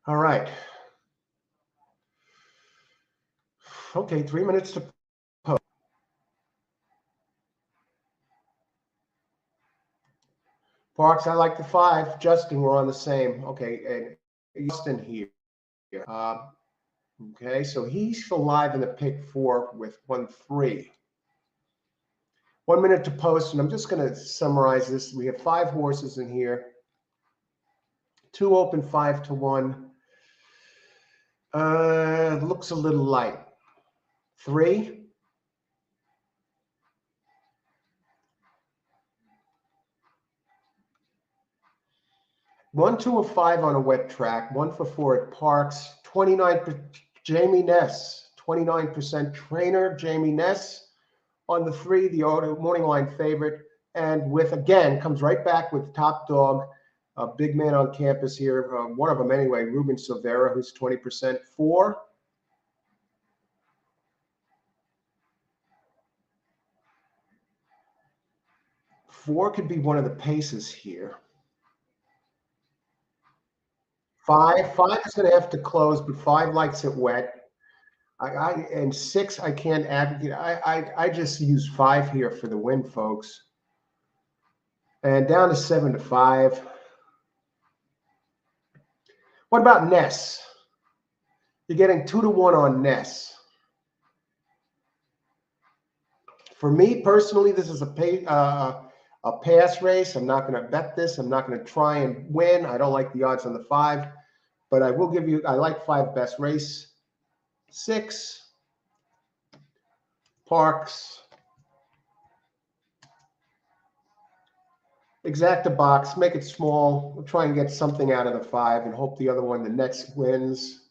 [SPEAKER 1] All right. Okay, 3 minutes to post. Parx, I like the 5. Justin, we're on the same. Okay, and Justin here. Okay, so he's alive in the pick 4 with 1, 3. 1 minute to post, and I'm just going to summarize this. We have 5 horses in here. 2 open, 5 to 1. Looks a little light. 3. 1, 2, or 5 on a wet track. 1 for 4 at Parx. 29. Jamie Ness. 29% trainer. Jamie Ness on the 3. The morning line favorite, and with again comes right back with top dog. A big man on campus here. One of them anyway. Ruben Silvera, who's 20%. 4. 4 could be one of the paces here. 5 is going to have to close, but 5 likes it wet. And 6 I can't advocate. I just use 5 here for the win, folks. And down to 7 to 5. What about Ness? You're getting 2 to 1 on Ness. For me personally, this is a pass race. I'm not going to bet this. I'm not going to try and win. I don't like the odds on the 5, but I will give you. I like 5 best race. 6. Parx. Exact a box, make it small. We'll try and get something out of the 5 and hope the other one, the next wins.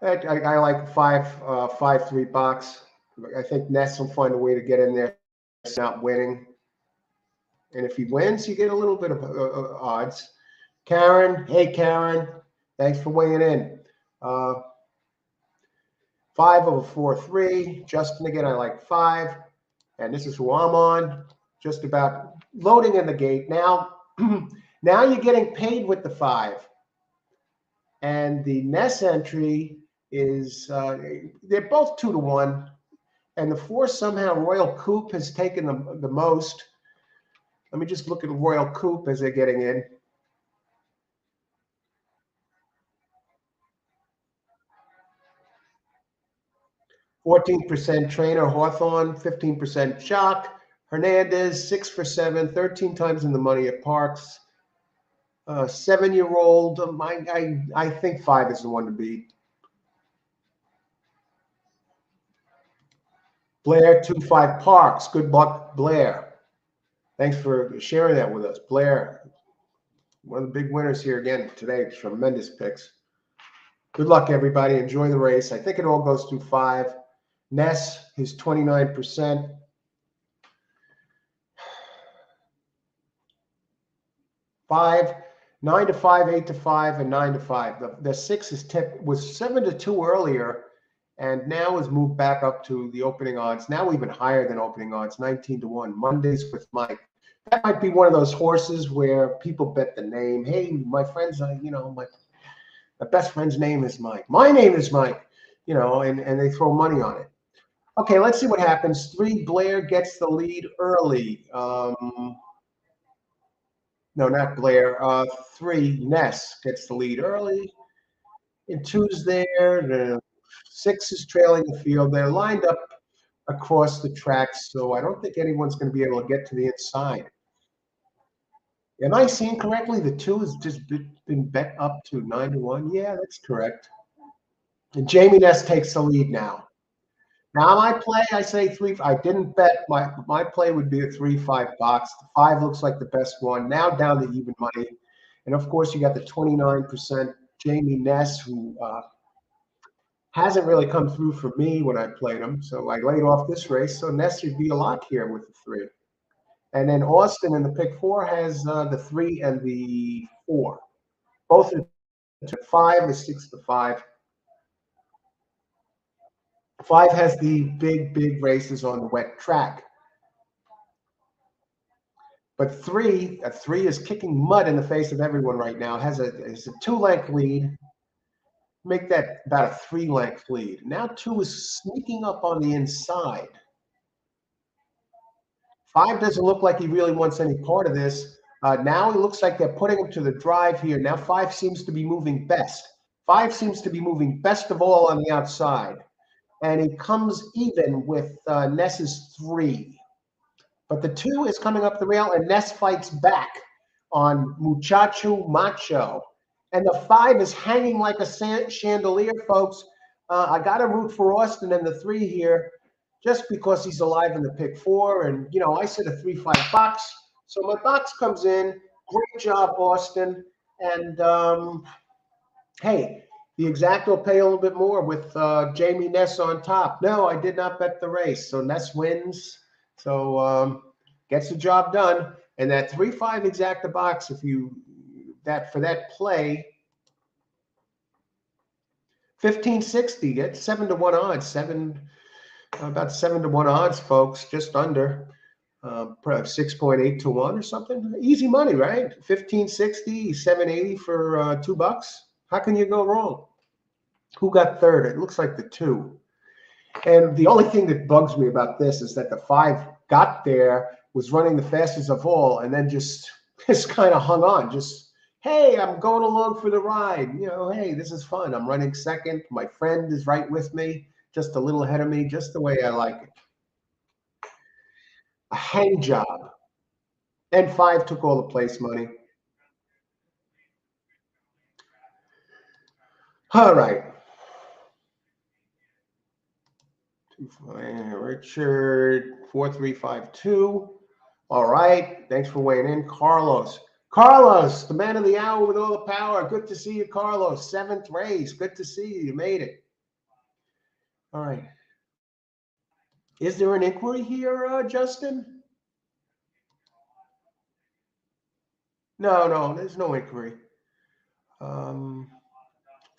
[SPEAKER 1] I like 5-3 box. I think Ness will find a way to get in there. It's not winning. And if he wins, you get a little bit of odds. Karen, hey Karen, thanks for weighing in. 5 over 4, 3. Justin again, I like 5. And this is who I'm on. Just about loading in the gate. Now, now you're getting paid with the 5. And the Ness entry is, they're both 2 to 1. And the 4 somehow, Royal Coupe has taken the most. Let me just look at Royal Coupe as they're getting in. 14% Trainer Hawthorne, 15% Jock. Hernandez, 6 for 7, 13 times in the money at Parx. 7-year-old, I think 5 is the one to beat. Blair, 2-5 Parx. Good luck, Blair. Thanks for sharing that with us. Blair, one of the big winners here again today. Tremendous picks. Good luck, everybody. Enjoy the race. I think it all goes through 5. Ness, his 29%. 5, 9 to 5, 8 to 5, and 9 to 5. The 6 was 7 to 2 earlier, and now has moved back up to the opening odds. Now even higher than opening odds, 19 to 1. Mondays with Mike. That might be one of those horses where people bet the name. Hey, my friends, my best friend's name is Mike. My name is Mike, and they throw money on it. Okay, let's see what happens. 3, Blair gets the lead early. No, not Blair. 3, Ness gets the lead early. And 2's there. The 6 is trailing the field. They're lined up across the tracks, so I don't think anyone's going to be able to get to the inside. Am I seeing correctly? The 2 has just been bet up to 9 to 1. Yeah, that's correct. And Jamie Ness takes the lead now. Now my play, I say 3. I didn't bet. My play would be a 3-5 box. The 5 looks like the best one. Now down to even money. And of course, you got the 29% Jamie Ness, who hasn't really come through for me when I played him. So I laid off this race. So Ness should be a lock here with the 3. And then Austin in the pick 4 has the 3 and the 4. Both are 5 is 6 to 5. 5 has the big races on the wet track. But 3 is kicking mud in the face of everyone right now. Has a 2-length lead. Make that about a 3-length lead. Now 2 is sneaking up on the inside. 5 doesn't look like he really wants any part of this. Now it looks like they're putting him to the drive here. Now 5 seems to be moving best. 5 seems to be moving best of all on the outside. And he comes even with Ness's 3. But the 2 is coming up the rail, and Ness fights back on Muchacho Macho. And the 5 is hanging like a chandelier, folks. I got to root for Austin and the 3 here just because he's alive in the pick 4. And, I said a 3-5 box. So my box comes in. Great job, Austin. And, hey, the exact will pay a little bit more with Jamie Ness on top. No, I did not bet the race. So Ness wins. So gets the job done. And that 3-5 exacta box, for that play, 1560, get 7 to 1 odds. About 7 to 1 odds, folks, just under. 6.8 to 1 or something. Easy money, right? 1560, 780 for $2. How can you go wrong? Who got third? It looks like the 2. And the only thing that bugs me about this is that the 5 got there, was running the fastest of all, and then just kind of hung on. Just, hey, I'm going along for the ride. Hey, this is fun. I'm running second. My friend is right with me, just a little ahead of me, just the way I like it. A hang job. And 5 took all the place money. All right. Richard 4352. All right. Thanks for weighing in. Carlos, the man of the hour with all the power. Good to see you, Carlos. 7th race. Good to see you. You made it. All right. Is there an inquiry here, Justin? No, there's no inquiry.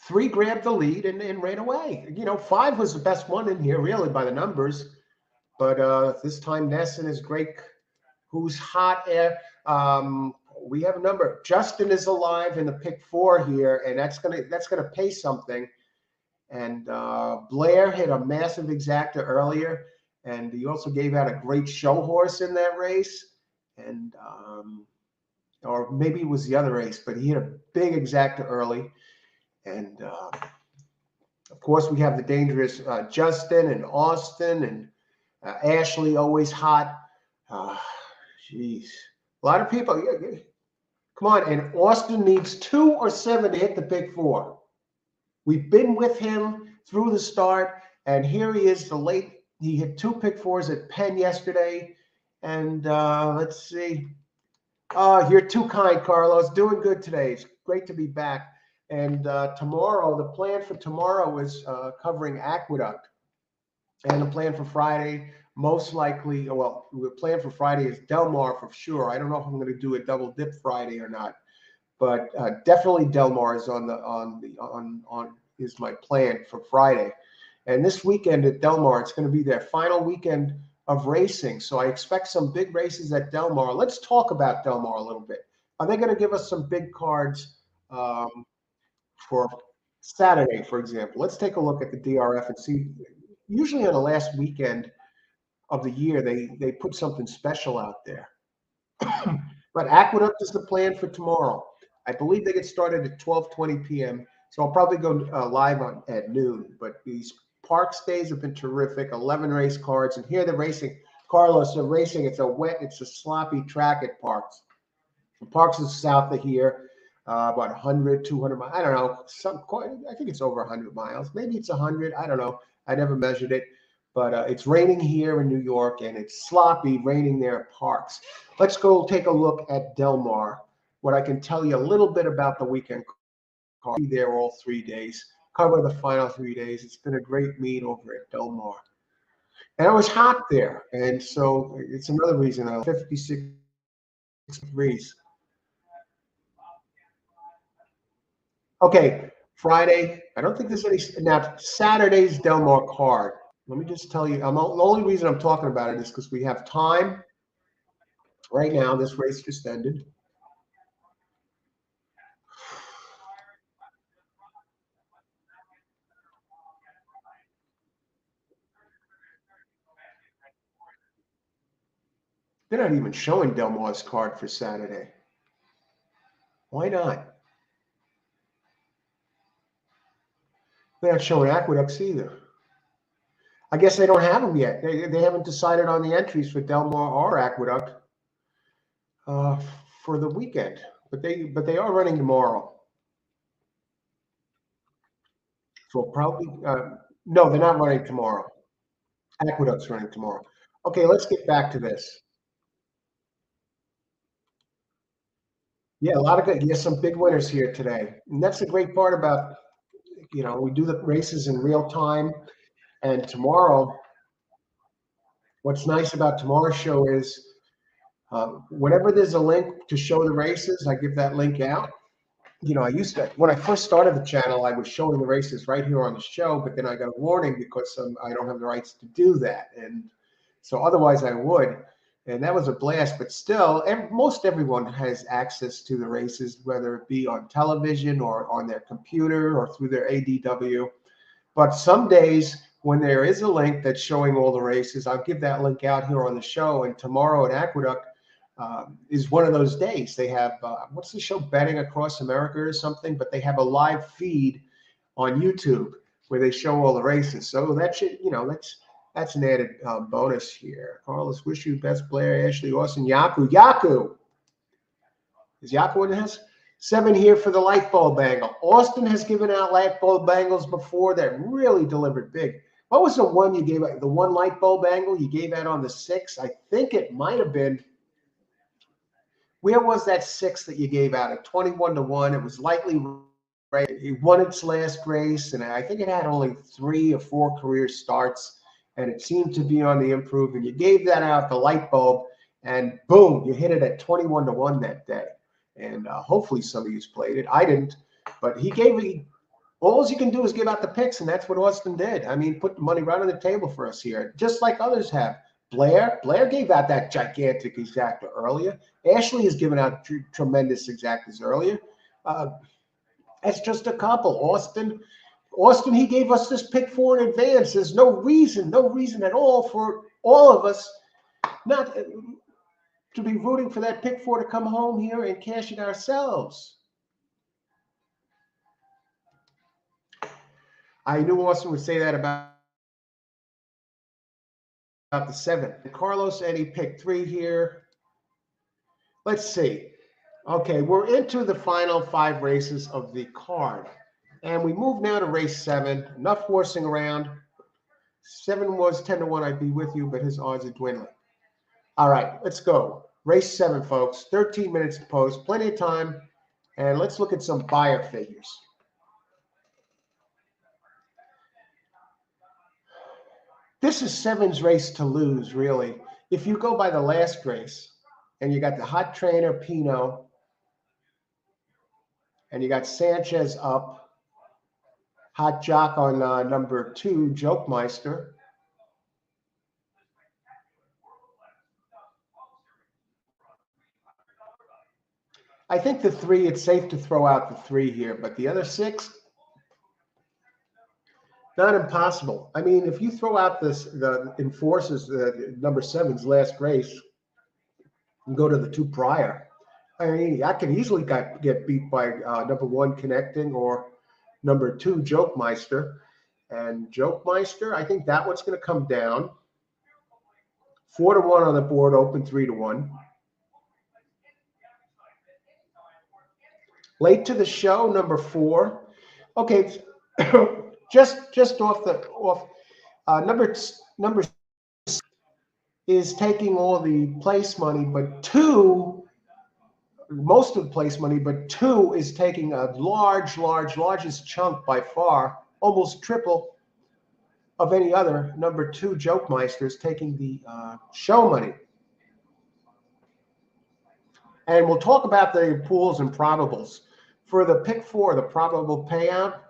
[SPEAKER 1] 3 grabbed the lead and ran away. 5 was the best one in here, really, by the numbers. But this time, Ness and his great, who's hot air. We have a number. Justin is alive in the pick 4 here, and that's gonna pay something. And Blair hit a massive exacta earlier, and he also gave out a great show horse in that race. and or maybe it was the other race, but he hit a big exacta early. And of course, we have the dangerous Justin and Austin and Ashley, always hot. Jeez, a lot of people. Come on, and Austin needs 2 or 7 to hit the Big Four. We've been with him through the start, and here he is. He hit 2 Pick Fours at Penn yesterday, and let's see. You're too kind, Carlos. Doing good today. It's great to be back. And tomorrow, the plan for tomorrow is covering Aqueduct. And the plan for Friday, most likely, well, the plan for Friday is Del Mar for sure. I don't know if I'm going to do a double dip Friday or not, but definitely Del Mar is is my plan for Friday. And this weekend at Del Mar, it's going to be their final weekend of racing. So I expect some big races at Del Mar. Let's talk about Del Mar a little bit. Are they going to give us some big cards for Saturday, for example? Let's take a look at the DRF and see. Usually on the last weekend of the year, they put something special out there. But Aqueduct is the plan for tomorrow. I believe they get started at 12:20 p.m. So I'll probably go live at noon. But these Parx days have been terrific. 11 race cards, and here they're racing. Carlos, they're racing. It's a sloppy track at Parx. Parx is south of here, about 100, 200 miles. I don't know. I think it's over 100 miles. Maybe it's 100. I don't know. I never measured it. But it's raining here in New York, and it's sloppy raining there at Parx. Let's go take a look at Del Mar. What I can tell you a little bit about the weekend card. Be there all 3 days. Cover the final 3 days. It's been a great meet over at Del Mar. And it was hot there. And so it's another reason. 56 degrees. Okay, Friday. I don't think there's any. Now, Saturday's Del Mar card. Let me just tell you, the only reason I'm talking about it is because we have time right now. This race just ended. They're not even showing Del Mar's card for Saturday. Why not? They're not showing Aqueducts either. I guess they don't have them yet. They haven't decided on the entries for Del Mar or Aqueduct for the weekend. But they are running tomorrow. So probably no, they're not running tomorrow. Aqueduct's running tomorrow. Okay, let's get back to this. Yeah, a lot of good. Yes, some big winners here today, and that's the great part about we do the races in real time. And tomorrow, what's nice about tomorrow's show is whenever there's a link to show the races, I give that link out. I used to, when I first started the channel, I was showing the races right here on the show, but then I got a warning because I don't have the rights to do that. And so otherwise I would. And that was a blast. But still, most everyone has access to the races, whether it be on television or on their computer or through their ADW. But some days when there is a link that's showing all the races, I'll give that link out here on the show. And tomorrow at Aqueduct is one of those days. They have, what's the show, Betting Across America or something? But they have a live feed on YouTube where they show all the races. So that should, that's an added bonus here. Carlos, wish you best player. Ashley, Austin, Yaku. Is Yaku in this? 7 here for the light bulb angle. Austin has given out light bulb angles before that really delivered big. What was the one you gave out? The one light bulb angle you gave out on the 6? I think it might have been. Where was that 6 that you gave out at 21-1? It was lightly right. It won its last race, and I think it had only 3 or 4 career starts, and it seemed to be on the improve. And you gave that out, the light bulb, and boom, you hit it at 21-1 that day. And hopefully some of you played it. I didn't, but he gave me. All you can do is give out the picks, and that's what Austin did. I mean, put the money right on the table for us here, just like others have. Blair gave out that gigantic exacta earlier. Ashley has given out tremendous exactas earlier. That's just a couple. Austin, he gave us this pick 4 in advance. There's no reason at all for all of us not to be rooting for that pick 4 to come home here and cash it ourselves. I knew Austin would say that about the 7. Carlos Eddie pick 3 here. Let's see. Okay, we're into the final 5 races of the card. And we move now to race 7. Enough horsing around. 7 was 10 to 1. I'd be with you, but his odds are dwindling. All right, let's go. Race 7, folks. 13 minutes to post. Plenty of time. And let's look at some buyer figures. This is 7's race to lose, really. If you go by the last race, and you got the hot trainer, Pino, and you got Sanchez up, hot jock on number 2, Jokemeister. I think the 3, it's safe to throw out the 3 here, but the other 6, not impossible. I mean, if you throw out the Enforcers, number 7's last race, and go to the 2 prior, I mean, I could easily get beat by number 1, Connecting, or number 2, Jokemeister. And Jokemeister, I think that one's going to come down. 4 to 1 on the board, open 3 to 1. Late to the show, number 4. Okay, just off number 6 is taking all the place money, but 2, most of the place money, but 2 is taking a largest chunk by far, almost triple of any other. Number 2, Jokemeister, is taking the show money. And we'll talk about the pools and probables. For the pick 4, the probable payout,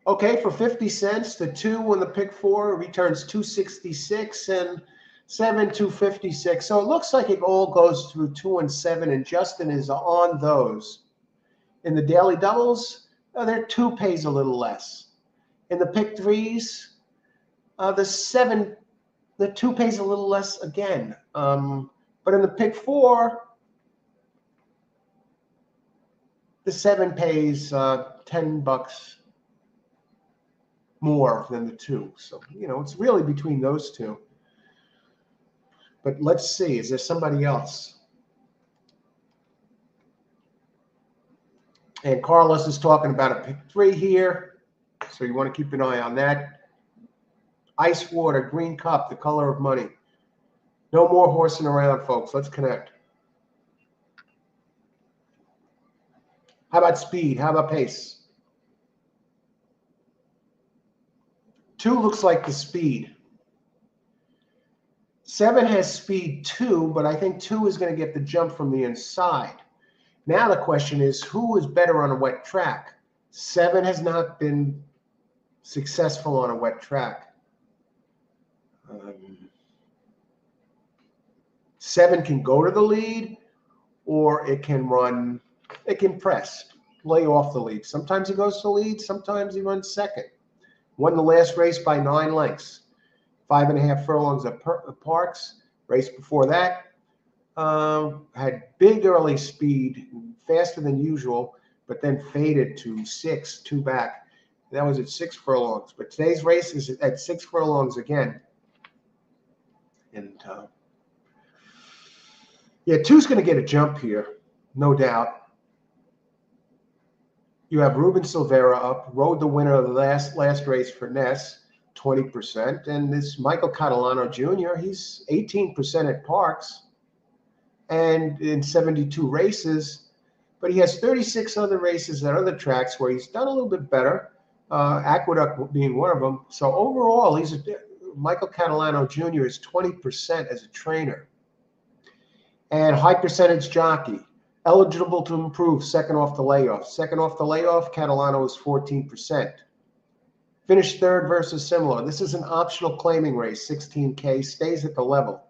[SPEAKER 1] okay, for 50 cents, the 2 on the pick 4 returns 266 and 7 256. So it looks like it all goes through 2 and 7, and Justin is on those. In the daily doubles, their 2 pays a little less. In the pick 3s, the 2 pays a little less again. But in the pick 4, the 7 pays $10 more than the 2. So, it's really between those 2. But let's see, is there somebody else? And Carlos is talking about a pick 3 here. So you want to keep an eye on that. Ice Water, Green Cup, the color of money. No more horsing around, folks. Let's connect. How about speed? How about pace? 2 looks like the speed. 7 has speed 2, but I think 2 is going to get the jump from the inside. Now the question is, who is better on a wet track? 7 has not been successful on a wet track. 7 can go to the lead, or it can press, lay off the lead. Sometimes he goes to the lead, sometimes he runs second. Won the last race by 9 lengths. 5.5 furlongs at Parx. Race before that, had big early speed, faster than usual, but then faded to 6, 2 back. That was at 6 furlongs. But today's race is at 6 furlongs again. And yeah, 2's going to get a jump here, no doubt. You have Ruben Silvera up, rode the winner of the last race for Ness, 20%. And this Michael Catalano Jr., he's 18% at Parx and in 72 races. But he has 36 other races at other tracks where he's done a little bit better, Aqueduct being one of them. So overall, Michael Catalano Jr. is 20% as a trainer. And high percentage jockey. Eligible to improve, second off the layoff. Second off the layoff, Catalano is 14%. Finished third versus similar. This is an optional claiming race, 16K, stays at the level.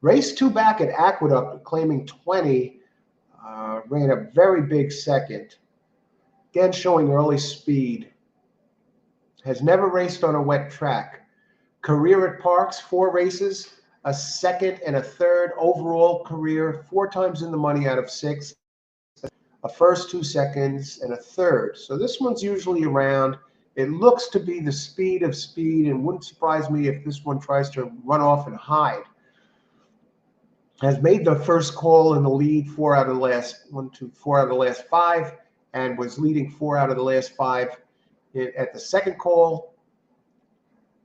[SPEAKER 1] Race 2 back at Aqueduct, claiming 20, ran a very big second. Again, showing early speed. Has never raced on a wet track. Career at Parx, 4 races, a second and a third overall career, 4 times in the money out of 6, a first, 2 seconds, and a third. So this one's usually around. It looks to be the speed of speed, and wouldn't surprise me if this one tries to run off and hide. Has made the first call in the lead 4 out of the last 4 out of the last 5, and was leading 4 out of the last 5 at the second call.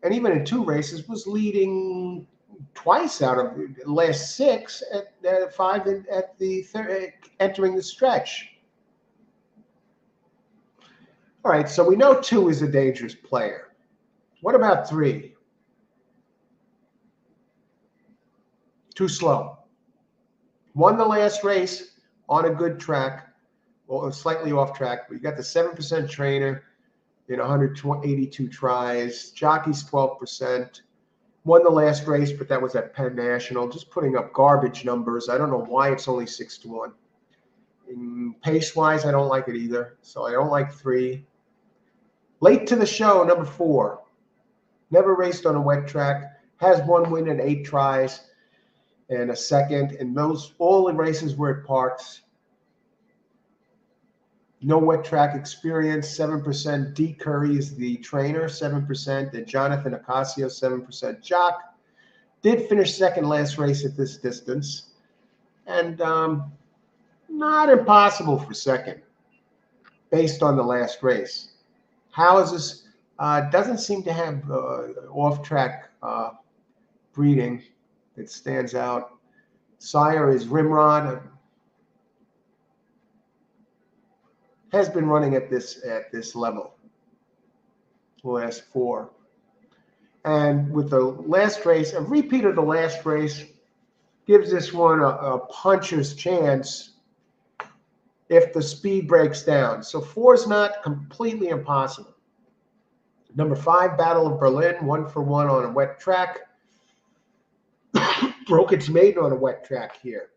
[SPEAKER 1] And even in 2 races was leading twice out of the last 6 at 5 at the third, entering the stretch. All right, so we know 2 is a dangerous player. What about 3? Too slow. Won the last race on a good track, or slightly off track. We got the 7% trainer in 182 tries. Jockey's 12%. Won the last race, but that was at Penn National. Just putting up garbage numbers. I don't know why it's only 6-1. Pace-wise, I don't like it either. So I don't like 3. Late to the show, number 4. Never raced on a wet track. Has 1 win in 8 tries and a second. And those all in races were at Parx. No wet track experience. 7%. D. Curry is the trainer. 7%. And Jonathan Ocasio, 7% jock. Did finish second last race at this distance. And not impossible for second based on the last race. How is this? Doesn't seem to have off-track breeding that stands out. Sire is Rimrod. Has been running at this level the last 4. And with the last race, a repeat of the last race gives this one a puncher's chance if the speed breaks down. So 4 is not completely impossible. Number 5, Battle of Berlin, 1 for 1 on a wet track. Broke its maiden on a wet track here.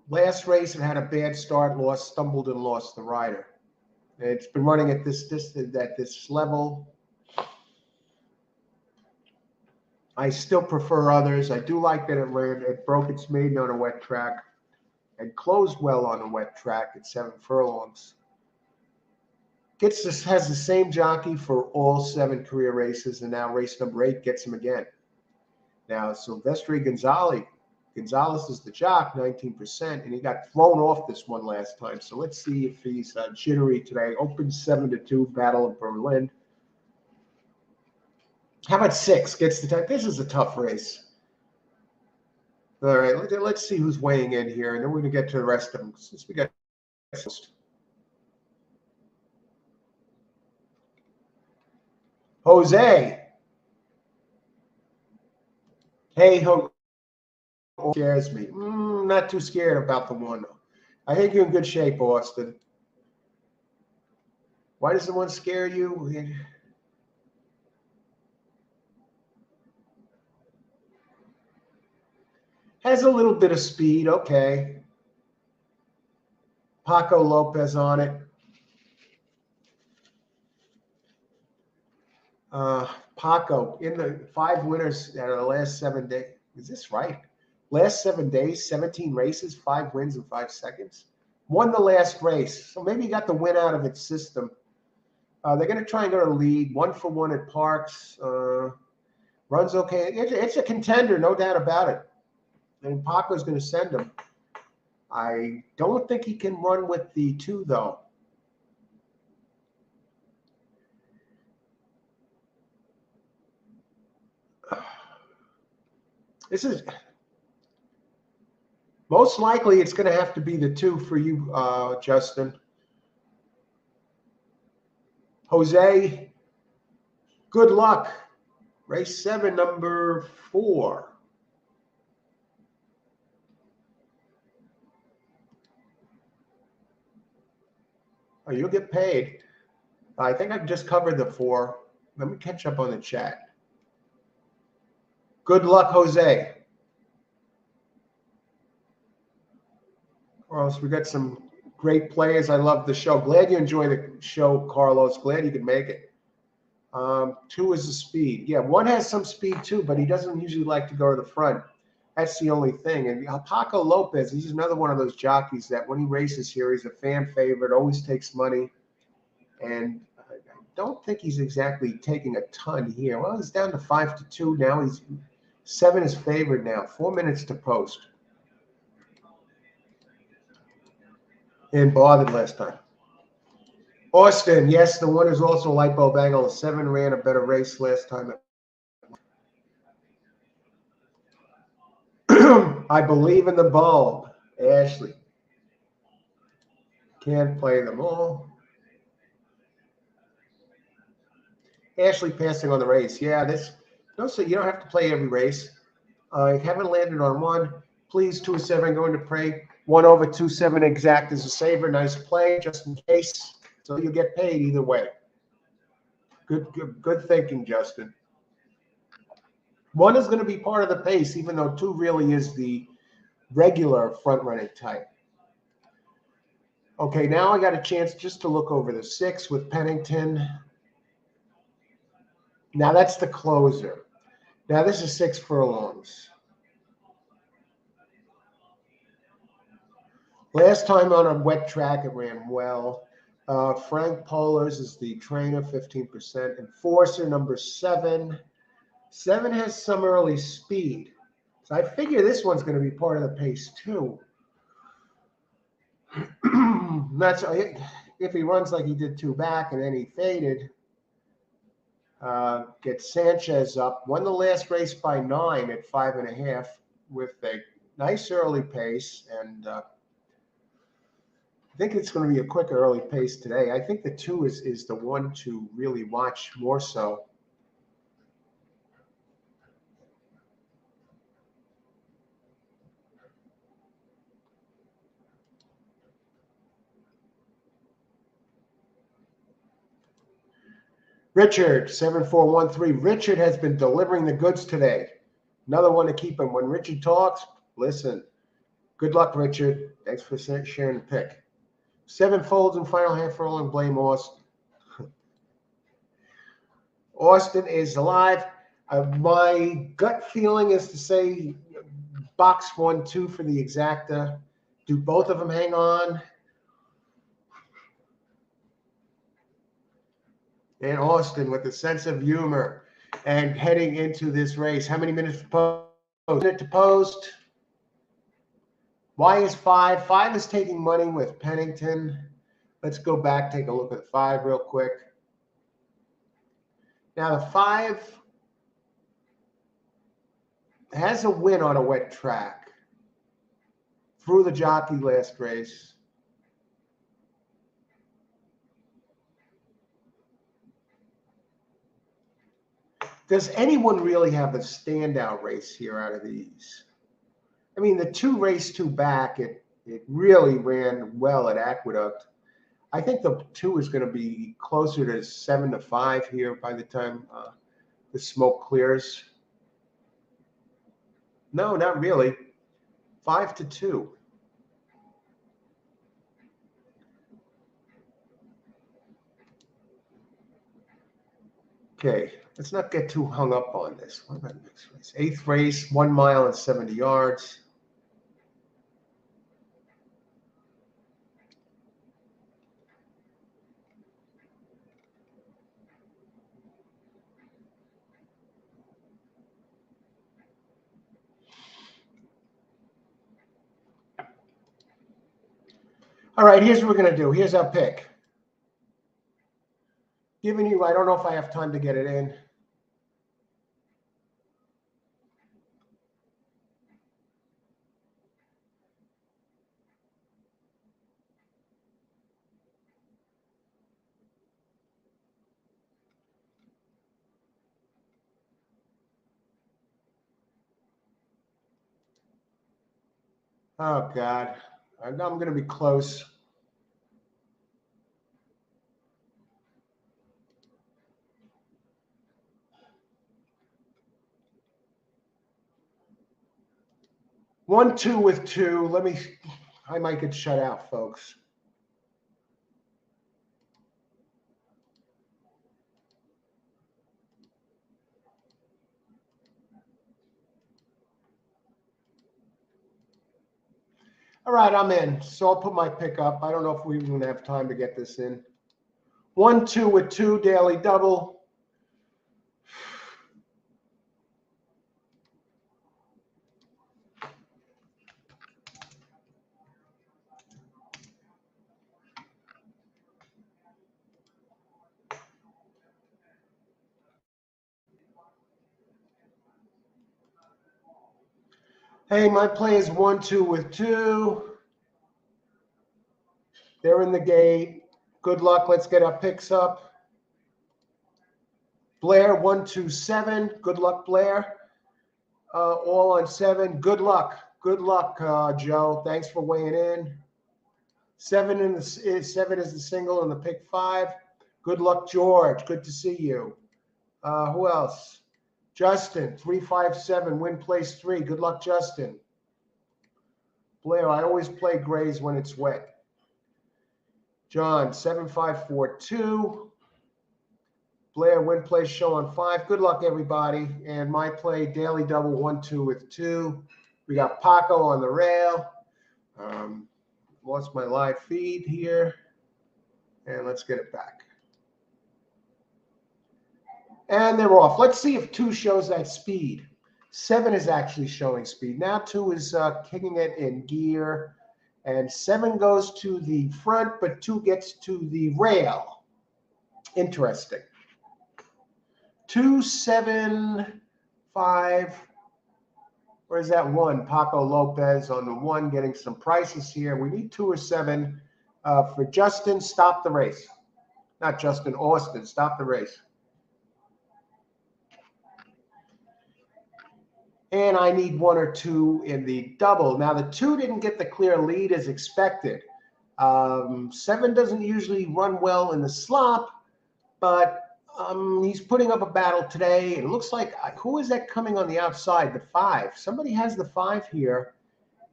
[SPEAKER 1] Last race, it had a bad start, stumbled and lost the rider. It's been running at this distance, at this level. I still prefer others. I do like that it broke its maiden on a wet track and closed well on a wet track at 7 furlongs. Has the same jockey for all 7 career races, and now race number 8 gets him again. Now Silvestre Gonzalez is the jock, 19%, and he got thrown off this one last time. So let's see if he's jittery today. Open 7-2, Battle of Berlin. How about 6? Gets the time. This is a tough race. All right, let's see who's weighing in here, and then we're going to get to the rest of them since we got. Jose. Hey, scares me. Not too scared about the 1. I think you're in good shape, Austin. Why does the 1 scare you? Has a little bit of speed, okay. Paco Lopez on it. Paco in the 5 winners out of the last 7 days. Is this right? Last 7 days, 17 races, 5 wins in 5 seconds. Won the last race, so maybe he got the win out of its system. They're going to try and go to lead. 1 for 1 at Parx. Runs okay. It's a contender, no doubt about it. And Paco's going to send him. I don't think he can run with the 2, though. This is most likely it's going to have to be the 2 for you, Justin. Jose, good luck. Race 7, number 4. Oh, you'll get paid. I think I've just covered the 4. Let me catch up on the chat. Good luck, Jose. Or else we got some Great players. I love the show. Glad you enjoy the show, Carlos. Glad you could make it. 2 is the speed. Yeah, 1 has some speed too, but he doesn't usually like to go to the front. That's the only thing. And Paco Lopez, he's another one of those jockeys that when he races here, he's a fan favorite, always takes money. And I don't think he's exactly taking a ton here. Well, he's down to 5-2 now. He's 7 is favored now. 4 minutes to post. And bothered last time. Austin, yes, the 1 is also light bulb angle. The 7 ran a better race last time. I believe in the bulb. Ashley. Can't play them all. Ashley passing on the race. Yeah, so you don't have to play every race. I haven't landed on 1. Please, 2-7, going to pray. 1 over 2-7 exact is a saver. Nice play, just in case. So you get paid either way. Good thinking, Justin. 1 is going to be part of the pace, even though 2 really is the regular front-running type. Okay, now I got a chance just to look over the 6 with Pennington. Now that's the closer. Now this is 6 furlongs. Last time on a wet track, it ran well. Frank Polars is the trainer, 15%. Enforcer, number 7. 7 has some early speed. So I figure this one's going to be part of the pace too. That's if he runs like he did 2 back and then he faded. Get Sanchez up. Won the last race by 9 at 5.5 with a nice early pace. And I think it's going to be a quicker early pace today. I think the 2 is the one to really watch more so. Richard, 7413. Richard has been delivering the goods today. Another one to keep him. When Richard talks, listen. Good luck, Richard. Thanks for sharing the pick. 7 folds in final half furlong. Blame Austin. Austin is alive. My gut feeling is to say box 1, 2 for the exacta. Do both of them hang on? And Austin with a sense of humor and heading into this race. How many minutes to post? Minute to post. Why is 5? 5 is taking money with Pennington. Let's go back, take a look at 5 real quick. Now the 5 has a win on a wet track through the jockey last race. Does anyone really have a standout race here out of these? I mean, the 2 race 2 back, it really ran well at Aqueduct. I think the 2 is going to be closer to 7-5 here by the time the smoke clears. No, not really. 5-2. Okay, let's not get too hung up on this. What about next race? 8th race, 1 mile and 70 yards. All right, here's what we're going to do. Here's our pick. Giving you, I don't know if I have time to get it in. Oh, God. I'm going to be close. One, 2 with 2. I might get shut out, folks. All right, I'm in. So I'll put my pick up. I don't know if we even have time to get this in. 1-2 with 2 daily double. Hey, my play is 1-2 with 2. They're in the gate. Good luck. Let's get our picks up. Blair, 1-2-7. Good luck, Blair. All on 7. Good luck. Good luck, Joe. Thanks for weighing in. 7 is the single in the pick 5. Good luck, George. Good to see you. Who else? Justin, 357, win place 3. Good luck, Justin. Blair, I always play grays when it's wet. John, 7542. Blair, win place show on 5. Good luck, everybody. And my play, daily double 1-2 with 2. We got Paco on the rail. Lost my live feed here. And let's get it back. And they're off. Let's see if 2 shows that speed. 7 is actually showing speed. Now 2 is kicking it in gear. And 7 goes to the front, but 2 gets to the rail. Interesting. 2, 7, 5. Where's that 1? Paco Lopez on the 1, getting some prices here. We need 2 or 7 for Justin. Stop the race. Not Justin, Austin. Stop the race. And I need 1 or 2 in the double. Now, the 2 didn't get the clear lead as expected. 7 doesn't usually run well in the slop, but he's putting up a battle today. It looks like, who is that coming on the outside? The 5. Somebody has the 5 here.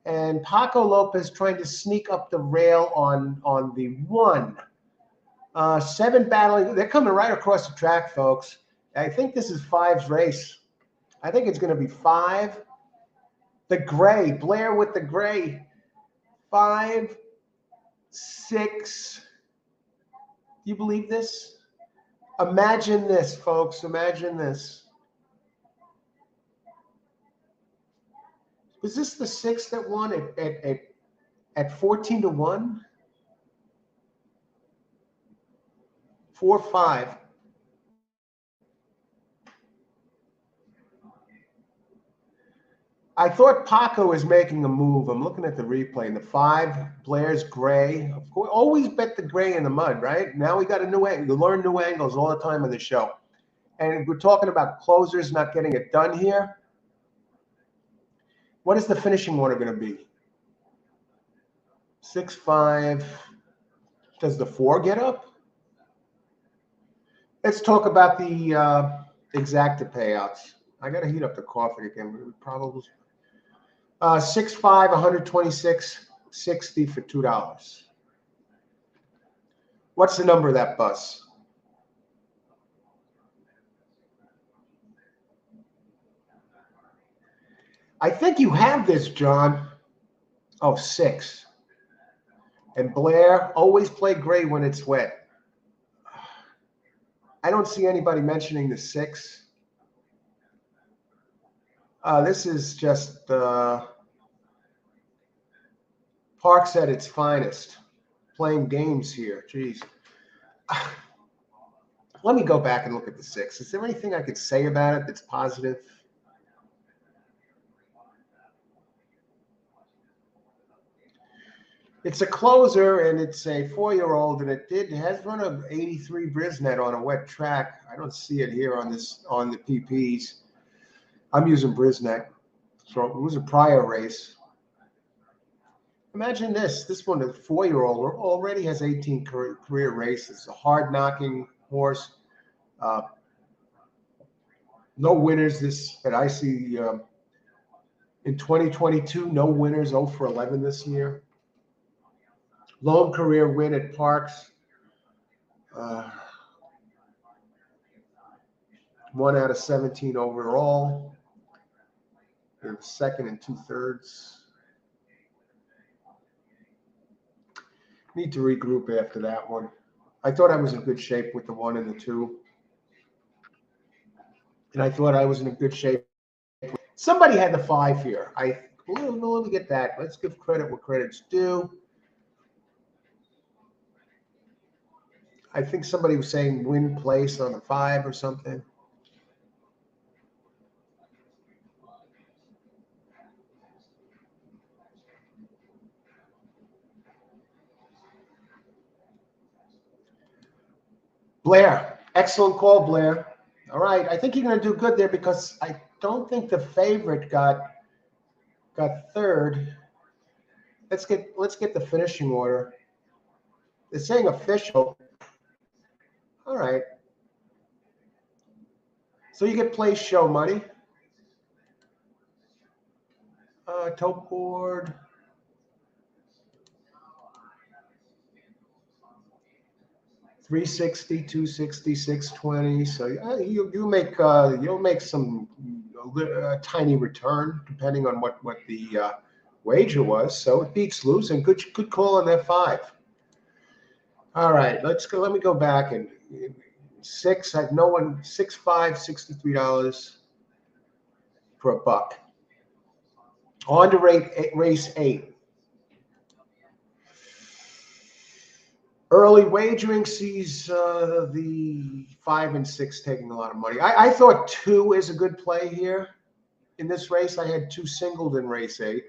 [SPEAKER 1] And Paco Lopez trying to sneak up the rail on the 1. 7 battling. They're coming right across the track, folks. I think this is 5's race. I think it's going to be 5. The gray, Blair with the gray. 5, 6. Do you believe this? Imagine this, folks. Imagine this. Was this the 6 that won at 14-1? 4-5. I thought Paco was making a move. I'm looking at the replay. And the 5, Blair's gray. Of course, always bet the gray in the mud, right? Now we got a new angle. You learn new angles all the time on the show. And we're talking about closers not getting it done here. What is the finishing order going to be? 6-5. Does the 4 get up? Let's talk about the exacta payouts. I got to heat up the coffee again. Probably 6-5, 126.60 for $2. What's the number of that bus? I think you have this, John. Oh, 6. And Blair, always play gray when it's wet. I don't see anybody mentioning the 6. This is just Parx at its finest, playing games here. Jeez. Let me go back and look at the 6. Is there anything I could say about it that's positive? It's a closer, and it's a 4-year-old, and it has run a 83 Brisnet on a wet track. I don't see it here on the PPs. I'm using Brisnet, so it was a prior race. Imagine this. This one, a 4-year-old, already has 18 career races. A hard-knocking horse. No winners that I see in 2022. No winners. 0 for 11 this year. Lone career win at Parx. 1 out of 17 overall. They're 2nd and 2/3. Need to regroup after that one. I thought I was in good shape with the 1 and the 2. And I thought I was in a good shape. Somebody had the 5 here. Let me get that. Let's give credit where credit's due. I think somebody was saying win place on the 5 or something. Blair, excellent call, Blair. All right, I think you're going to do good there because I don't think the favorite got third. Let's get the finishing order. They're saying official. All right. So you get place show money. Tote board. $360, $260, $620. So you'll make some tiny return depending on what the wager was. So it beats losing. Good call on that 5. All right, let's go. Let me go back and 6. I have no one. 6, 5, $63 for $1. On to race 8. Early wagering sees the 5 and 6 taking a lot of money. I thought 2 is a good play here in this race. I had 2 singled in race 8.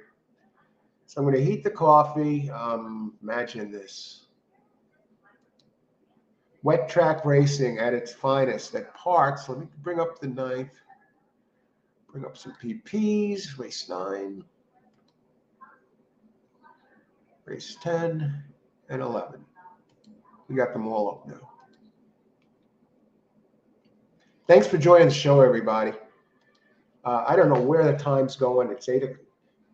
[SPEAKER 1] So I'm going to heat the coffee. Imagine this. Wet track racing at its finest at Parx. Let me bring up the 9th. Bring up some PPs. Race 9. Race 10 and 11. We got them all up now. Thanks for joining the show, everybody. I don't know where the time's going. It's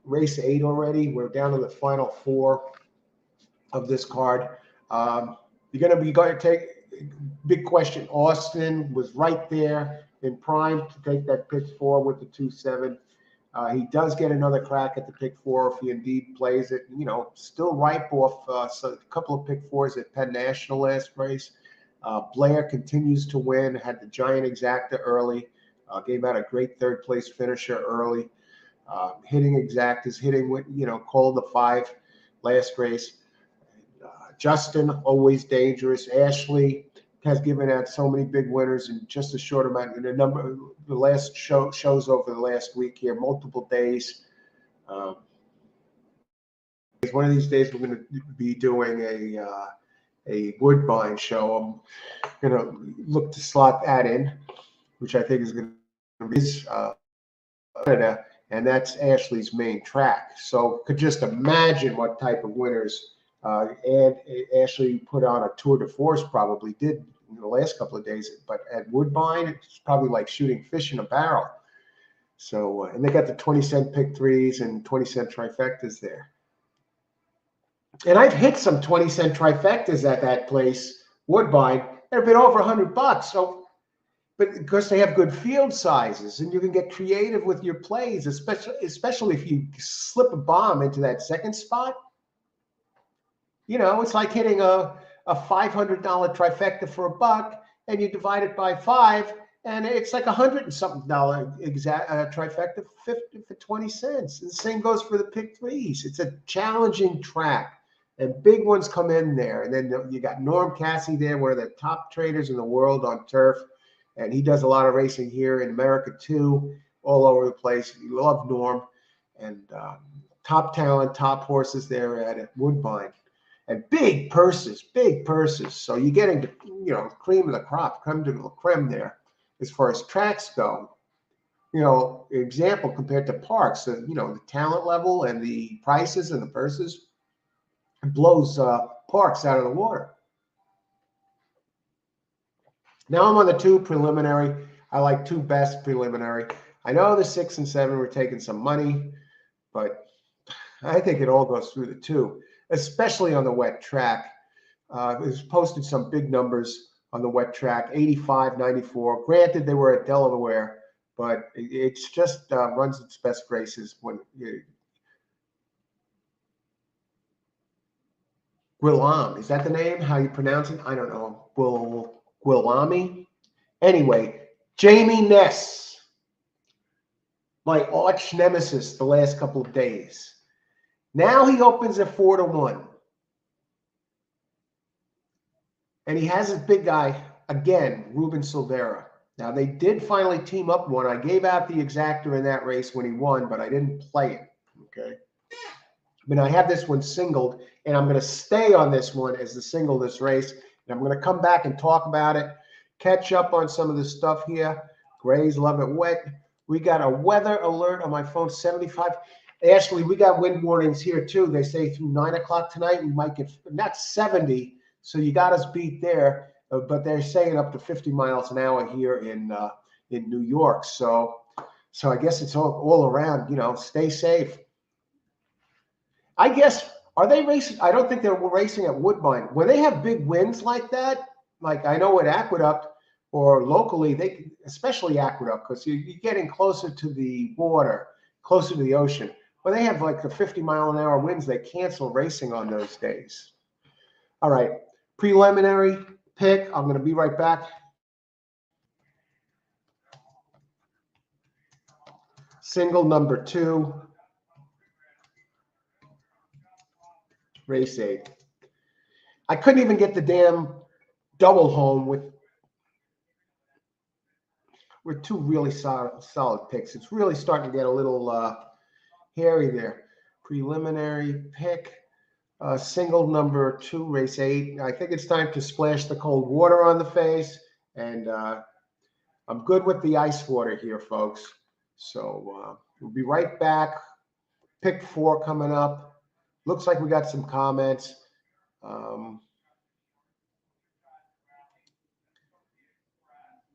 [SPEAKER 1] race 8 already. We're down to the final 4 of this card. You're going to take big question. Austin was right there in prime to take that pick 4 with the 2-7. He does get another crack at the pick 4 if he indeed plays it. Still ripe off a couple of pick 4s at Penn National last race. Blair continues to win. Had the giant exacta early. Gave out a great 3rd place finisher early. Hitting exactas, hitting with called the 5 last race. Justin always dangerous. Ashley has given out so many big winners in just a short amount. In the last shows over the last week here, multiple days. One of these days we're going to be doing a Woodbine show. I'm going to look to slot that in, which I think is going to be Canada, and that's Ashley's main track. So could just imagine what type of winners and Ashley put on a tour de force probably did in the last couple of days, but at Woodbine, it's probably like shooting fish in a barrel. So, and they got the 20-cent pick 3s and 20-cent trifectas there. And I've hit some 20-cent trifectas at that place, Woodbine. They've been over $100. So, but because they have good field sizes and you can get creative with your plays, especially if you slip a bomb into that second spot. It's like hitting a $500 trifecta for $1, and you divide it by 5, and it's like $100 and something trifecta for 20 cents. And the same goes for the pick 3s. It's a challenging track, and big ones come in there. And then you got Norm Cassie there, one of the top traders in the world on turf, and he does a lot of racing here in America too, all over the place. You love Norm, and top talent, top horses there at Woodbine. And big purses. So you're getting the, cream of the crop, creme de la creme there as far as tracks go. Example compared to Parx, the talent level and the prices and the purses, it blows Parx out of the water. Now I'm on the 2 preliminary. I like 2 best preliminary. I know the 6 and 7 were taking some money, but I think it all goes through the 2. Especially on the wet track. It's posted some big numbers on the wet track, 85, 94. Granted, they were at Delaware, but it's just runs its best races when Guillaume. Is that the name? How you pronounce it? I don't know. Guillaume. Anyway, Jamie Ness, my arch nemesis the last couple of days. Now he opens at 4-1. And he has his big guy again, Ruben Silvera. Now, they did finally team up one. I gave out the exactor in that race when he won, but I didn't play it. Okay. But I have this one singled, and I'm going to stay on this one as the single this race. And I'm going to come back and talk about it, catch up on some of the stuff here. Grays love it wet. We got a weather alert on my phone, 75. Ashley, we got wind warnings here too. They say through 9 o'clock tonight, we might get not 70. So you got us beat there. But they're saying up to 50 miles an hour here in New York. So I guess it's all around, you know, stay safe. I guess, are they racing? I don't think they're racing at Woodbine. When they have big winds like that, like I know at Aqueduct or locally, they, especially Aqueduct, because you're getting closer to the water, closer to the ocean. When they have like the 50-mile-an-hour winds, they cancel racing on those days. All right, preliminary pick. I'm going to be right back. Single number 2, race 8. I couldn't even get the damn double home with 2 really solid picks. It's really starting to get a little hairy there. Preliminary pick, single number 2, race 8. I think it's time to splash the cold water on the face, and I'm good with the ice water here, folks. So we'll be right back. Pick 4 coming up. Looks like we got some comments.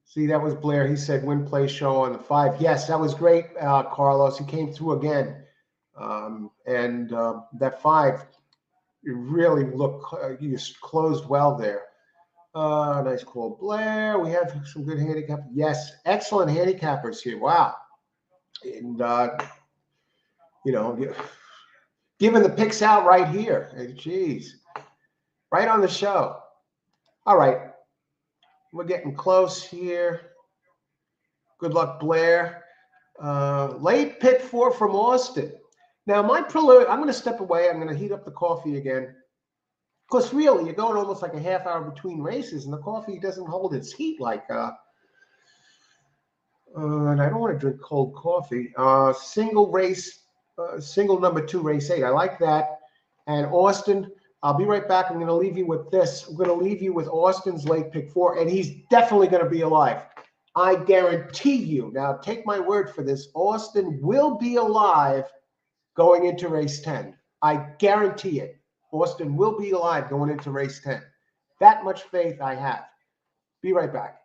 [SPEAKER 1] See, that was Blair. He said win play show on the 5. Yes, that was great, Carlos. He came through again. And that 5, it really looked, you closed well there. Nice call, Blair. We have some good handicap. Yes, excellent handicappers here. Wow. And, you know, giving the picks out right here. Geez. Right on the show. All right. We're getting close here. Good luck, Blair. Late pick 4 from Austin. Now, I'm going to step away. I'm going to heat up the coffee again. Because really, you're going almost like a half hour between races, and the coffee doesn't hold its heat like, and I don't want to drink cold coffee. Single number 2, race 8. I like that. And Austin, I'll be right back. I'm going to leave you with this. I'm going to leave you with Austin's late pick 4, and he's definitely going to be alive. I guarantee you. Now, take my word for this. Austin will be alive going into race 10. I guarantee it. Austin will be alive going into race 10. That much faith I have. Be right back.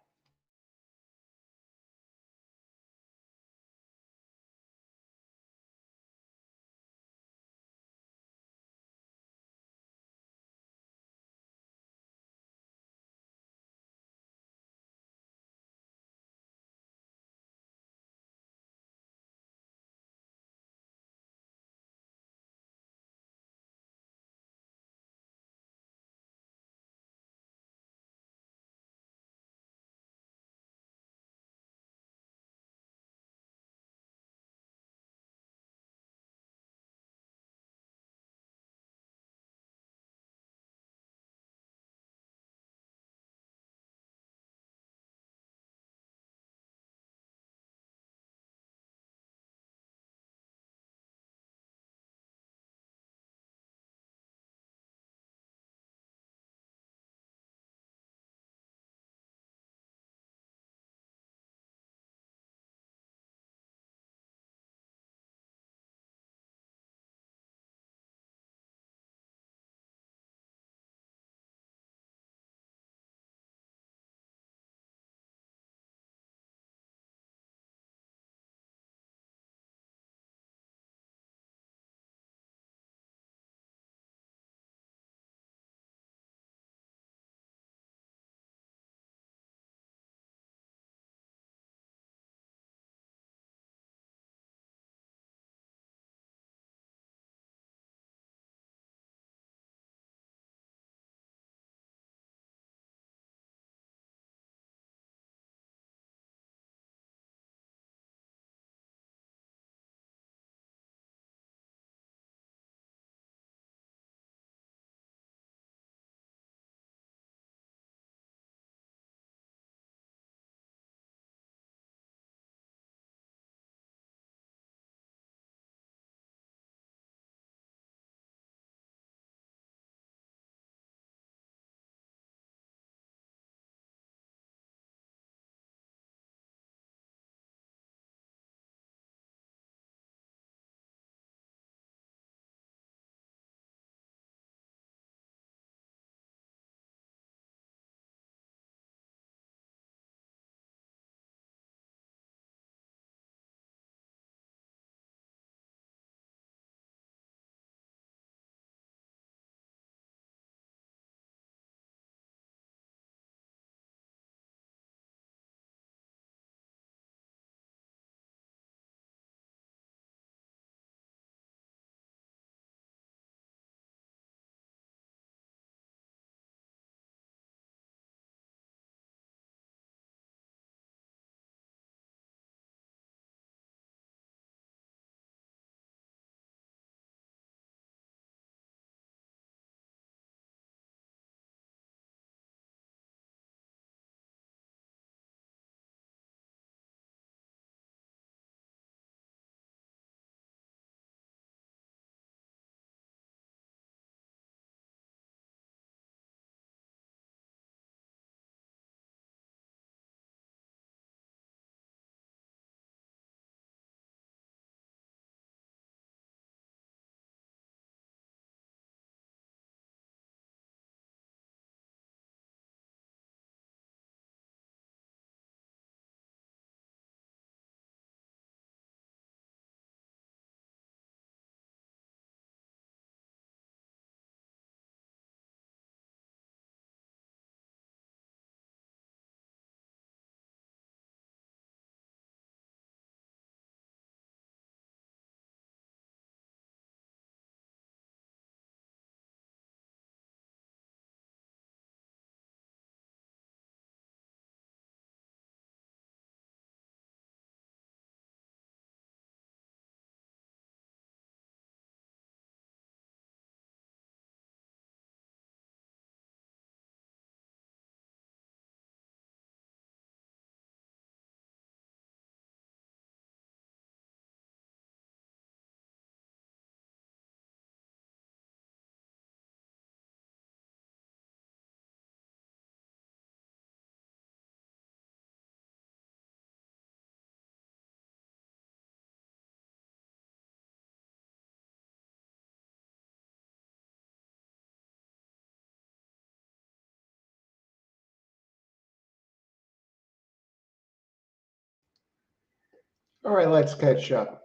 [SPEAKER 1] All right, let's catch up.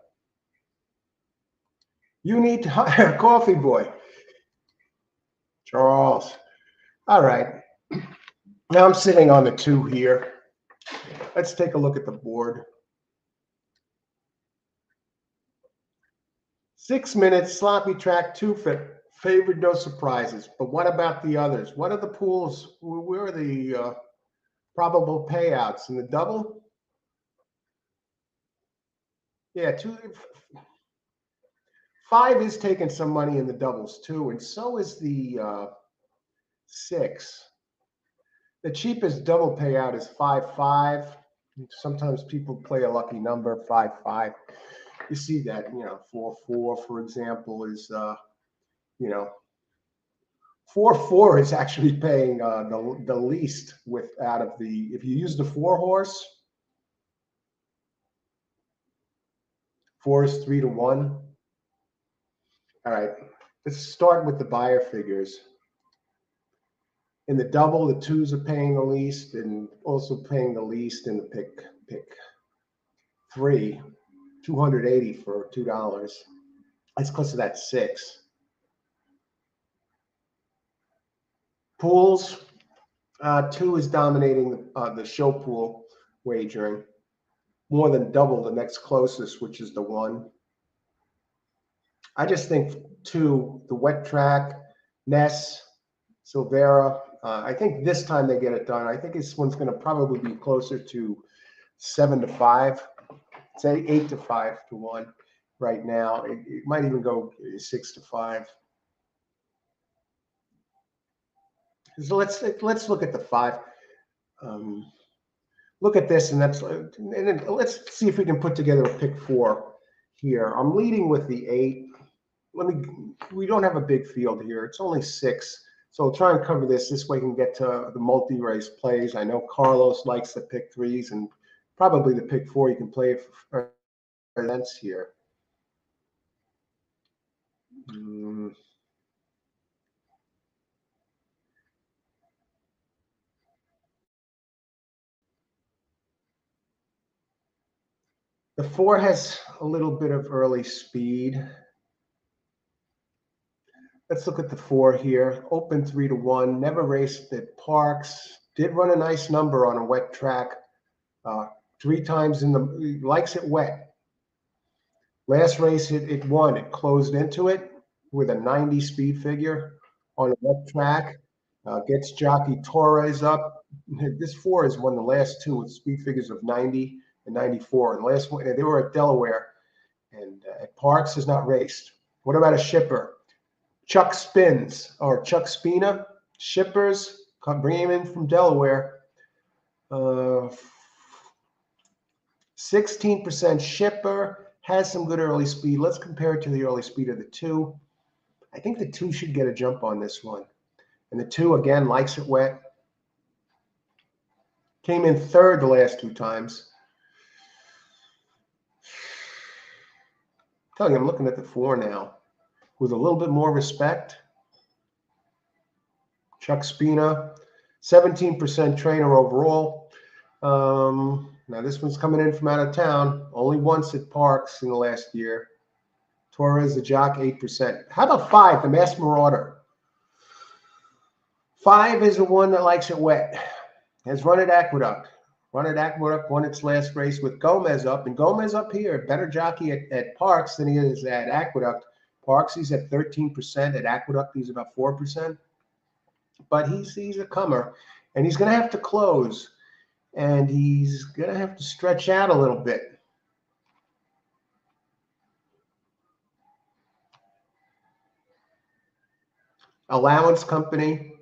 [SPEAKER 1] You need to hire a coffee boy. Charles. All right. Now I'm sitting on the 2 here. Let's take a look at the board. 6 minutes, sloppy track, 2 favored, no surprises. But what about the others? What are the pools? Where are the probable payouts? In the double? Yeah, 5 is taking some money in the doubles too, and so is the 6. The cheapest double payout is 5-5. Sometimes people play a lucky number, 5-5. You see that, 4-4, for example, is, 4-4 is actually paying the least with out of the, if you use the 4 horse, 4 is 3-1. All right, let's start with the buyer figures. In the double, the 2s are paying the least, and also paying the least in the pick 3, 280 for $2. That's close to that 6. Pools, 2 is dominating the show pool wagering, more than double the next closest, which is the 1. I just think 2, the wet track, Ness, Silvera. I think this time they get it done. I think this one's going to probably be closer to 7-5. Say 8-5-1 right now. It might even go 6-5. So let's look at the 5. Look at this, and then let's see if we can put together a pick 4 here. I'm leading with the 8. We don't have a big field here. It's only 6. So I'll try and cover this. This way we can get to the multi-race plays. I know Carlos likes the pick 3s, and probably the pick 4 you can play for events here. The 4 has a little bit of early speed. Let's look at the 4 here. Open 3-1. Never raced at Parx. Did run a nice number on a wet track. 3 times he likes it wet. Last race it won. It closed into it with a 90 speed figure on a wet track. Gets jockey Torres up. This 4 has won the last 2 with speed figures of 90 and 94. And the last one, they were at Delaware, and at Parx has not raced. What about a shipper? Chuck Spina, shippers, bring him in from Delaware. 16% shipper, has some good early speed. Let's compare it to the early speed of the 2. I think the 2 should get a jump on this one. And the 2, again, likes it wet. Came in 3rd the last 2 times. I'm telling you, I'm looking at the 4 now with a little bit more respect. Chuck Spina, 17% trainer overall. Now this one's coming in from out of town. Only once at Parx in the last year. Torres, the jock, 8%. How about 5, the Mass Marauder? 5 is the one that likes it wet. Has run at Aqueduct. Run at Aqueduct, won its last race with Gomez up. And Gomez up here, better jockey at Parx than he is at Aqueduct. Parx, he's at 13%. At Aqueduct, he's about 4%. But he's a comer. And he's going to have to close. And he's going to have to stretch out a little bit. Allowance company.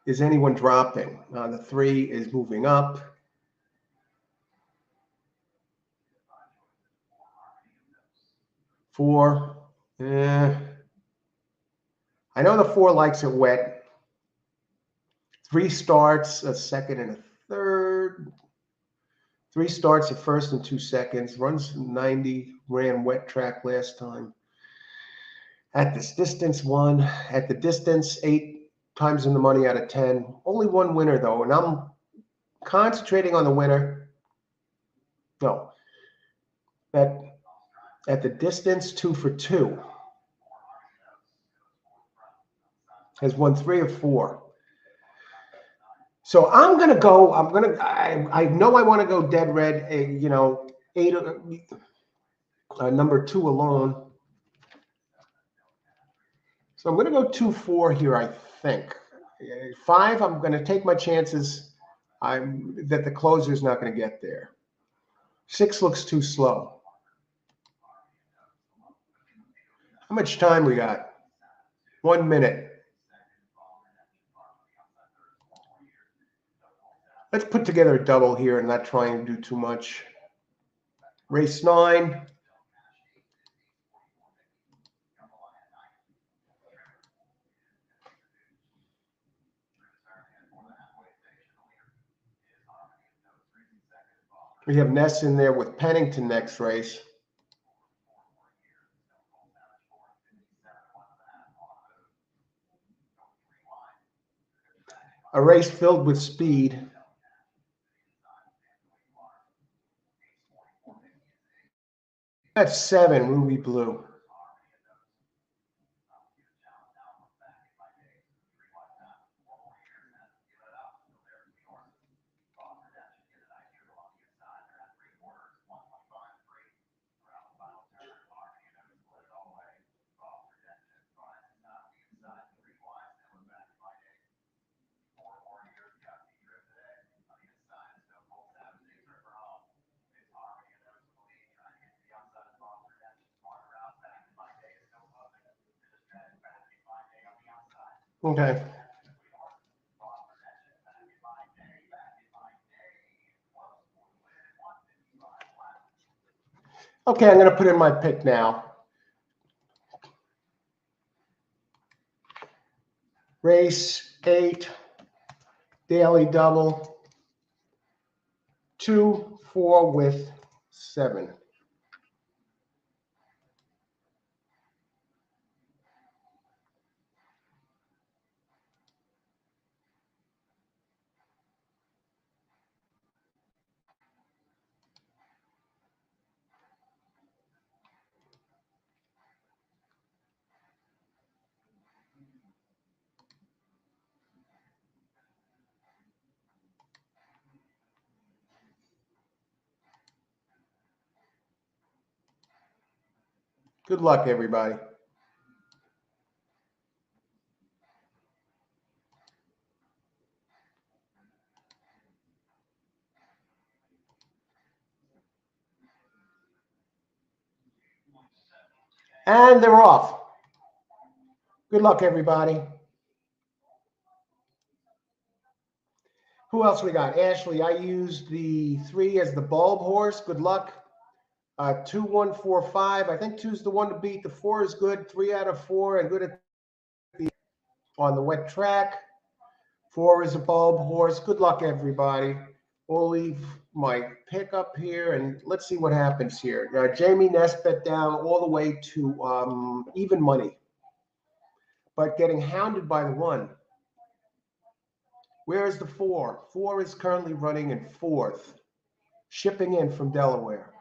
[SPEAKER 1] Is anyone dropping? The 3 is moving up. Four. I know the 4 likes it wet. 3 starts, a second and a third. 3 starts, a first and 2 seconds. Runs 90. Ran wet track last time. At this distance, 1. At the distance, 8 times in the money out of 10. Only 1 winner, though, and I'm concentrating on the winner. No. at the distance, 2 for 2. Has won 3 of 4. So I'm going to go, I know I want to go dead red, you know, 8, number 2 alone. So I'm going to go 2-4 here, I think. 5, I'm going to take my chances that the closer's not going to get there. 6 looks too slow. How much time we got? 1 minute. Let's put together a double here and not try and do too much. Race 9. We have Ness in there with Pennington next race. A race filled with speed. That's 7, Ruby Blue. Okay. Okay, I'm going to put in my pick now. Race 8, daily double, 2, 4 with 7. Good luck, everybody. And they're off. Good luck, everybody. Who else we got? Ashley, I used the 3 as the bulb horse. Good luck. 2, 1, 4, 5. I think 2's the one to beat. The 4 is good. 3 out of 4 and good at on the wet track. 4 is a bulb horse. Good luck, everybody. We'll leave my pick up here and let's see what happens here. Jamie Ness bet down all the way to even money, but getting hounded by the 1. Where is the 4? 4 is currently running in 4th, shipping in from Delaware.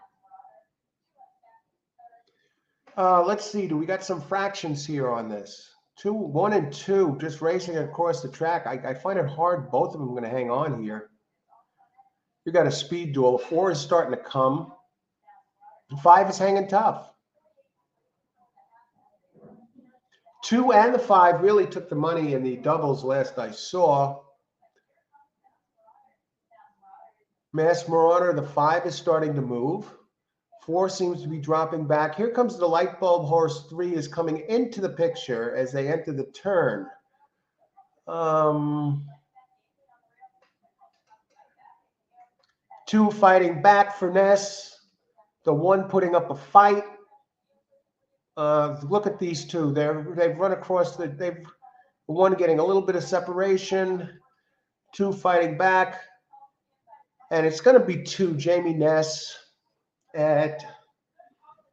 [SPEAKER 1] Let's see. Do we got some fractions here on this? 1 and 2, just racing across the track. I find it hard. Both of them are going to hang on here. We got a speed duel. 4 is starting to come. 5 is hanging tough. 2 and the 5 really took the money in the doubles last I saw. Mass Marauder, the 5 is starting to move. 4 seems to be dropping back. Here comes the light bulb horse. 3 is coming into the picture as they enter the turn. 2 fighting back for Ness. The 1 putting up a fight. Look at these 2. They've run across the 1 getting a little bit of separation. 2 fighting back. And it's going to be 2, Jamie Ness at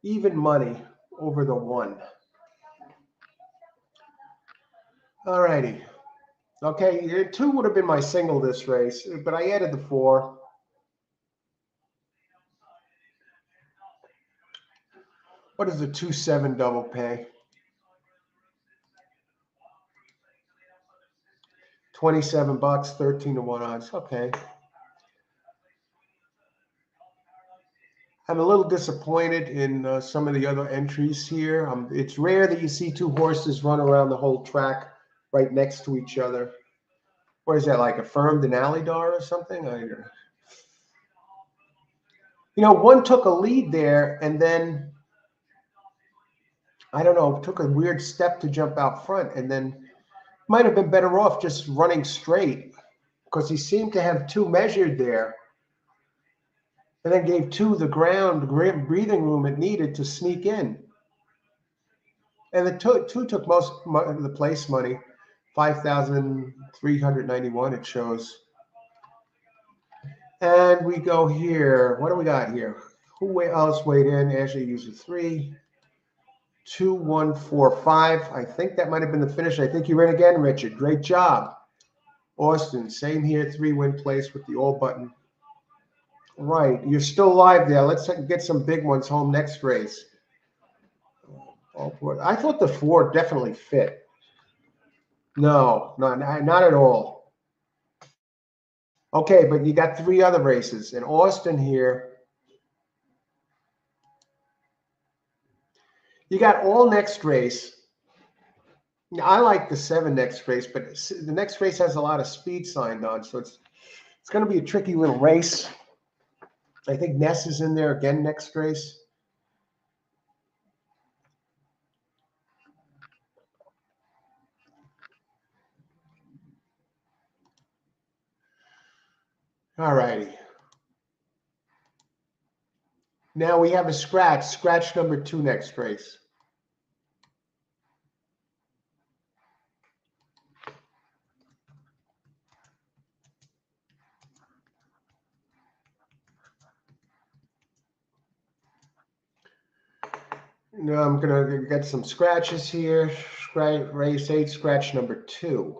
[SPEAKER 1] even money over the 1. All righty. Okay, 2 would have been my single this race, but I added the 4. What is the 2-7 double pay? 27 bucks, 13 to 1 odds. Okay. I'm a little disappointed in some of the other entries here. It's rare that you see two horses run around the whole track right next to each other. What is that, like Affirmed and Alidar or something? One took a lead there and then, I don't know, took a weird step to jump out front and then might have been better off just running straight because he seemed to have two measured there and then gave two the ground breathing room it needed to sneak in. And the two took most of the place money, 5,391 it shows. And we go here. What do we got here? Who else weighed in? Ashley used a 3. 2-1-4-5. I think that might have been the finish. I think you're in again, Richard. Great job. Austin, same here. 3-win place with the all button. Right. You're still live there. Let's get some big ones home next race. I thought the 4 definitely fit. No, not at all. Okay, but you got 3 other races. In Austin here, you got all next race. I like the 7 next race, but the next race has a lot of speed signed on, so it's going to be a tricky little race. I think Ness is in there again next race. All righty. Now we have a scratch number 2 next race. Now I'm going to get some scratches here. Race 8, scratch number 2.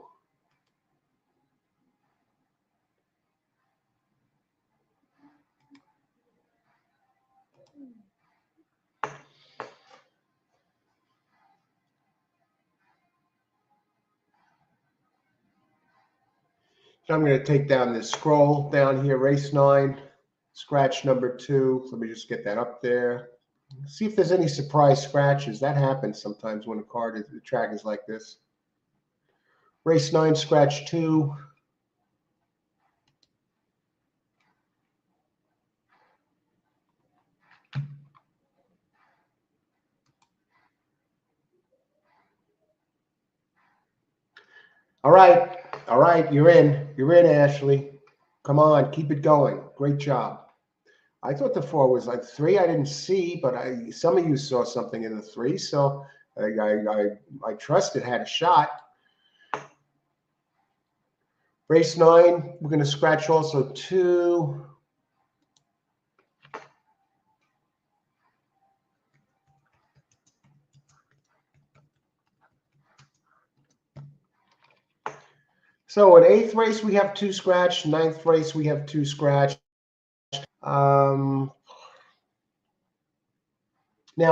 [SPEAKER 1] So I'm going to take down this scroll down here, race 9, scratch number 2. Let me just get that up there. See if there's any surprise scratches. That happens sometimes when the track is like this. Race 9, scratch 2. All right, you're in, Ashley. Come on, keep it going. Great job. I thought the 4 was like 3. I didn't see, but some of you saw something in the 3, so I trust it had a shot. Race 9, we're going to scratch also 2. So in 8th race, we have 2 scratch. 9th race, we have 2 scratch. Now,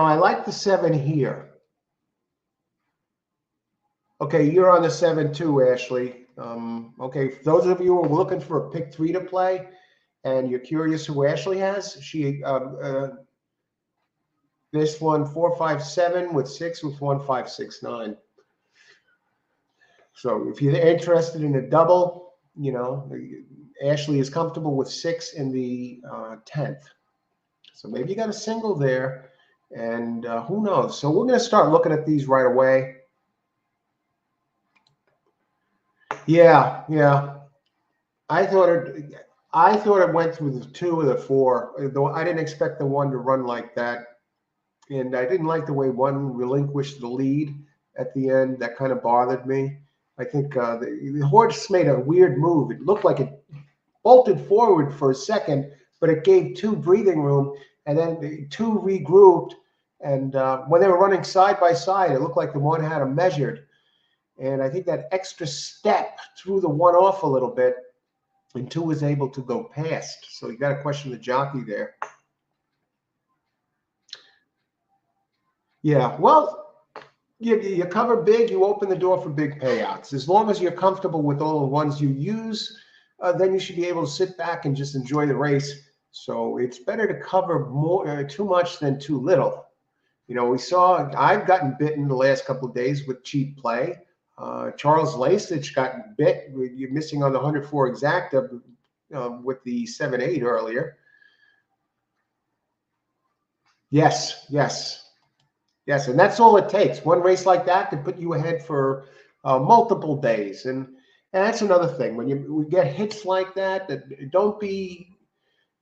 [SPEAKER 1] I like the 7 here. Okay, you're on the 7 too, Ashley. Okay, for those of you who are looking for a pick 3 to play and you're curious who Ashley has, this one 4-5-7 with 6 with 1-5-6-9. So if you're interested in a double, Ashley is comfortable with 6 in the 10th. So maybe you got a single there, and who knows? So we're going to start looking at these right away. Yeah. I thought it went through the 2 or the 4. Though I didn't expect the 1 to run like that, and I didn't like the way 1 relinquished the lead at the end. That kind of bothered me. I think the horse made a weird move. It looked like it bolted forward for a second, but it gave 2 breathing room, and then the 2 regrouped. And when they were running side by side, it looked like the 1 had them measured. And I think that extra step threw the 1 off a little bit, and 2 was able to go past. So you got to question the jockey there. Yeah, well, you cover big, you open the door for big payouts. As long as you're comfortable with all the ones you use, then you should be able to sit back and just enjoy the race. So it's better to cover more too much than too little. You know, I've gotten bitten the last couple of days with cheap play. Charles Lasich got bit. You're missing on the 104 exacta with the 7-8 earlier. Yes, yes. Yes, and that's all it takes. One race like that to put you ahead for multiple days, and that's another thing. When we get hits like that, don't be,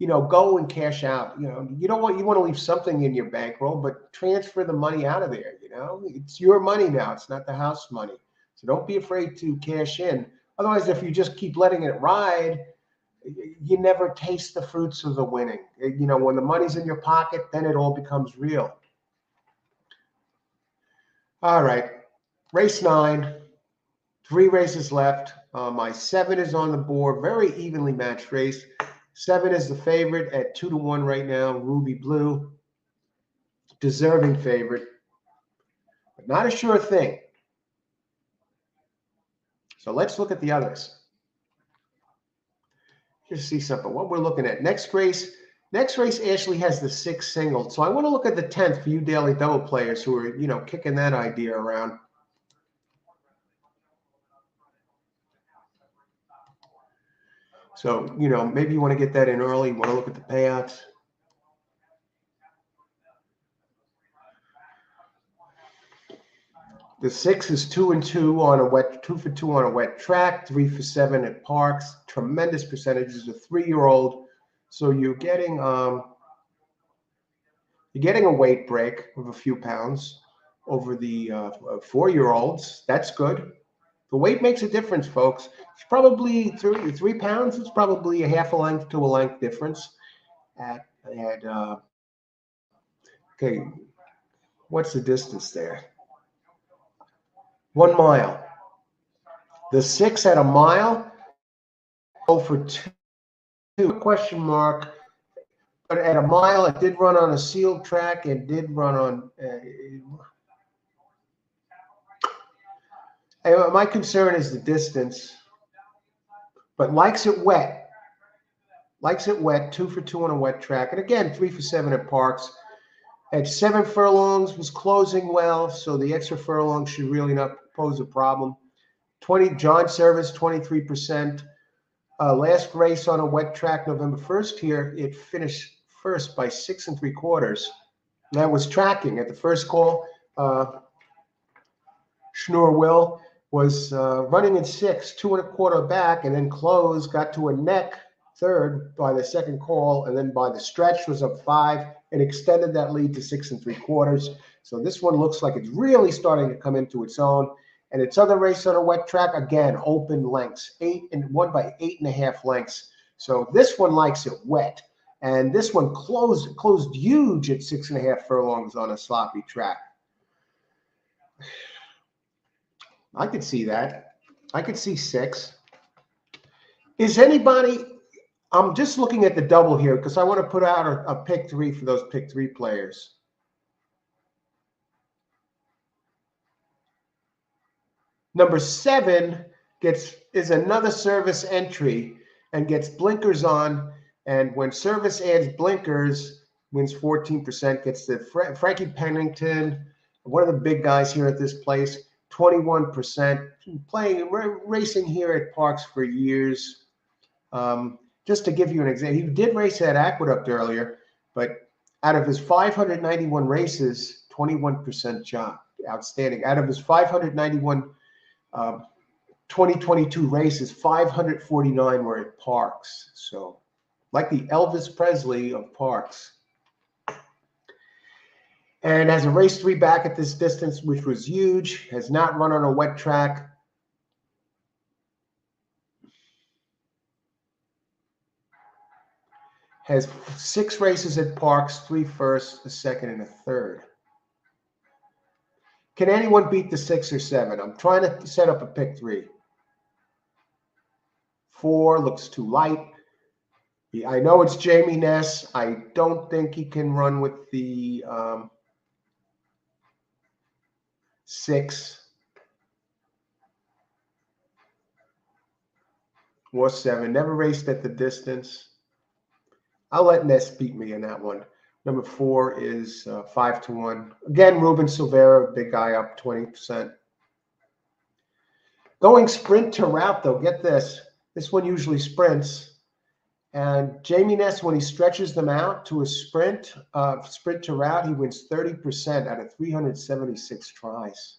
[SPEAKER 1] go and cash out. You don't want to leave something in your bankroll, but transfer the money out of there. It's your money now. It's not the house money, so don't be afraid to cash in. Otherwise, if you just keep letting it ride, you never taste the fruits of the winning. When the money's in your pocket, then it all becomes real. All right, race 9, 3 races left. My 7 is on the board, very evenly matched race. 7 is the favorite at 2-1 right now, Ruby Blue. Deserving favorite, but not a sure thing. So let's look at the others. Just see something. What we're looking at. Next race, Ashley has the 6 single. So I want to look at the 10th for you daily double players who are, kicking that idea around. So, maybe you want to get that in early. You want to look at the payouts. The 6 is 2-2 on a wet, 2 for 2 on a wet track, 3 for 7 at Parx. Tremendous percentages. A 3-year-old. So you're getting a weight break of a few pounds over the 4-year-olds. That's good. The weight makes a difference, folks. It's probably 3 pounds. It's probably a half a length to a length difference. Okay, what's the distance there? 1 mile. The 6 at a mile, for 2, question mark. But at a mile, it did run on a sealed track and did run on. My concern is the distance, but likes it wet. 2 for 2 on a wet track. And again, 3 for 7 at Parx. At 7 furlongs, was closing well, so the extra furlong should really not pose a problem. John Service, 23%. Last race on a wet track, November 1st here, it finished first by 6 3/4. That was tracking at the first call. Schnur Will was running in 6, 2 1/4 back, and then closed, got to a neck third by the second call, and then by the stretch was up 5 and extended that lead to 6 3/4. So this one looks like it's really starting to come into its own. And its other race on a wet track, again, open lengths, 1 by 8.5 lengths. So this one likes it wet. And this one closed huge at 6.5 furlongs on a sloppy track. I could see that. I could see 6. Is anybody, I'm just looking at the double here because I want to put out a pick 3 for those pick 3 players. Number 7 is another service entry and gets blinkers on. And when service adds blinkers, wins 14%, gets the Frankie Pennington, one of the big guys here at this place, 21%. Racing here at Parx for years. Just to give you an example, he did race at Aqueduct earlier, but out of his 591 races, 21% job. Outstanding. Out of his 591 2022 races, 549 were at Parx. So, like the Elvis Presley of Parx. And has a race 3 back at this distance, which was huge. Has not run on a wet track. Has 6 races at Parx, 3 first, a second, and a third. Can anyone beat the 6 or 7? I'm trying to set up a pick 3. 4 looks too light. I know it's Jamie Ness. I don't think he can run with the 6, or 7. Never raced at the distance. I'll let Ness beat me in that one. Number 4 is 5-1. Again, Ruben Silvera, big guy, up 20%. Going sprint to route, though, get this. This one usually sprints. And Jamie Ness, when he stretches them out to a sprint to route, he wins 30% out of 376 tries.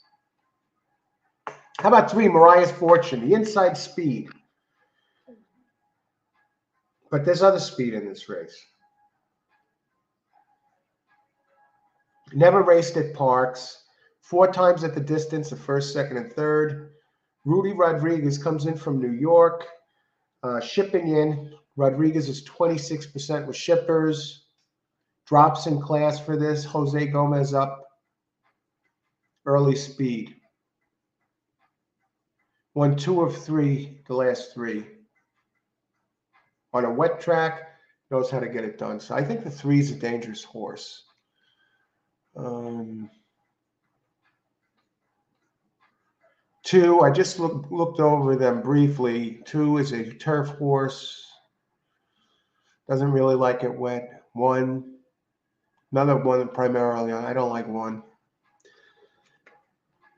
[SPEAKER 1] How about 3, Mariah's Fortune, the inside speed. But there's other speed in this race. Never raced at Parx. 4 times at the distance, the first, second, and third. Rudy Rodriguez comes in from New York, shipping in. Rodriguez is 26% with shippers. Drops in class for this. Jose Gomez up. Early speed. Won 2 of 3 the last 3. On a wet track, knows how to get it done. So I think the 3 is a dangerous horse. 2, I just looked over them briefly. 2 is a turf horse. Doesn't really like it wet. 1, another one primarily. I don't like 1.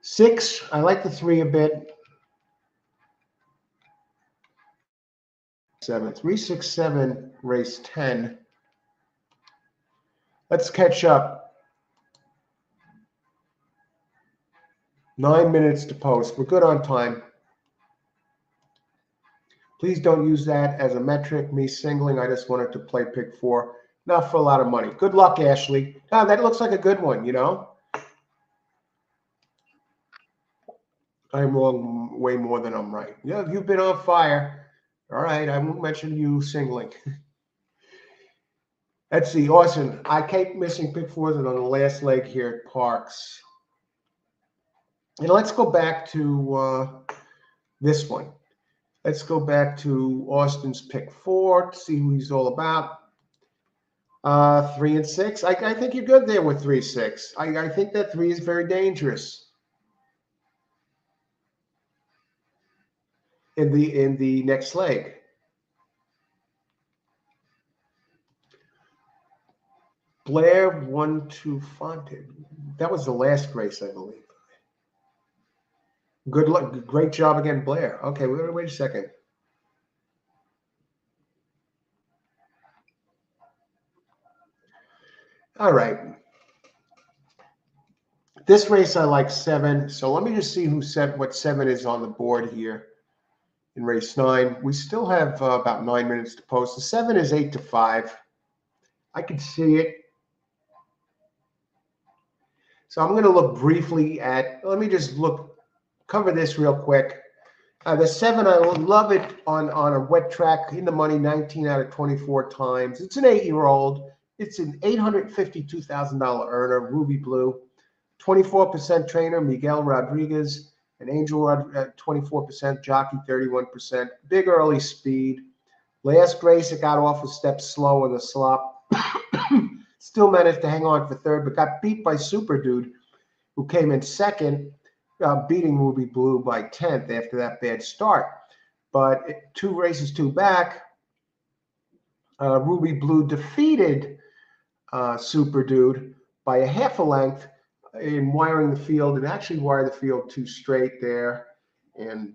[SPEAKER 1] 6, I like the 3 a bit. 7, 3, 6, 7, race 10. Let's catch up. 9 minutes to post. We're good on time. Please don't use that as a metric. Me singling, I just wanted to play pick 4. Not for a lot of money. Good luck, Ashley. Ah, that looks like a good one, you know? I'm wrong way more than I'm right. Yeah, you've been on fire. All right, I won't mention you singling. Let's see, Austin. I keep missing pick 4s and on the last leg here at Parx. And let's go back to this one. Let's go back to Austin's pick 4 to see who he's all about. 3 and 6. I think you're good there with 3, 6. I think that 3 is very dangerous in the next leg. Blair 1-2 Fonte. That was the last race, I believe. Good luck. Great job again, Blair. Okay, wait a second. All right. This race I like 7. So let me just see what 7 is on the board here in race 9. We still have about 9 minutes to post. The 7 is 8-5. I can see it. So I'm going to look briefly at. Let me just cover this real quick. The 7, I love it on a wet track in the money 19 out of 24 times. It's an 8-year-old. It's an $852,000 earner, Ruby Blue. 24% trainer, Miguel Rodriguez. An Angel 24%, Jockey 31%. Big early speed. Last race, it got off a step slow in the slop. Still managed to hang on for 3rd, but got beat by Super Dude, who came in 2nd. Beating Ruby Blue by 10th after that bad start. But 2 races, 2 back, Ruby Blue defeated Super Dude by a half a length in wiring the field, and actually wired the field 2 straight there. And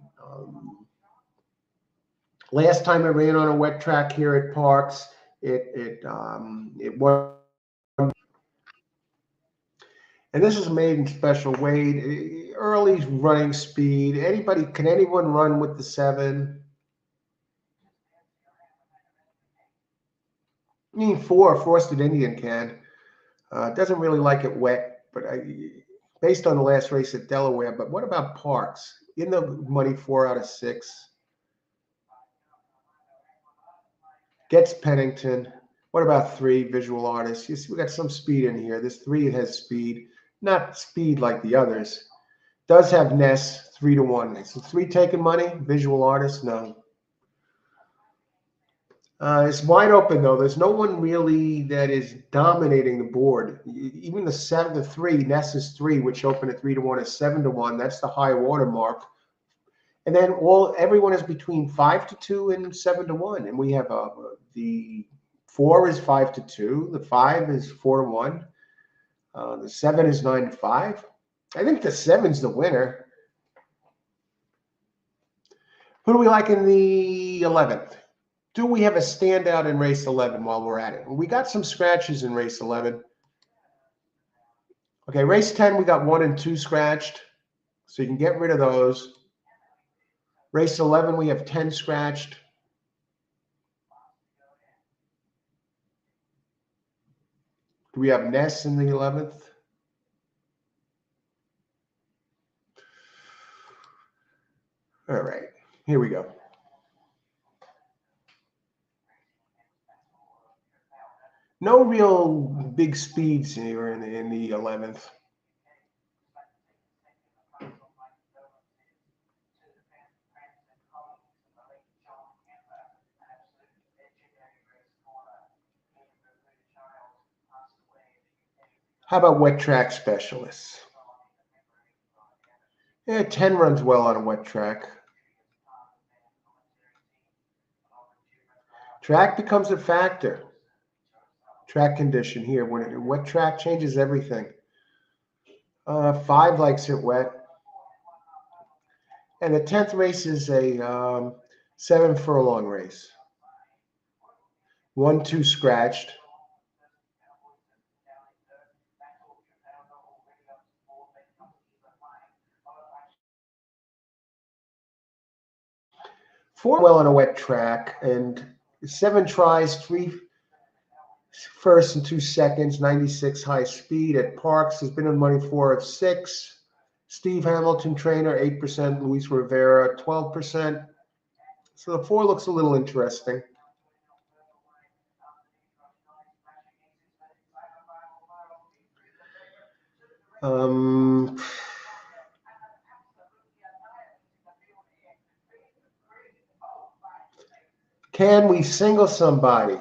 [SPEAKER 1] last time I ran on a wet track here at Parx, it won. And this is made in special weight, early running speed. Can anyone run with the 7? I mean, 4, Frosted Indian can. Doesn't really like it wet, but based on the last race at Delaware. But what about Parx? In the money 4 out of 6. Gets Pennington. What about 3, Visual Artist? You see, we got some speed in here. This 3, it has speed. Not speed like the others. Does have Ness 3-1. So 3 taking money. Visual Artist, no. It's wide open though. There's no one really that is dominating the board. Even the 7-3, Ness's 3, which opened at 3-1, is 7-1. That's the high water mark. And then everyone is between 5-2 and 7-1. And we have the 4 is 5-2. The 5 is 4-1. The 7 is 9-5. I think the 7's the winner. Who do we like in the 11th? Do we have a standout in race 11 while we're at it? We got some scratches in race 11. Okay, race 10, we got 1 and 2 scratched. So you can get rid of those. Race 11, we have 10 scratched. Do we have Ness in the 11th? All right, here we go. No real big speeds here in the 11th. How about wet track specialists? Yeah, 10 runs well on a wet track. Track becomes a factor. Track condition here. When a wet track changes everything. 5 likes it wet. And the 10th race is a 7 furlong race. 1, 2 scratched. Four well on a wet track, and 7 tries, 3 firsts and 2 seconds, 96 high speed at Parx. Has been in money 4 of 6. Steve Hamilton, trainer, 8%. Luis Rivera, 12%. So the 4 looks a little interesting. Can we single somebody?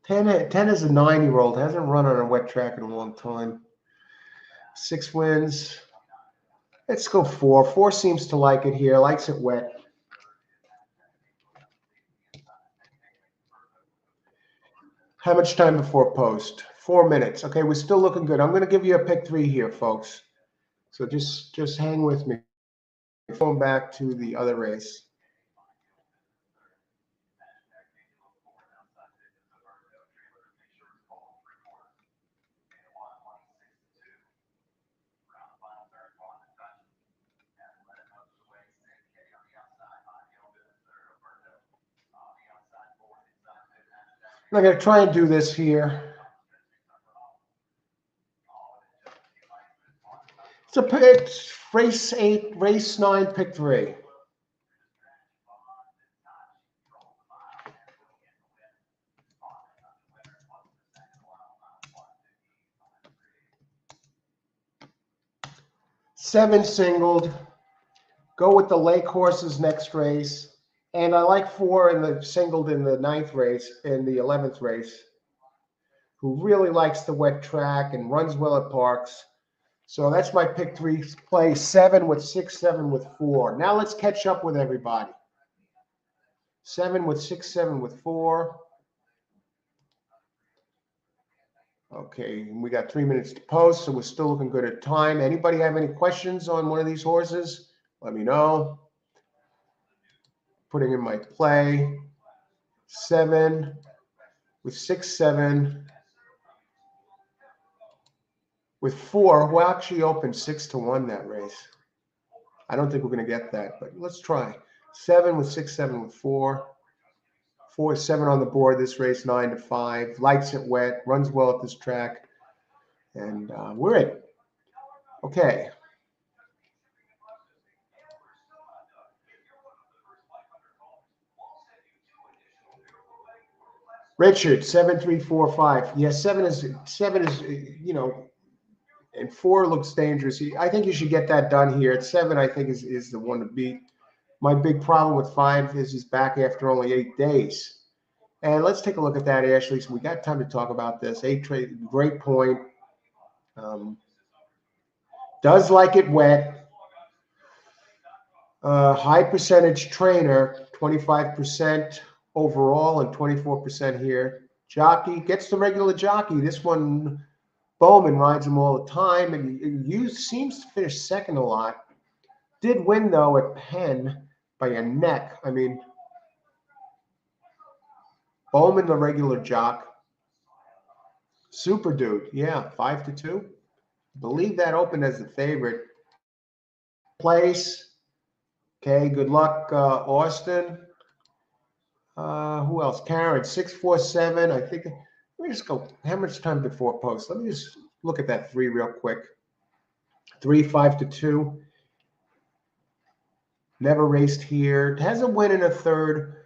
[SPEAKER 1] 10 is a 9-year-old, hasn't run on a wet track in a long time. 6 wins. Let's go 4. 4 seems to like it here, likes it wet. How much time before post? 4 minutes. Okay, we're still looking good. I'm going to give you a pick 3 here, folks. So just hang with me. Going back to the other race. I'm going to try and do this here. It's race 8, race 9, pick 3. Seven singled. Go with the lake horses next race. And I like 4 in the singled in the 9th race, in the 11th race, who really likes the wet track and runs well at Parx. So that's my pick 3 play. 7 with 6, 7 with 4. Now let's catch up with everybody. 7 with 6, 7 with 4. Okay, we got 3 minutes to post, so we're still looking good at time. Anybody have any questions on one of these horses? Let me know. Putting in my play. 7 with 6, 7 with 4. Who actually opened 6-1 that race? I don't think we're going to get that, but let's try. 7 with 6, 7 with 4. 4, 7 on the board this race, 9-5. Likes it wet, runs well at this track, and we're in. Okay. Richard, 7-3-4-5. Yes, 7 is and 4 looks dangerous. I think you should get that done here. At 7, I think is the one to beat. My big problem with 5 is he's back after only 8 days. And let's take a look at that, Ashley. So we got time to talk about this. 8 trade, great point. Does like it wet. High percentage trainer, 25% overall and 24% here. Jockey gets the regular jockey. This one, Bowman rides him all the time, and he seems to finish second a lot. Did win though at Penn by a neck. I mean, Bowman, the regular jock. Super Dude, yeah, 5-2. I believe that opened as the favorite. Place. Okay, good luck, Austin. Who else? Karen, 647. I think. Let me just go. How much time before post? Let me just look at that 3 real quick. 3, 5-2. Never raced here. Has a win in a third,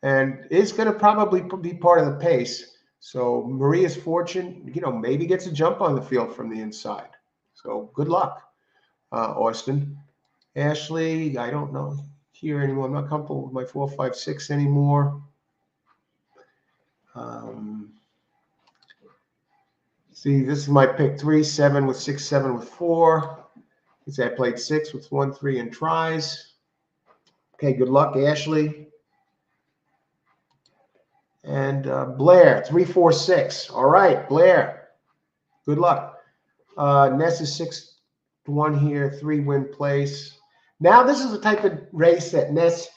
[SPEAKER 1] and is going to probably be part of the pace. So Maria's Fortune, maybe gets a jump on the field from the inside. So good luck, Austin. Ashley, I don't know here anymore. I'm not comfortable with my 4, 5, 6 anymore. See, this is my pick 3, 7 with 6, 7 with 4. I played 6 with 1, 3 and tries. Okay, good luck, Ashley. And Blair, 3, 4, 6. All right, Blair. Good luck. Ness is 6-1 here, 3 win place. Now this is the type of race that Ness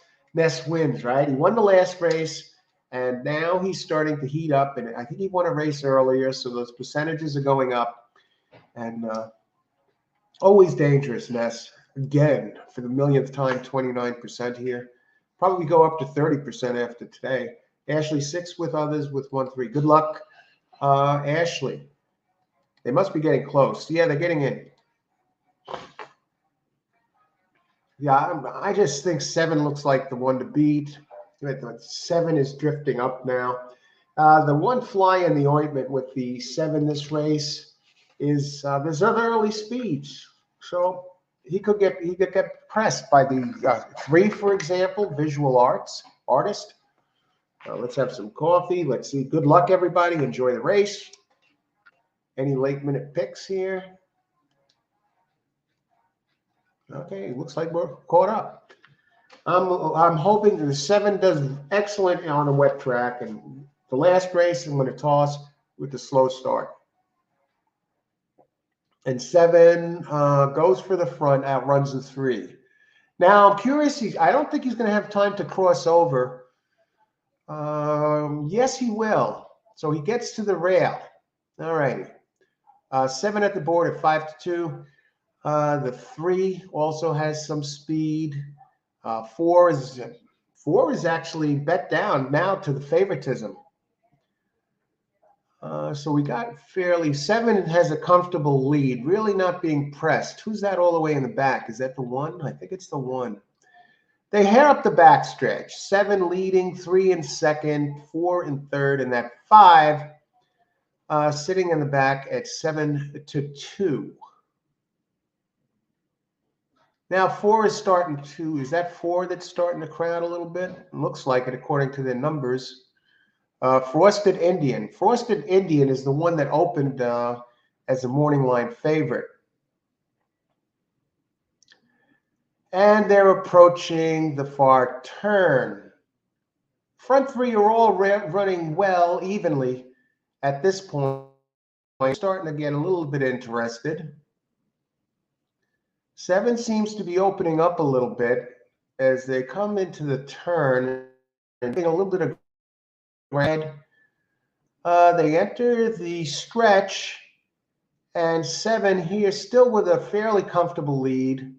[SPEAKER 1] wins, right? He won the last race, and now he's starting to heat up. And I think he won a race earlier, so those percentages are going up. And always dangerous, Ness. Again, for the millionth time, 29% here. Probably go up to 30% after today. Ashley, 6 with others with 1, 3. Good luck, Ashley. They must be getting close. Yeah, they're getting in. Yeah, I just think 7 looks like the one to beat. 7 is drifting up now. The one fly in the ointment with the 7 this race is there's other early speeds. So he could get pressed by the 3, for example, visual artist. Let's have some coffee. Let's see. Good luck, everybody. Enjoy the race. Any late minute picks here? Okay, looks like we're caught up. I'm hoping the 7 does excellent on a wet track, and the last race I'm going to toss with the slow start. And 7 goes for the front, outruns the 3. Now I'm curious. I don't think he's going to have time to cross over. Yes, he will. So he gets to the rail. All righty. 7 at the board at 5-2. The 3 also has some speed. 4 is actually bet down now to the favoritism. So we got fairly 7 has a comfortable lead, really not being pressed. Who's that all the way in the back? Is that the 1? I think it's the 1. They hair up the backstretch. 7 leading, 3 in second, 4 in third, and that 5 sitting in the back at 7-2. Now 4 is starting to, is that 4 that's starting to crowd a little bit? It looks like it according to their numbers. Frosted Indian. Frosted Indian is the one that opened as a morning line favorite. And they're approaching the far turn. Front 3 are all running well, evenly at this point. Starting to get a little bit interested. 7 seems to be opening up a little bit as they come into the turn and getting a little bit of red. They enter the stretch, and 7 here still with a fairly comfortable lead.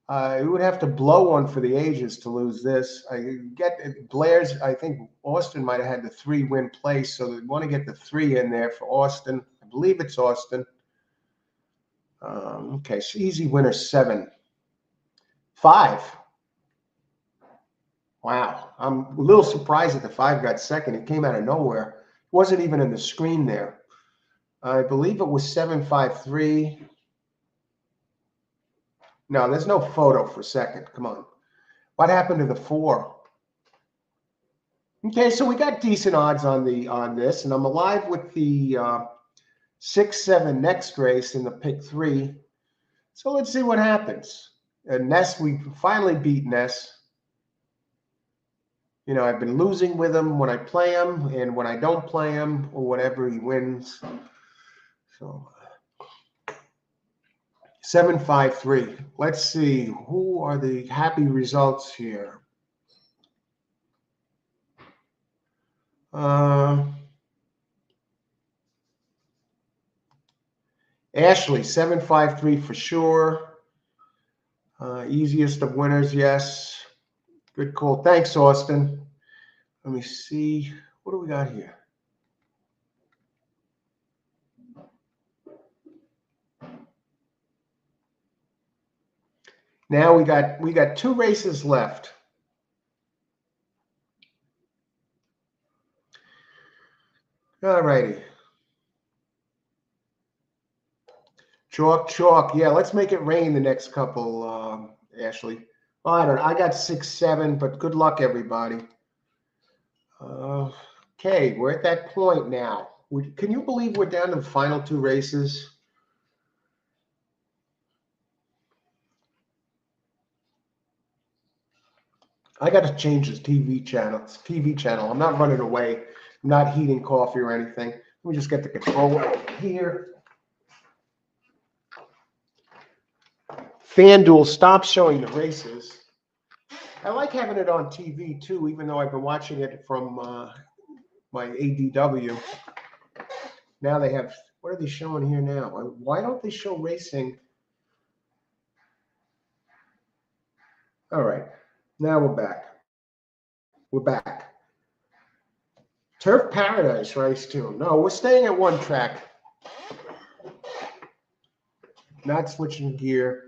[SPEAKER 1] It would have to blow one for the ages to lose this. I get Blair's. I think Austin might have had the 3 win place, so they want to get the 3 in there for Austin. I believe it's Austin. Okay, so easy winner 7. 5. Wow, I'm a little surprised that the 5 got second. It came out of nowhere. It wasn't even in the screen there. I believe it was 7-5-3. No, there's no photo for second. Come on. What happened to the 4? Okay, so we got decent odds on this, and I'm alive with the 6-7 next race in the pick 3. So let's see what happens. And Ness, we finally beat Ness. You know, I've been losing with him when I play him, and when I don't play him, or whatever, he wins. So 753. Let's see, who are the happy results here? Ashley, 753 for sure. Easiest of winners, yes. Good call. Thanks, Austin. Let me see. What do we got here? Now we got 2 races left. All righty. Chalk, chalk. Yeah, let's make it rain the next couple, Ashley. Oh, I don't know. I got 6-7, but good luck, everybody. Okay, we're at that point now. Can you believe we're down to the final 2 races? I got to change this TV channel. I'm not running away. I'm not heating coffee or anything. Let me just get the controller here. FanDuel, stop showing the races. I like having it on TV too, even though I've been watching it from my ADW. Now they have, what are they showing here now? Why don't they show racing? All right, now we're back. We're back. Turf Paradise race 2. No, we're staying at 1 track. Not switching gear.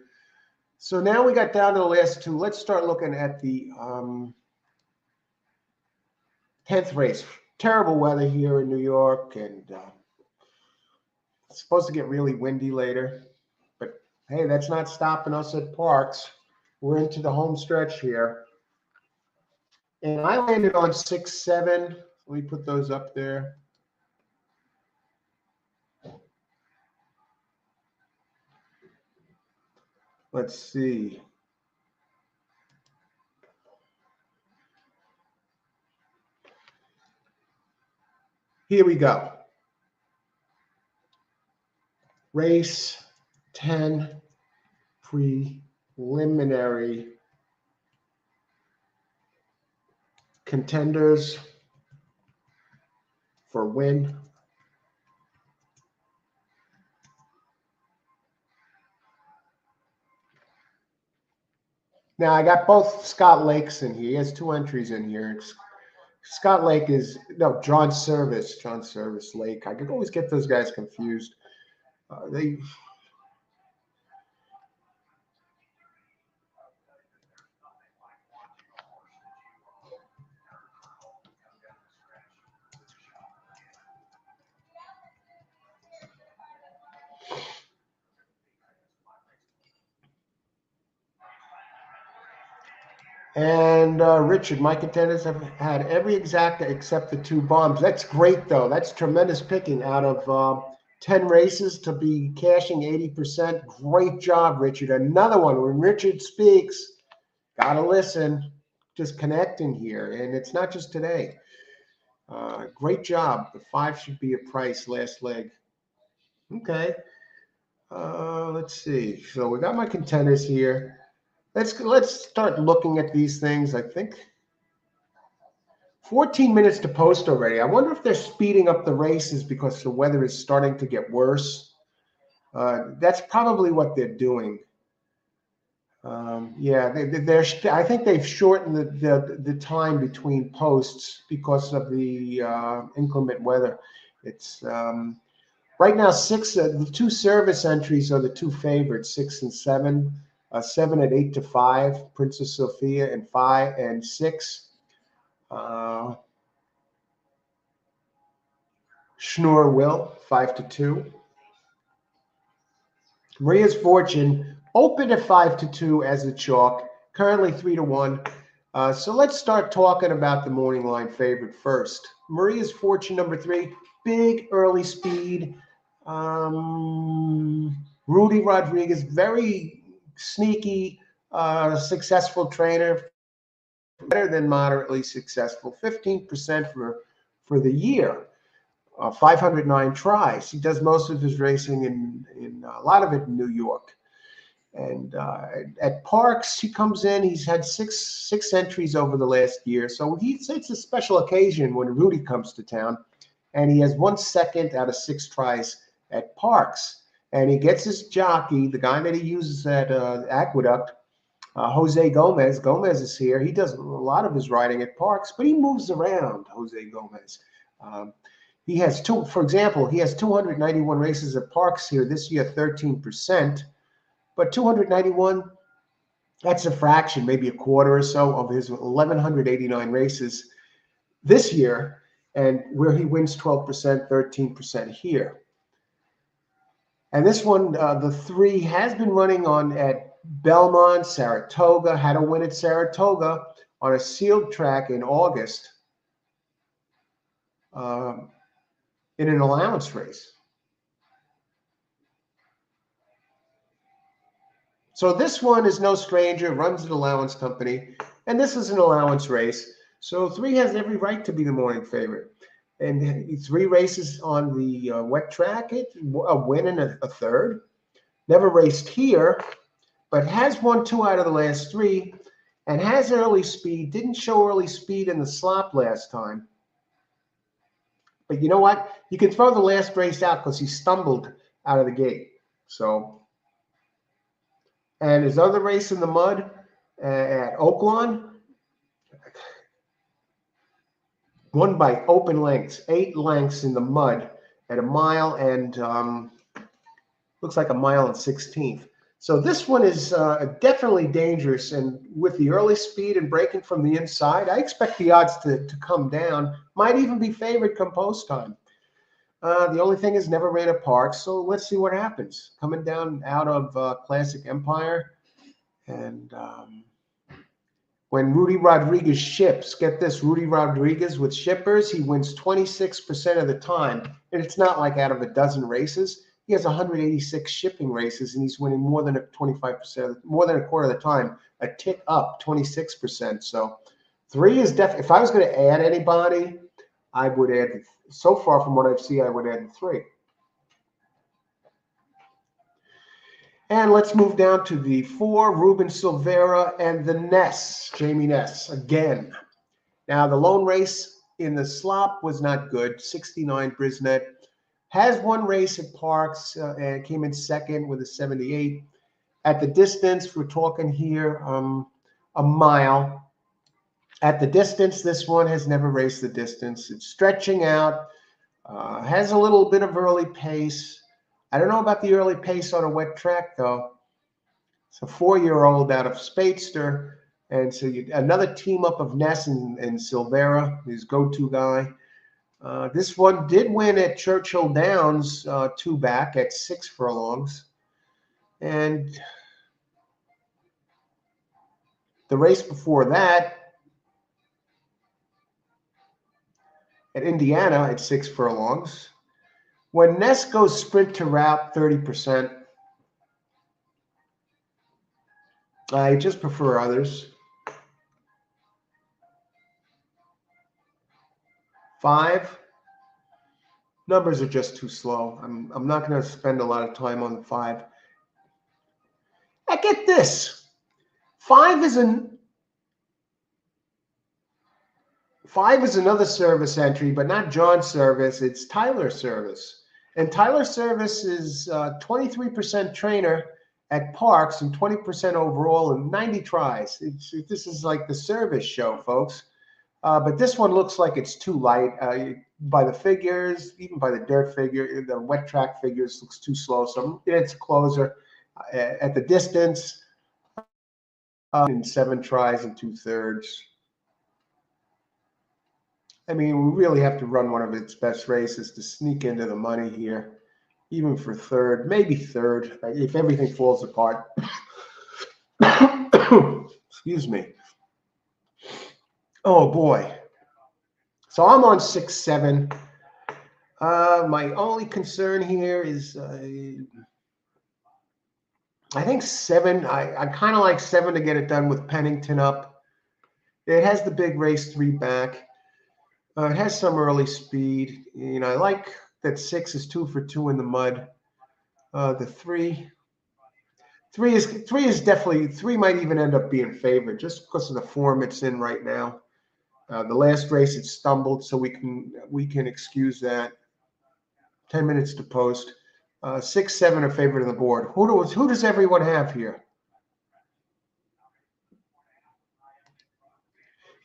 [SPEAKER 1] So now we got down to the last 2. Let's start looking at the 10th race. Terrible weather here in New York, and it's supposed to get really windy later. But hey, that's not stopping us at Parx. We're into the home stretch here. And I landed on 6-7. Let me put those up there. Let's see. Here we go. Race 10 preliminary contenders for win. Now I got both Scott Lakes in here. He has 2 entries in here. Scott Lake is, no, John Service Lake. I could always get those guys confused. And Richard, my contenders have had every exacta except the 2 bombs. That's great, though. That's tremendous picking out of 10 races to be cashing 80%. Great job, Richard. Another one. When Richard speaks, got to listen. Just connecting here. And it's not just today. Great job. The 5 should be a price last leg. Okay. Let's see. So we got my contenders here. Let's start looking at these things. I think 14 minutes to post already. I wonder if they're speeding up the races because the weather is starting to get worse. That's probably what they're doing. Yeah, I think they've shortened the time between posts because of the inclement weather. It's right now the 2 service entries are the 2 favorites, 6 and 7. 7 at 8-5, Princess Sophia, and 5 and 6. Schnorr Will, 5-2. Maria's Fortune, Open at 5-2 as the chalk, currently 3-1. So let's start talking about the morning line favorite first. Maria's Fortune number 3, big early speed. Rudy Rodriguez, very sneaky, successful trainer, better than moderately successful, 15% for the year. 509 tries. He does most of his racing in a lot of it in New York. And at Parx, he comes in. He's had six entries over the last year, so it's a special occasion when Rudy comes to town, and he has 1 second out of 6 tries at Parx. And he gets his jockey, the guy that he uses at Aqueduct, Jose Gomez. Gomez is here. He does a lot of his riding at Parx, but he moves around. Jose Gomez. He has for example, he has 291 races at Parx here this year, 13%. But 291, that's a fraction, maybe a quarter or so of his 1,189 races this year, and where he wins 12%, 13% here. And this one, the 3, has been running on at Belmont, Saratoga, had a win at Saratoga on a sealed track in August in an allowance race. So this one is no stranger, runs an allowance company, and this is an allowance race. So 3 has every right to be the morning favorite. And 3 races on the wet track, a win and a third. Never raced here, but has won 2 out of the last 3, and has early speed. Didn't show early speed in the slop last time. But you know what? You can throw the last race out because he stumbled out of the gate. So... And his other race in the mud at Oaklawn, won by open lengths, 8 lengths in the mud at a mile and looks like a mile and 16th. So this one is definitely dangerous. And with the early speed and breaking from the inside, I expect the odds to come down. Might even be favored come post time. The only thing is never ran at Parx, so let's see what happens. Coming down out of Classic Empire, and when Rudy Rodriguez ships, get this, Rudy Rodriguez with shippers, he wins 26% of the time, and it's not like out of a dozen races. He has 186 shipping races, and he's winning more than 25%, more than a quarter of the time, a tick up, 26%. So 3 is definitely, if I was going to add anybody, I would add, so far from what I've seen, I would add 3. And let's move down to the 4, Ruben Silvera and the Ness, Jamie Ness, again. Now, the lone race in the slop was not good, 69 Brisnet. Has 1 race at Parx and came in second with a 78. At the distance, we're talking here a mile. At the distance, this one has never raced the distance. It's stretching out, has a little bit of early pace. I don't know about the early pace on a wet track, though. It's a 4-year-old out of Spadester. And so another team up of Ness and Silvera, his go-to guy. This one did win at Churchill Downs 2 back at 6 furlongs. And the race before that, at Indiana at 6 furlongs. When Ness goes sprint to route, 30%. I just prefer others. 5. Numbers are just too slow. I'm not going to spend a lot of time on the 5. I get this. 5 is another service entry, but not John's service. It's Tyler's service. And Tyler's service is 23% trainer at Parx and 20% overall and 90 tries. This is like the service show, folks. But this one looks like it's too light. By the figures, even by the dirt figure, the wet track figures looks too slow. So it's a closer. At the distance, in 7 tries and 2/3. I mean, we really have to run one of its best races to sneak into the money here. even for third, maybe third, if everything falls apart. Excuse me. Oh boy. So I'm on 6-7. My only concern here is I think 7. I kind of like 7 to get it done with Pennington up. It has the big race 3 back. It has some early speed. You know, I like that 6 is 2 for 2 in the mud. The 3 is definitely 3 might even end up being favored just because of the form it's in right now. The last race it stumbled, so we can excuse that. 10 minutes to post. 6, 7 are favored on the board. Who does everyone have here?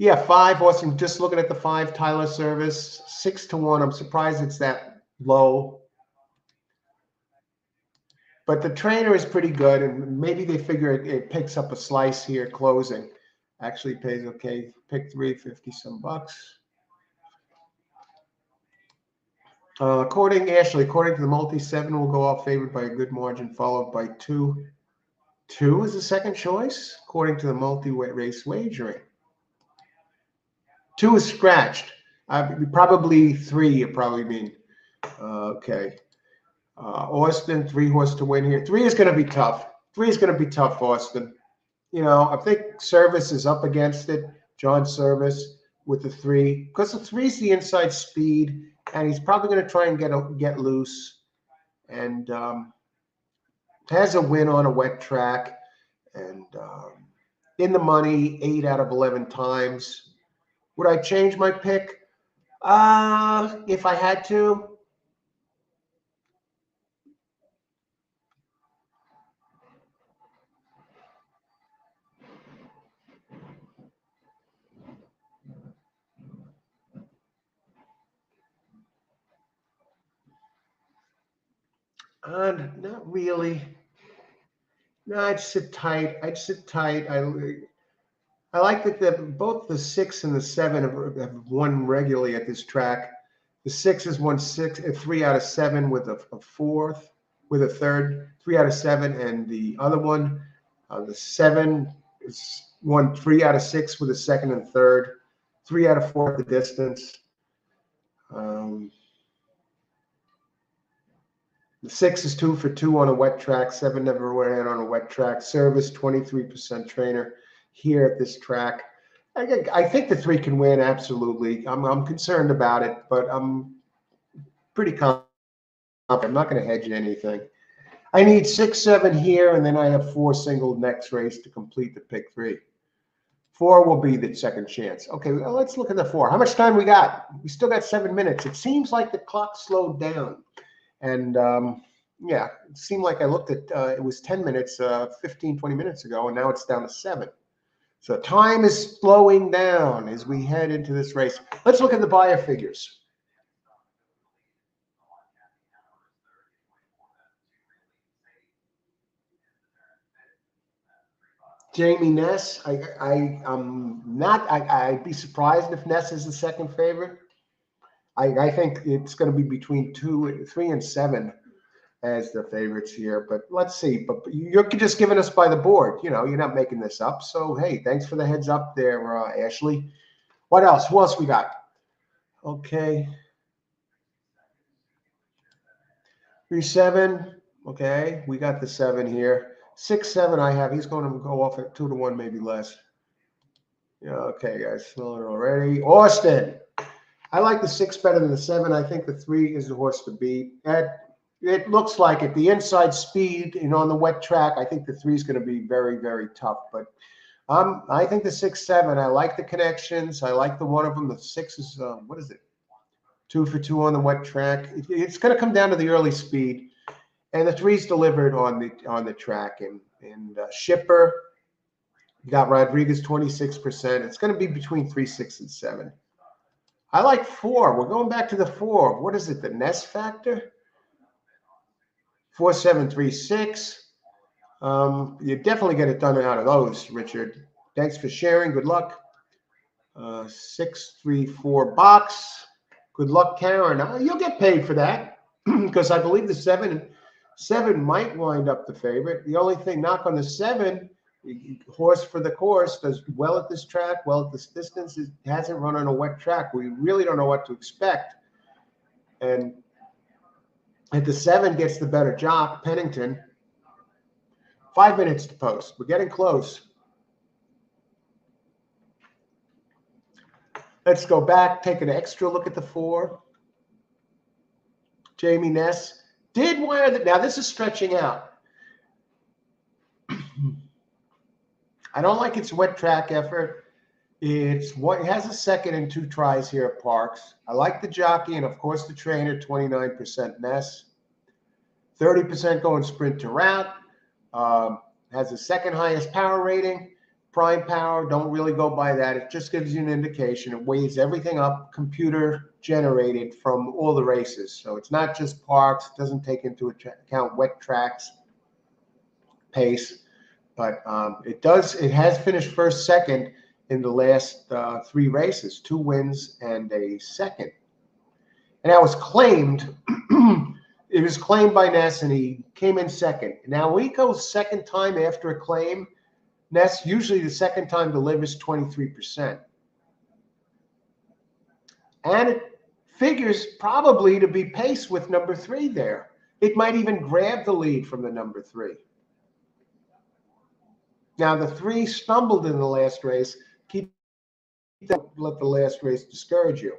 [SPEAKER 1] Yeah, 5. Austin, just looking at the 5 Tyler Service, 6-1. I'm surprised it's that low. But the trainer is pretty good, and maybe they figure it picks up a slice here closing. Actually pays okay. Pick 3, 50 some bucks. According to the multi, 7 will go off favored by a good margin, followed by 2. 2 is the second choice, according to the multi-race wagering. 2 is scratched. Probably 3, you probably mean. Okay. Austin, 3 horse to win here. 3 is going to be tough. 3 is going to be tough, Austin. You know, I think Service is up against it. John Service with the 3. Because the 3 is the inside speed, and he's probably going to try and get loose. And has a win on a wet track. And in the money 8 out of 11 times. Would I change my pick? If I had to. Not really. No, I'd sit tight. I like that both the 6 and the 7 have won regularly at this track. The 6 has won 3 out of 7 with a fourth, with a third, 3 out of 7, and the other one, the 7 is won 3 out of 6 with a second and third, 3 out of 4 at the distance. The 6 is 2 for 2 on a wet track. 7 never ran on a wet track. Service 23% trainer here at this track. I think the 3 can win, absolutely. I'm concerned about it, but I'm pretty confident. I'm not going to hedge anything. I need 6, 7 here, and then I have 4 single next race to complete the pick 3. 4 will be the second chance. Okay, well, let's look at the 4. How much time we got? We still got 7 minutes. It seems like the clock slowed down. And yeah, it seemed like I looked at it was 10 minutes, 15, 20 minutes ago, and now it's down to 7. So time is slowing down as we head into this race. Let's look at the buyer figures. Jamie Ness, I'd be surprised if Ness is the second favorite. I think it's going to be between 2, 3, and 7 as the favorites here, but let's see. But you're just giving us by the board. You know, you're not making this up. So hey, thanks for the heads up there, Ashley. What else? Who else we got? Okay, 3, 7. Okay, we got the 7 here. 6, 7. I have. He's going to go off at 2-1, maybe less. Yeah. Okay, guys, smelling it already. Austin. I like the 6 better than the 7. I think the 3 is the horse to beat. It looks like it. The inside speed, on the wet track, I think the 3 is going to be very, very tough. But I think the 6, 7. I like the connections. I like the one of them. The 6 is what is it? 2 for 2 on the wet track. It's going to come down to the early speed, and the 3's delivered on the track. And Shipper, you got Rodriguez 26%. It's going to be between 3, 6, and 7. I like 4. We're going back to the 4. What is it? The Ness factor? 4, 7, 3, 6. You definitely get it done out of those, Richard. Thanks for sharing. Good luck. 6, 3, 4 box. Good luck, Karen. You'll get paid for that. because I believe the seven might wind up the favorite. The only thing, knock on the 7, horse for the course, does well at this track, well at this distance. It hasn't run on a wet track. We really don't know what to expect. And at the 7 gets the better jock, Pennington. 5 minutes to post. We're getting close. Let's go back, take an extra look at the 4. Jamie Ness did wire the. Now this is stretching out. I don't like its wet track effort. It has a second and 2 tries here at Parx. I like the jockey and of course the trainer. 29% Ness, 30% going sprint to route. Has the second highest power rating. Prime power, don't really go by that. It just gives you an indication. It weighs everything up, computer generated from all the races. So it's not just Parx. It doesn't take into account wet tracks, pace, but it has finished first, second in the last 3 races, 2 wins and a second. And that was claimed. It was claimed by Ness, and he came in second. Now, when he goes second time after a claim, Ness, usually the second time delivers 23%. And it figures probably to be paced with number 3 there. It might even grab the lead from the number 3. Now, the 3 stumbled in the last race. Don't let the last race discourage you.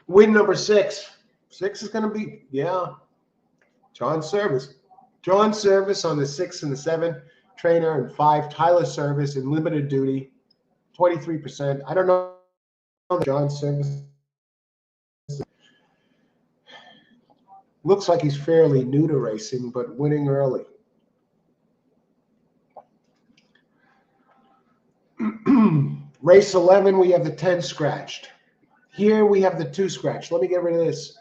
[SPEAKER 1] Win number 6. 6 is going to be, John Service. John Service on the 6 and the 7. Trainer and 5. Tyler Service in limited duty. 23%. I don't know John Service. Looks like he's fairly new to racing, but winning early. Race 11, we have the 10 scratched. Here we have the 2 scratched. Let me get rid of this.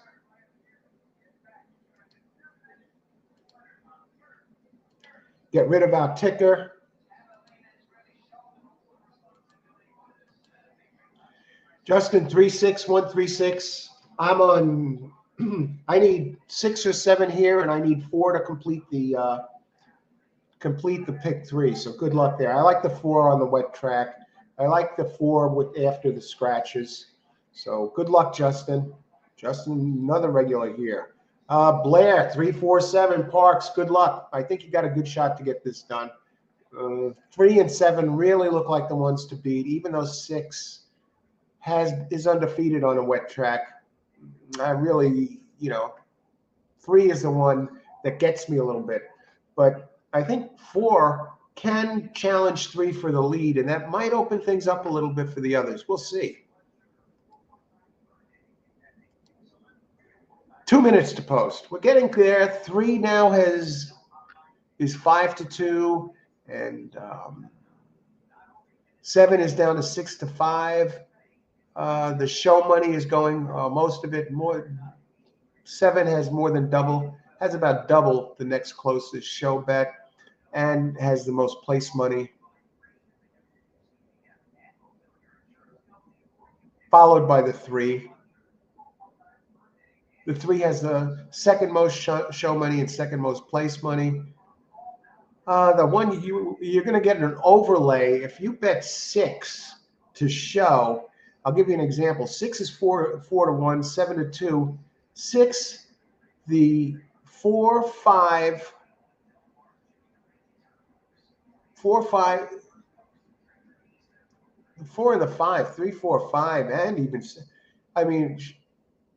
[SPEAKER 1] Get rid of our ticker. Justin 36136. I'm on. I need 6 or 7 here, and I need 4 to complete the pick 3. So good luck there. I like the 4 on the wet track. I like the 4 after the scratches. So good luck, Justin. Justin, another regular here. Blair 347 Parx. Good luck. I think you got a good shot to get this done. 3 and 7 really look like the ones to beat, even though 6 is undefeated on a wet track. I really, 3 is the one that gets me a little bit, but I think 4 can challenge 3 for the lead, and that might open things up a little bit for the others. We'll see. 2 minutes to post. We're getting there. 3 now is 5-2, and 7 is down to 6-5. The show money is going most of it more. 7 has more than double, has about double the next closest show bet, and has the most place money. Followed by the 3. The 3 has the second most show money and second most place money. The one you're going to get an overlay if you bet 6 to show. I'll give you an example. 6 is 4-1, 7-2. 6, the 4, 5, 4, 5, the 4 and the 5, 3, 4, 5, and even, I mean,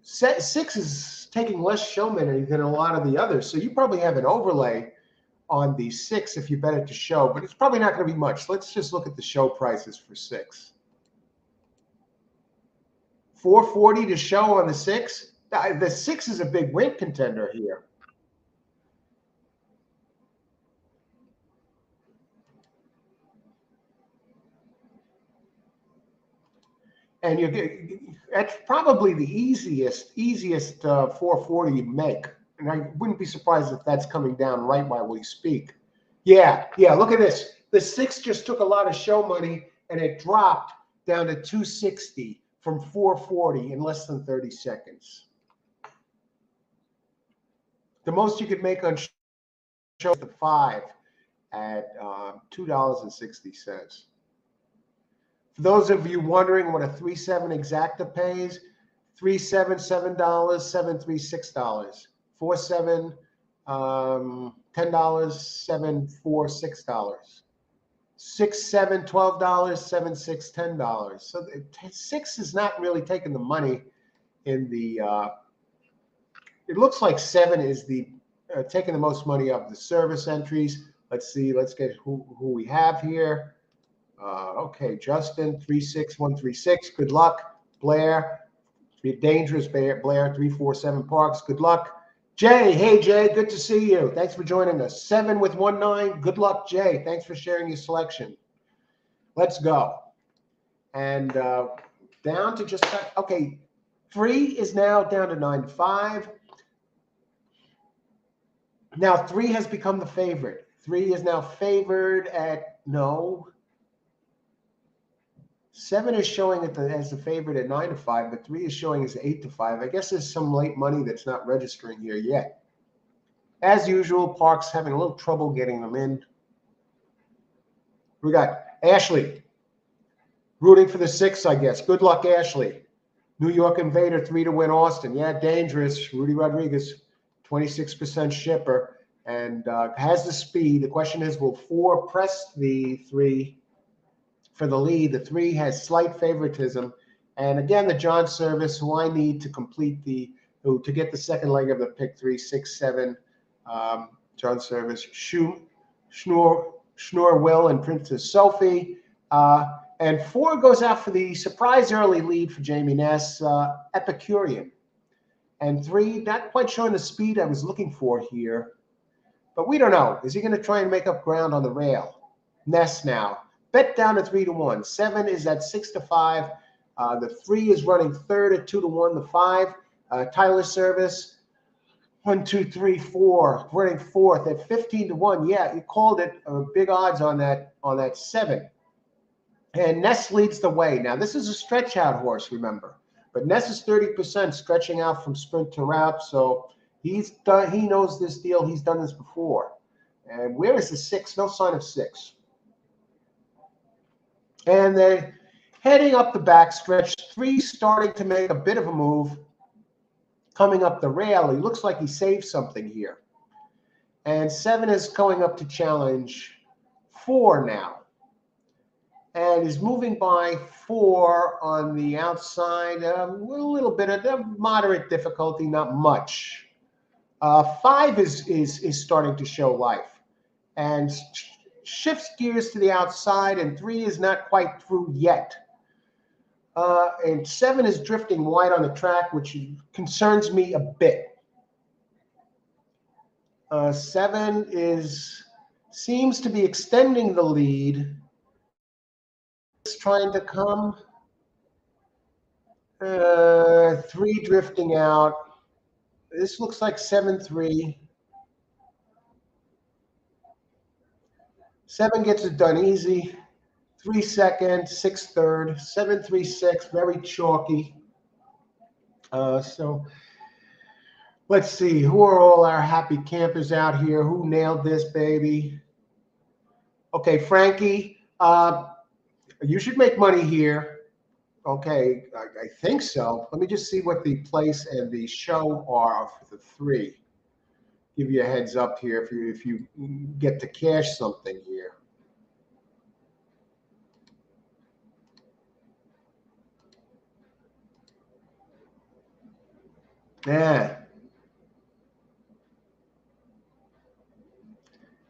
[SPEAKER 1] 6 is taking less show money than a lot of the others. So you probably have an overlay on the 6 if you bet it to show, but it's probably not going to be much. Let's just look at the show prices for 6. 440 to show on the 6. The 6 is a big win contender here. And that's probably the easiest 440 you make. And I wouldn't be surprised if that's coming down right while we speak. Yeah, look at this. The 6 just took a lot of show money, and it dropped down to 260 from 440 in less than 30 seconds. The most you could make on show is the 5 at $2.60. For those of you wondering what a 3-7 exacta pays, 3-7 $7, 7-3 $6, 4-7 $10, 7-4 $6, 6-7 $12, 7-6 $10. So 6 is not really taking the money in the. It looks like 7 is the taking the most money of the service entries. Let's see. Let's get who we have here. Okay, Justin 36136. Good luck, Blair. Be dangerous, Blair 347 Parx. Good luck, Jay. Hey Jay, good to see you. Thanks for joining us. 7 with 1-9. Good luck, Jay. Thanks for sharing your selection. Let's go. And down to just okay. 3 is now down to 9-5. Now 3 has become the favorite. 3 is now favored at no. 7 is showing as the favorite at 9-5, but 3 is showing as 8-5. I guess there's some late money that's not registering here yet. As usual, Parx having a little trouble getting them in. We got Ashley rooting for the 6, I guess. Good luck, Ashley. New York Invader 3 to win Austin. Yeah, dangerous. Rudy Rodriguez, 26% shipper, and has the speed. The question is, will 4 press the 3 for the lead? The 3 has slight favoritism, and again, the John Service, who I need to complete to get the second leg of the pick 3, 6, 7. John Service, Schnoor Will, and Princess Sophie. And 4 goes out for the surprise early lead for Jamie Ness, Epicurean. And 3, not quite showing the speed I was looking for here. But we don't know. Is he going to try and make up ground on the rail? Ness now. Bet down to 3-1. 7 is at 6-5. The 3 is running third at 2-1. The 5, Tyler Service, 1, 2, 3, 4, running fourth at 15-1. Yeah, you called it big odds on that 7. And Ness leads the way. Now, this is a stretch out horse, remember. But Ness is 30% stretching out from sprint to route. So he's done. He knows this deal. He's done this before. And where is the 6? No sign of 6. And they're heading up the back stretch. 3 starting to make a bit of a move. Coming up the rail. He looks like he saved something here. And 7 is going up to challenge 4 now. And is moving by 4 on the outside. A little bit of moderate difficulty, not much. 5 is starting to show life. And shifts gears to the outside, and 3 is not quite through yet. And 7 is drifting wide on the track, which concerns me a bit. 7 seems to be extending the lead. It's trying to come. 3 drifting out. This looks like 7-3. 7 gets it done easy. 3 second, 6 third, 7-3 6, very chalky. So let's see, who are all our happy campers out here? Who nailed this, baby? Okay, Frankie, you should make money here. Okay, I think so. Let me just see what the place and the show are for the 3. Give you a heads up here if you get to cash something here. Yeah.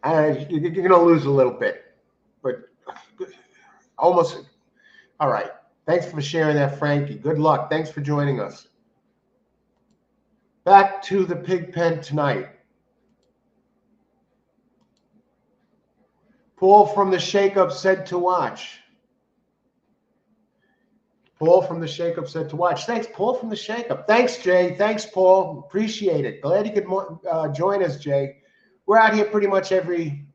[SPEAKER 1] You're going to lose a little bit, but almost. All right. Thanks for sharing that, Frankie. Good luck. Thanks for joining us. Back to the pig pen tonight. Paul from the Shakeup said to watch. Paul from the Shakeup said to watch. Thanks, Paul from the Shakeup. Thanks, Jay. Thanks, Paul. Appreciate it. Glad you could join us, Jay. We're out here pretty much every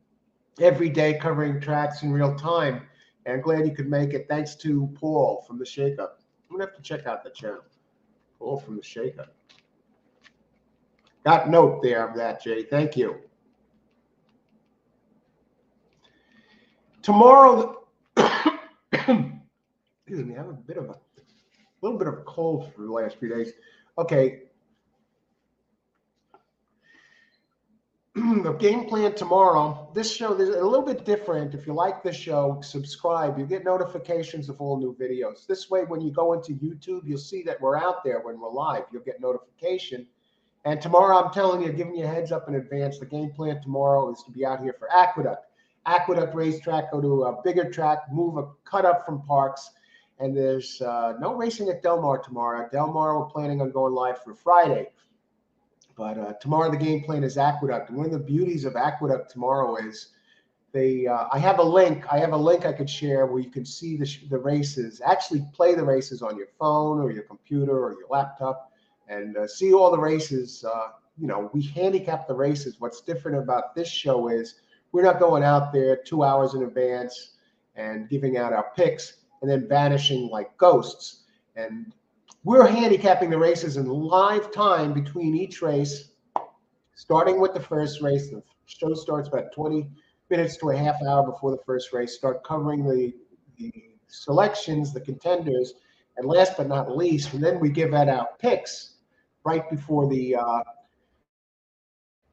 [SPEAKER 1] day covering tracks in real time. And glad you could make it. Thanks to Paul from the Shakeup. I'm going to have to check out the channel. Paul from the Shakeup. Got note there of that, Jay. Thank you. Tomorrow, excuse me, I have a little bit of a cold for the last few days. Okay. The game plan tomorrow. This show is a little bit different. If you like this show, subscribe. You get notifications of all new videos. This way, when you go into YouTube, you'll see that we're out there when we're live. You'll get notification. And tomorrow, I'm telling you, giving you a heads up in advance, the game plan tomorrow is to be out here for Aqueduct. Aqueduct racetrack, go to a bigger track, move a cut up from Parx. And there's no racing at Del Mar tomorrow. At Del Mar, we're planning on going live for Friday. But tomorrow the game plan is Aqueduct. And one of the beauties of Aqueduct tomorrow is I have a link. I could share where you can see the races, actually play the races on your phone or your computer or your laptop and see all the races. We handicap the races. What's different about this show is we're not going out there 2 hours in advance and giving out our picks and then vanishing like ghosts. And we're handicapping the races in live time between each race, starting with the first race. The show starts about 20 minutes to a half hour before the first race. Start covering the selections, the contenders, and last but not least, and then we give out our picks right before the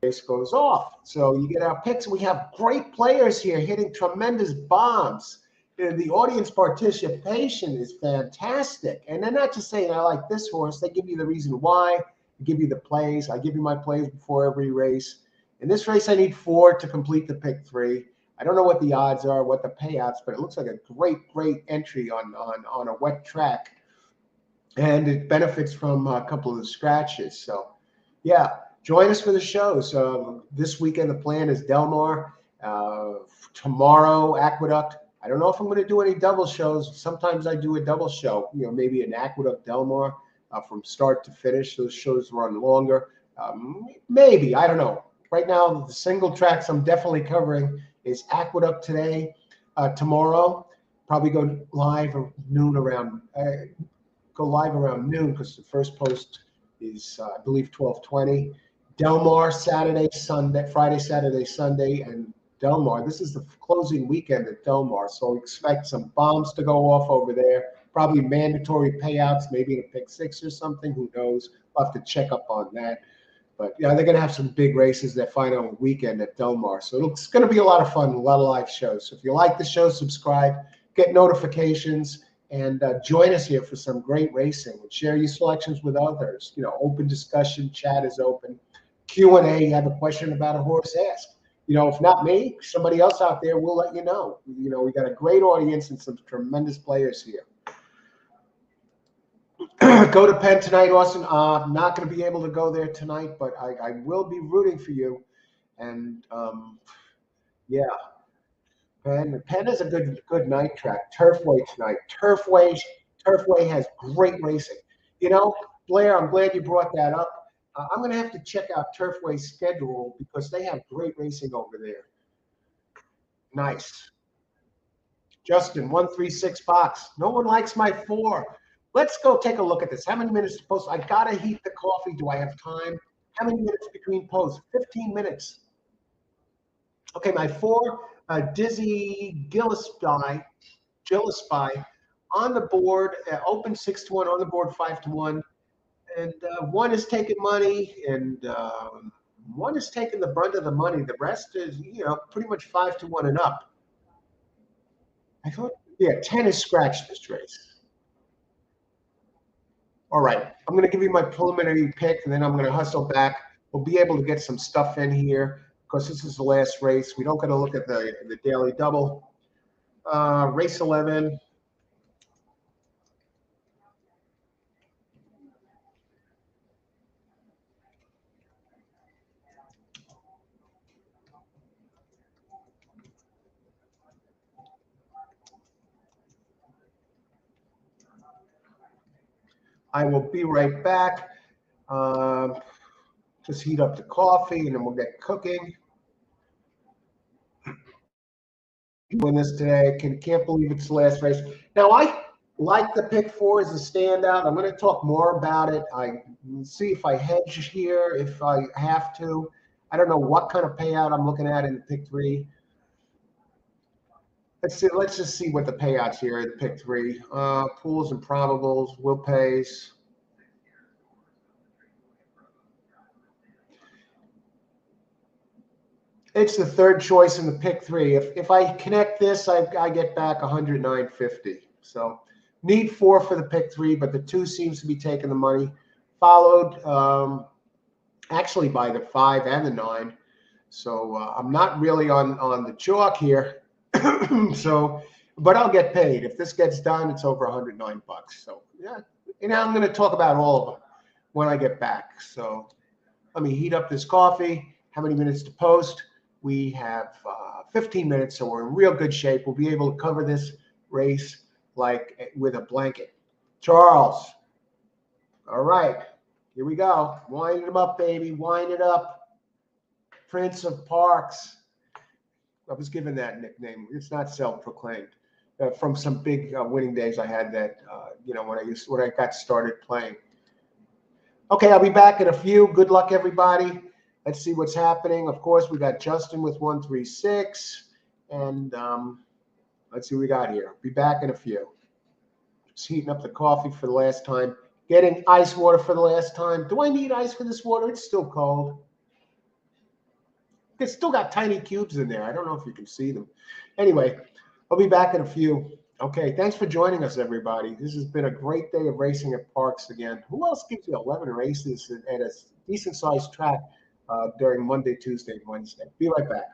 [SPEAKER 1] race goes off. So you get our picks. We have great players here hitting tremendous bombs. The audience participation is fantastic. And they're not just saying, I like this horse. They give you the reason why. They give you the plays. I give you my plays before every race. In this race, I need 4 to complete the pick 3. I don't know what the odds are, what the payouts, but it looks like a great entry on a wet track. And it benefits from a couple of the scratches. So, yeah, join us for the shows. This weekend, the plan is Del Mar. Tomorrow, Aqueduct. I don't know if I'm going to do any double shows. Sometimes I do a double show, maybe an Aqueduct Del Mar from start to finish. Those shows run longer. Maybe, I don't know. Right now, the single tracks I'm definitely covering is Aqueduct today. Tomorrow, probably go live around noon because the first post is, I believe, 12:20. Del Mar, Friday, Saturday, Sunday, and Del Mar. This is the closing weekend at Del Mar, so expect some bombs to go off over there. Probably mandatory payouts, maybe a pick 6 or something. Who knows? We'll have to check up on that. But yeah, they're going to have some big races that final weekend at Del Mar. So it's going to be a lot of fun, a lot of live shows. So if you like the show, subscribe, get notifications, and join us here for some great racing. And share your selections with others. Open discussion, chat is open. Q&A, you have a question about a horse, ask. If not me, somebody else out there will let you know. We got a great audience and some tremendous players here. Go to Penn tonight, Austin. I'm not going to be able to go there tonight, but I will be rooting for you. And yeah, Penn is a good night track. Turfway tonight. Turfway has great racing. Blair, I'm glad you brought that up. I'm going to have to check out Turfway's schedule because they have great racing over there. Nice. Justin, 136 box. No one likes my 4. Let's go take a look at this. How many minutes to post? I got to heat the coffee. Do I have time? How many minutes between posts? 15 minutes. Okay, my 4, Dizzy Gillespie on the board, open 6-1, on the board 5-1. And one is taking money, and one is taking the brunt of the money. The rest is, pretty much 5-1 and up. I thought, 10 is scratched this race. All right, I'm going to give you my preliminary pick, and then I'm going to hustle back. We'll be able to get some stuff in here because this is the last race. We don't get to look at the daily double. Race 11. I will be right back. Just heat up the coffee, and then we'll get cooking. Doing this today. Can't believe it's the last race. Now, Like the pick four as a standout. I'm going to talk more about it. I see if I hedge here, if I have to. I don't know what kind of payout I'm looking at in the pick three. Let's see. Let's just see what the payouts here at pick three. Pools and probables, will pays. It's the third choice in the pick three. If I connect this, I get back 109.50. So need four for the pick three, but the two seems to be taking the money. Followed actually by the five and the nine. So I'm not really on the chalk here. So, but I'll get paid if this gets done. It's over 109 bucks. So yeah, and I'm going to talk about all of them when I get back. So let me heat up this coffee. How many minutes to post? We have 15 minutes, so we're in real good shape. We'll be able to cover this race like with a blanket. Charles. All right, here we go. Wind it up, baby. Wind it up. Prince of Parx. I was given that nickname. It's not self-proclaimed. From some big winning days I had that, when I got started playing. Okay, I'll be back in a few. Good luck, everybody. Let's see what's happening. Of course, we got Justin with 136. And let's see what we got here. Be back in a few. Just heating up the coffee for the last time. Getting ice water for the last time. Do I need ice for this water? It's still cold. It's still got tiny cubes in there. I don't know if you can see them. Anyway, I'll be back in a few. Okay, thanks for joining us, everybody. This has been a great day of racing at Parx again. Who else gives you 11 races at a decent-sized track during Monday, Tuesday, and Wednesday? Be right back.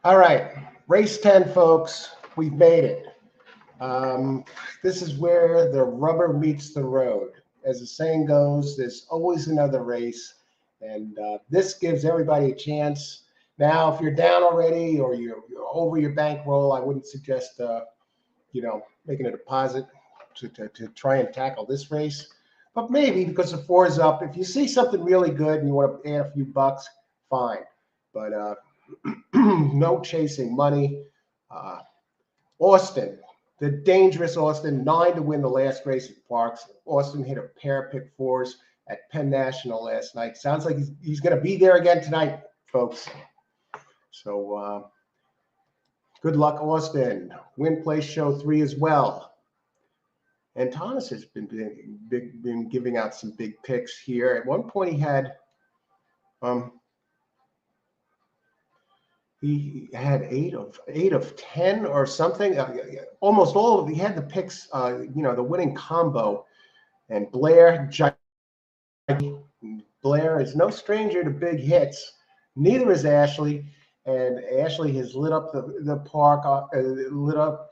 [SPEAKER 1] All right, race 10, folks. We've made it. This is where the rubber meets the road. As the saying goes, there's always another race, and this gives everybody a chance. Now, if you're down already or you're over your bankroll, I wouldn't suggest, making a deposit to try and tackle this race. But maybe because the four is up, if you see something really good and you want to add a few bucks, fine. But no chasing money. Uh, Austin, the dangerous Austin, 9 to win the last race at Parx. Austin hit a pair of pick fours at Penn National last night. Sounds like he's going to be there again tonight, folks. So good luck, Austin. Win place show 3 as well. And Thomas has been giving out some big picks here. At one point, he had 8 of 10 or something. Almost all of he had the picks. The winning combo. And Blair is no stranger to big hits. Neither is Ashley. And Ashley has lit up the park, lit up.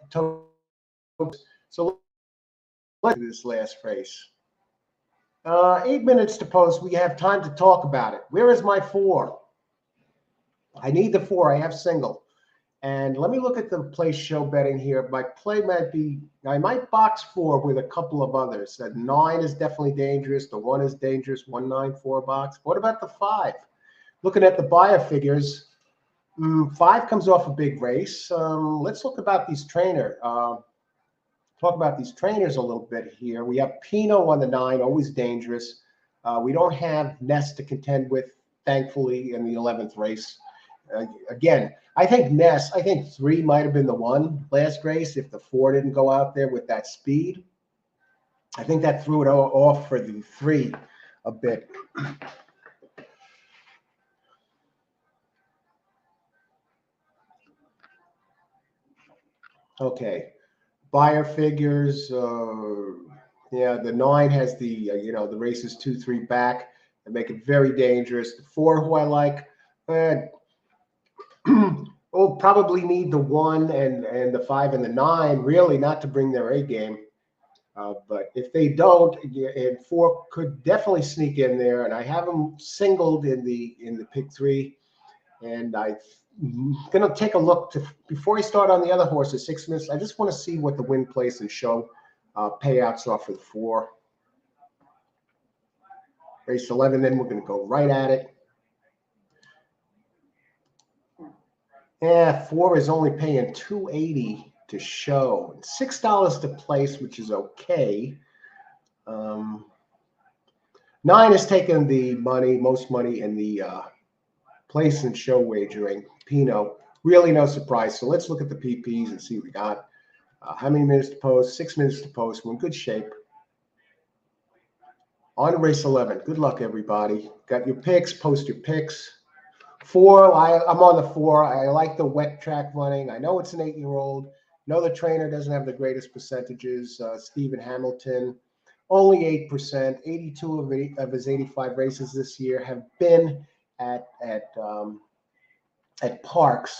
[SPEAKER 1] So let's do this last race. 8 minutes to post. We have time to talk about it. Where is my 4? I need the 4. I have single. And let me look at the place show betting here. My play might be, I might box 4 with a couple of others. That 9 is definitely dangerous. The 1 is dangerous. 1, 9, 4 box. What about the 5? Looking at the buyer figures, 5 comes off a big race. Let's look about these talk about these trainers a little bit here. We have Pino on the 9, always dangerous. We don't have Ness to contend with, thankfully, in the 11th race. Again, I think 3 might have been the one last race if the 4 didn't go out there with that speed. I think that threw it off for the 3 a bit. Okay. Buyer figures, the 9 has the the races 2, 3 back and make it very dangerous. The 4, who I like, will probably need the 1 and the 5 and the 9 really not to bring their A game. But if they don't, and 4 could definitely sneak in there. And I have them singled in the pick 3, and I'm going to take a look before I start on the other horses. 6 minutes. I just want to see what the win, place, and show payouts are for the 4. Race 11. Then we're going to go right at it. Yeah, 4 is only paying $2.80 to show, $6 to place, which is okay. 9 is taking the most money in the place and show wagering. Pino, really no surprise. So let's look at the PPs and see what we got. How many minutes to post? 6 minutes to post. We're in good shape. On to race 11. Good luck, everybody. Got your picks. Post your picks. 4, I'm on the 4. I like the wet track running. I know it's an 8-year-old. Know the trainer doesn't have the greatest percentages. Stephen Hamilton, only 8%. 82 of his 85 races this year have been at Parx,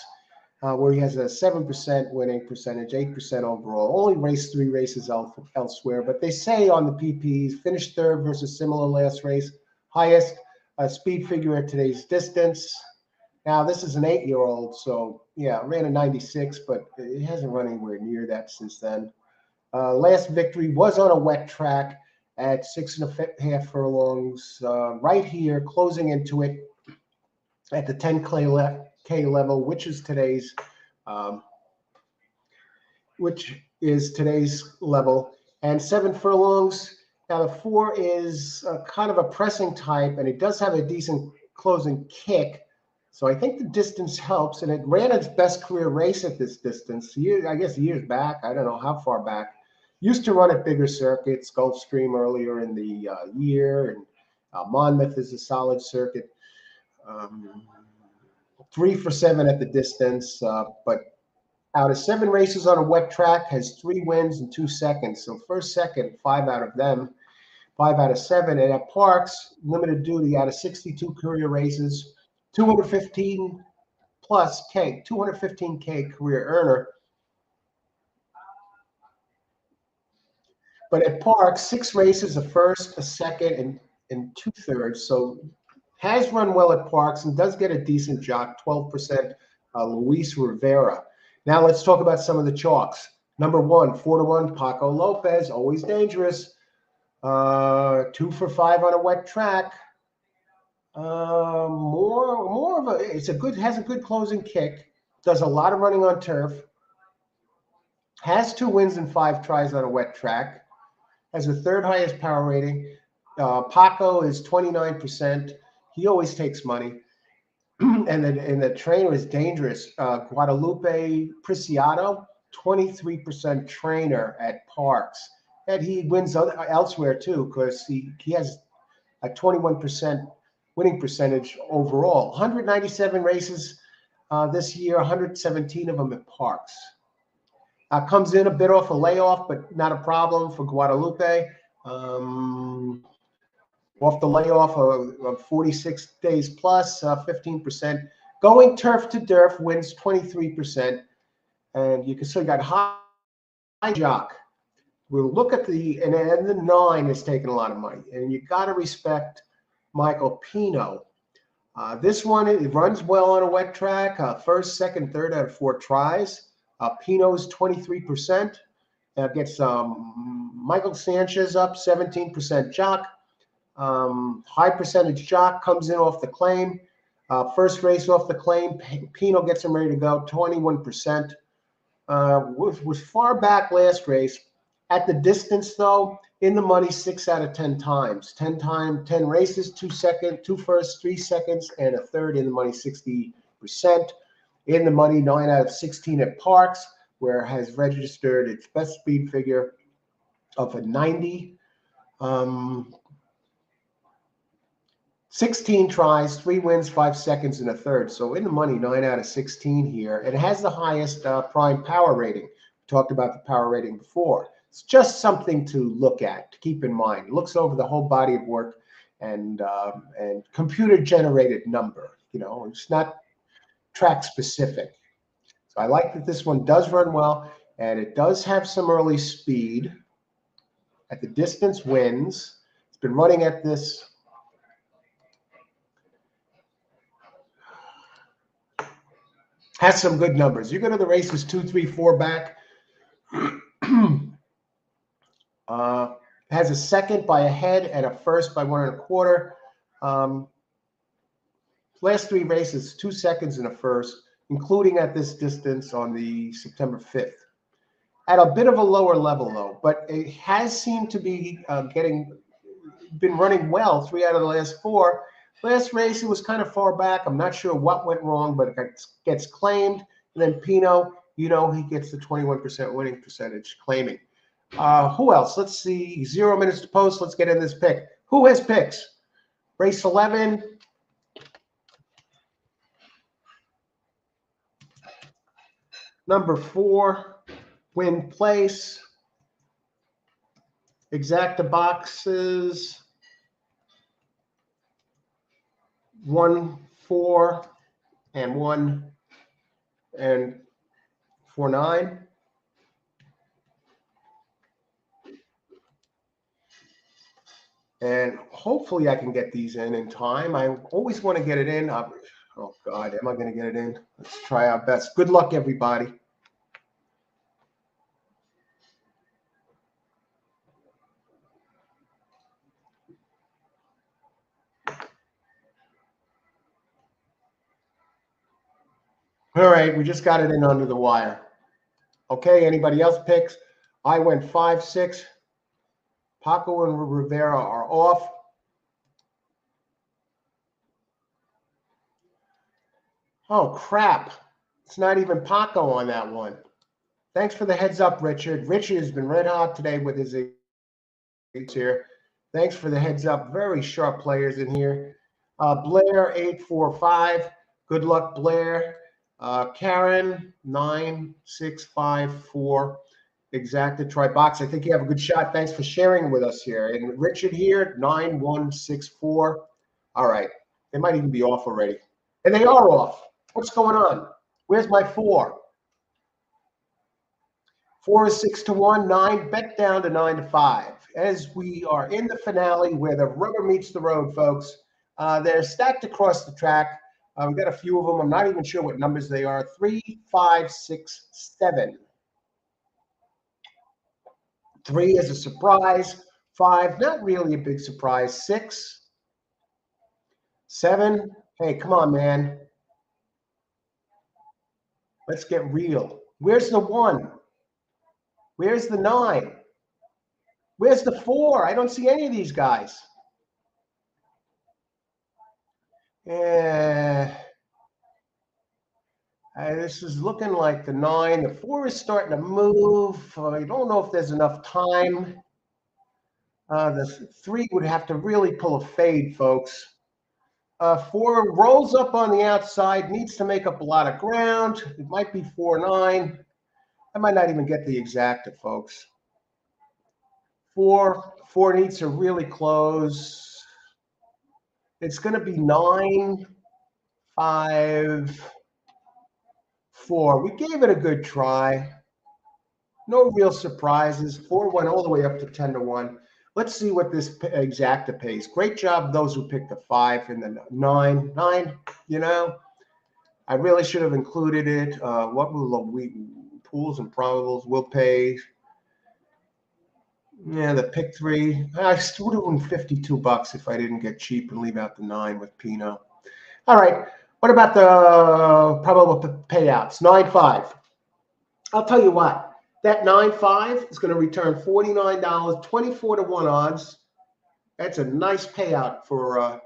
[SPEAKER 1] where he has a 7% winning percentage, 8% overall. Only raced 3 races elsewhere. But they say on the PPs, finished 3rd versus similar last race. Highest speed figure at today's distance. Now, this is an 8-year-old, so, yeah, ran a 96, but it hasn't run anywhere near that since then. Last victory was on a wet track at 6.5 furlongs, right here, closing into it at the 10K level, which is today's level, and 7 furlongs. Now, the 4 is kind of a pressing type, and it does have a decent closing kick. So I think the distance helps, and it ran its best career race at this distance. I guess years back. I don't know how far back. Used to run at bigger circuits, Gulfstream earlier in the year, and Monmouth is a solid circuit. 3 for 7 at the distance, but out of 7 races on a wet track, has 3 wins and 2 seconds. So first, second, 5 out of them, 5 out of 7. And at Parx, limited duty out of 62 career races, 215 plus K, 215K career earner. But at Parx, 6 races, a first, a second, and 2/3. So has run well at Parx and does get a decent jock, 12%, Luis Rivera. Now let's talk about some of the chalks. Number 1, 4-1, Paco Lopez, always dangerous. 2 for 5 on a wet track. More of a, has a good closing kick. Does a lot of running on turf. Has 2 wins and 5 tries on a wet track. Has the 3rd highest power rating. Paco is 29%. He always takes money. and the trainer is dangerous. Guadalupe Preciado, 23% trainer at Parx. And he wins elsewhere too, because he has a 21% winning percentage overall. 197 races this year, 117 of them at Parx. Comes in a bit off a layoff, but not a problem for Guadalupe. Off the layoff of 46 days plus, 15%. Going turf to derf wins 23%. And you can see got high jock. We'll look at and the 9 is taking a lot of money. And you got to respect Michael Pino. This one, it runs well on a wet track. First, second, third out of 4 tries. Pino's 23%. Gets Michael Sanchez up, 17% jock. High percentage jock, comes in off the claim. First race off the claim, Pino gets him ready to go, 21%. Was far back last race. At the distance, though, in the money 6 out of 10 times. 10 races, 2 firsts, 3 seconds, and a third in the money, 60%. In the money, 9 out of 16 at Parx, where it has registered its best speed figure of a 90. 16 tries, 3 wins, 5 seconds, and a third. So in the money, 9 out of 16 here. And it has the highest prime power rating. We talked about the power rating before. It's just something to look at, to keep in mind. It looks over the whole body of work and computer-generated number. It's not track specific. So I like that this one does run well, and it does have some early speed. At the distance wins. It's been running at this. Has some good numbers. You go to the races 2, 3, 4 back. Has a second by a head and a first by 1 1/4. Last 3 races, 2 seconds and a first, including at this distance on the September 5th. At a bit of a lower level, though, but it has seemed to be been running well 3 out of the last 4. Last race, it was kind of far back. I'm not sure what went wrong, but it gets claimed. And then Pino, he gets the 21% winning percentage claiming. Who else? Let's see. 0 minutes to post. Let's get in this pick. Who has picks? Race 11. Number 4, win place. Exacta boxes. 1, 4, and 1, and 4, 9. And hopefully I can get these in time. I always want to get it in. Oh, God, am I going to get it in? Let's try our best. Good luck, everybody. All right, we just got it in under the wire. Okay, anybody else picks? I went 5, 6. Paco and Rivera are off. Oh, crap. It's not even Paco on that one. Thanks for the heads up, Richard. Richard has been red hot today with his eights here. Thanks for the heads up. Very sharp players in here. Blair, 845. Good luck, Blair. Karen, 9654. Exacta, try box. I think you have a good shot. Thanks for sharing with us here. And Richard here, 9164. All right. They might even be off already. And they are off. What's going on? Where's my 4? 4 is 6-1, 9, bet down to 9-5. As we are in the finale where the rubber meets the road, folks. They're stacked across the track. We've got a few of them. I'm not even sure what numbers they are. 3, 5, 6, 7. 3 is a surprise. 5, not really a big surprise. 6, 7. Hey, come on, man. Let's get real. Where's the 1? Where's the 9? Where's the 4? I don't see any of these guys. This is looking like the 9. The 4 is starting to move. I don't know if there's enough time. The 3 would have to really pull a fade, folks. 4 rolls up on the outside, needs to make up a lot of ground. It might be 4-9. I might not even get the exacta, folks. 4 needs to really close. It's going to be 9, 5, 4. We gave it a good try. No real surprises. 4 went all the way up to 10-1. Let's see what this exacta pays. Great job, those who picked the 5 and the 9. 9, you know, I really should have included it. What will we pools and probables will pay? Yeah, the pick 3. I still would have been $52 if I didn't get cheap and leave out the 9 with Pino. All right. What about the probable payouts? 9-5. I'll tell you what. That 9-5 is going to return $49, 24-1 odds. That's a nice payout for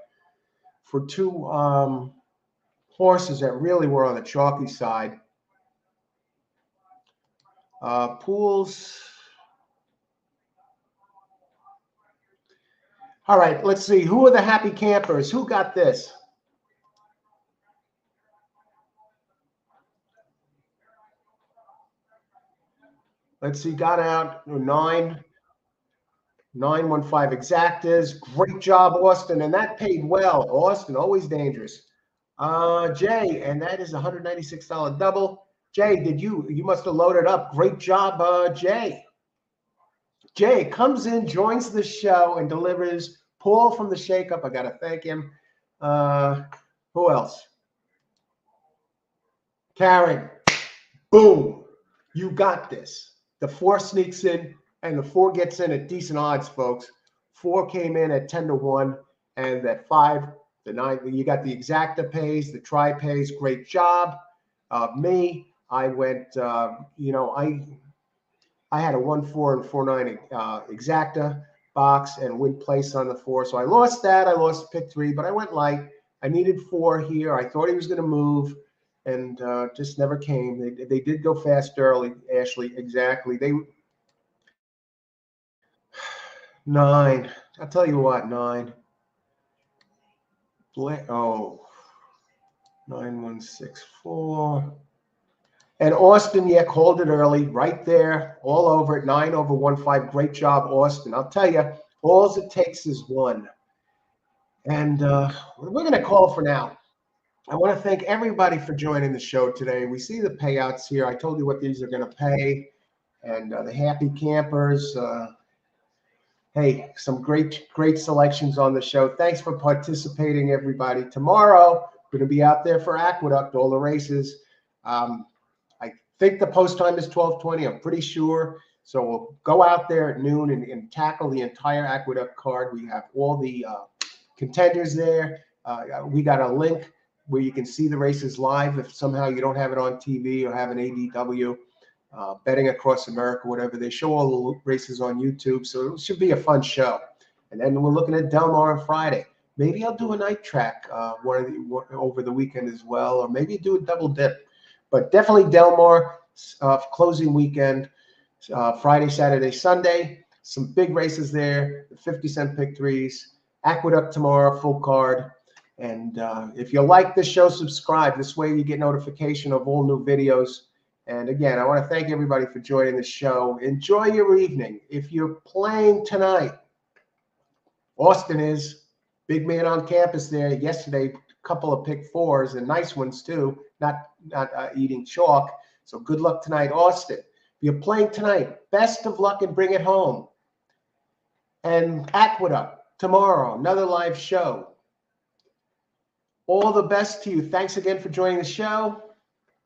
[SPEAKER 1] 2 horses that really were on the chalky side. Pools. All right, let's see. Who are the happy campers? Who got this? Let's see. Got out 9. 915 exactas. Great job, Austin. And that paid well. Austin, always dangerous. Jay, and that is $196 double. Jay, you must have loaded up. Great job, Jay. Jay comes in, joins the show, and delivers. Paul from the Shakeup. I got to thank him. Who else? Karen. Boom. You got this. The 4 sneaks in, and the 4 gets in at decent odds, folks. 4 came in at 10-1, and that 5, the 9, you got the exacta pays, the try pays. Great job. Me, I went, I had a 1-4 and 4-9 exacta box and win place on the 4. So I lost that. I lost pick 3, but I went light. I needed 4 here. I thought he was going to move, and just never came. They did go fast early, Ashley. Exactly. 9. I'll tell you what, 9. Oh, 9164. And Austin, yeah, called it early, right there, all over it, 9/15. Great job, Austin. I'll tell you, all it takes is 1. And we're going to call for now. I want to thank everybody for joining the show today. We see the payouts here. I told you what these are going to pay. And the happy campers. Hey, some great selections on the show. Thanks for participating, everybody. Tomorrow, we're going to be out there for Aqueduct, all the races. I think the post time is 12:20. I'm pretty sure. So we'll go out there at noon and tackle the entire Aqueduct card. We have all the contenders there. We got a link where you can see the races live if somehow you don't have it on TV or have an ADW. Betting Across America, whatever. They show all the races on YouTube. So it should be a fun show. And then we're looking at Del Mar on Friday. Maybe I'll do a night track over the weekend as well, or maybe do a double dip. But definitely Del Mar closing weekend, Friday, Saturday, Sunday. Some big races there, the 50-cent pick 3s. Aqueduct tomorrow, full card. And if you like this show, subscribe. This way you get notification of all new videos. And again, I want to thank everybody for joining the show. Enjoy your evening. If you're playing tonight, Austin is big man on campus there. Yesterday, couple of pick fours and nice ones too, not eating chalk. So good luck tonight, Austin. If you're playing tonight, best of luck and bring it home. And Aqueduct, tomorrow, another live show. All the best to you. Thanks again for joining the show,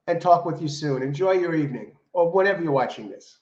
[SPEAKER 1] and talk with you soon. Enjoy your evening, or whenever you're watching this.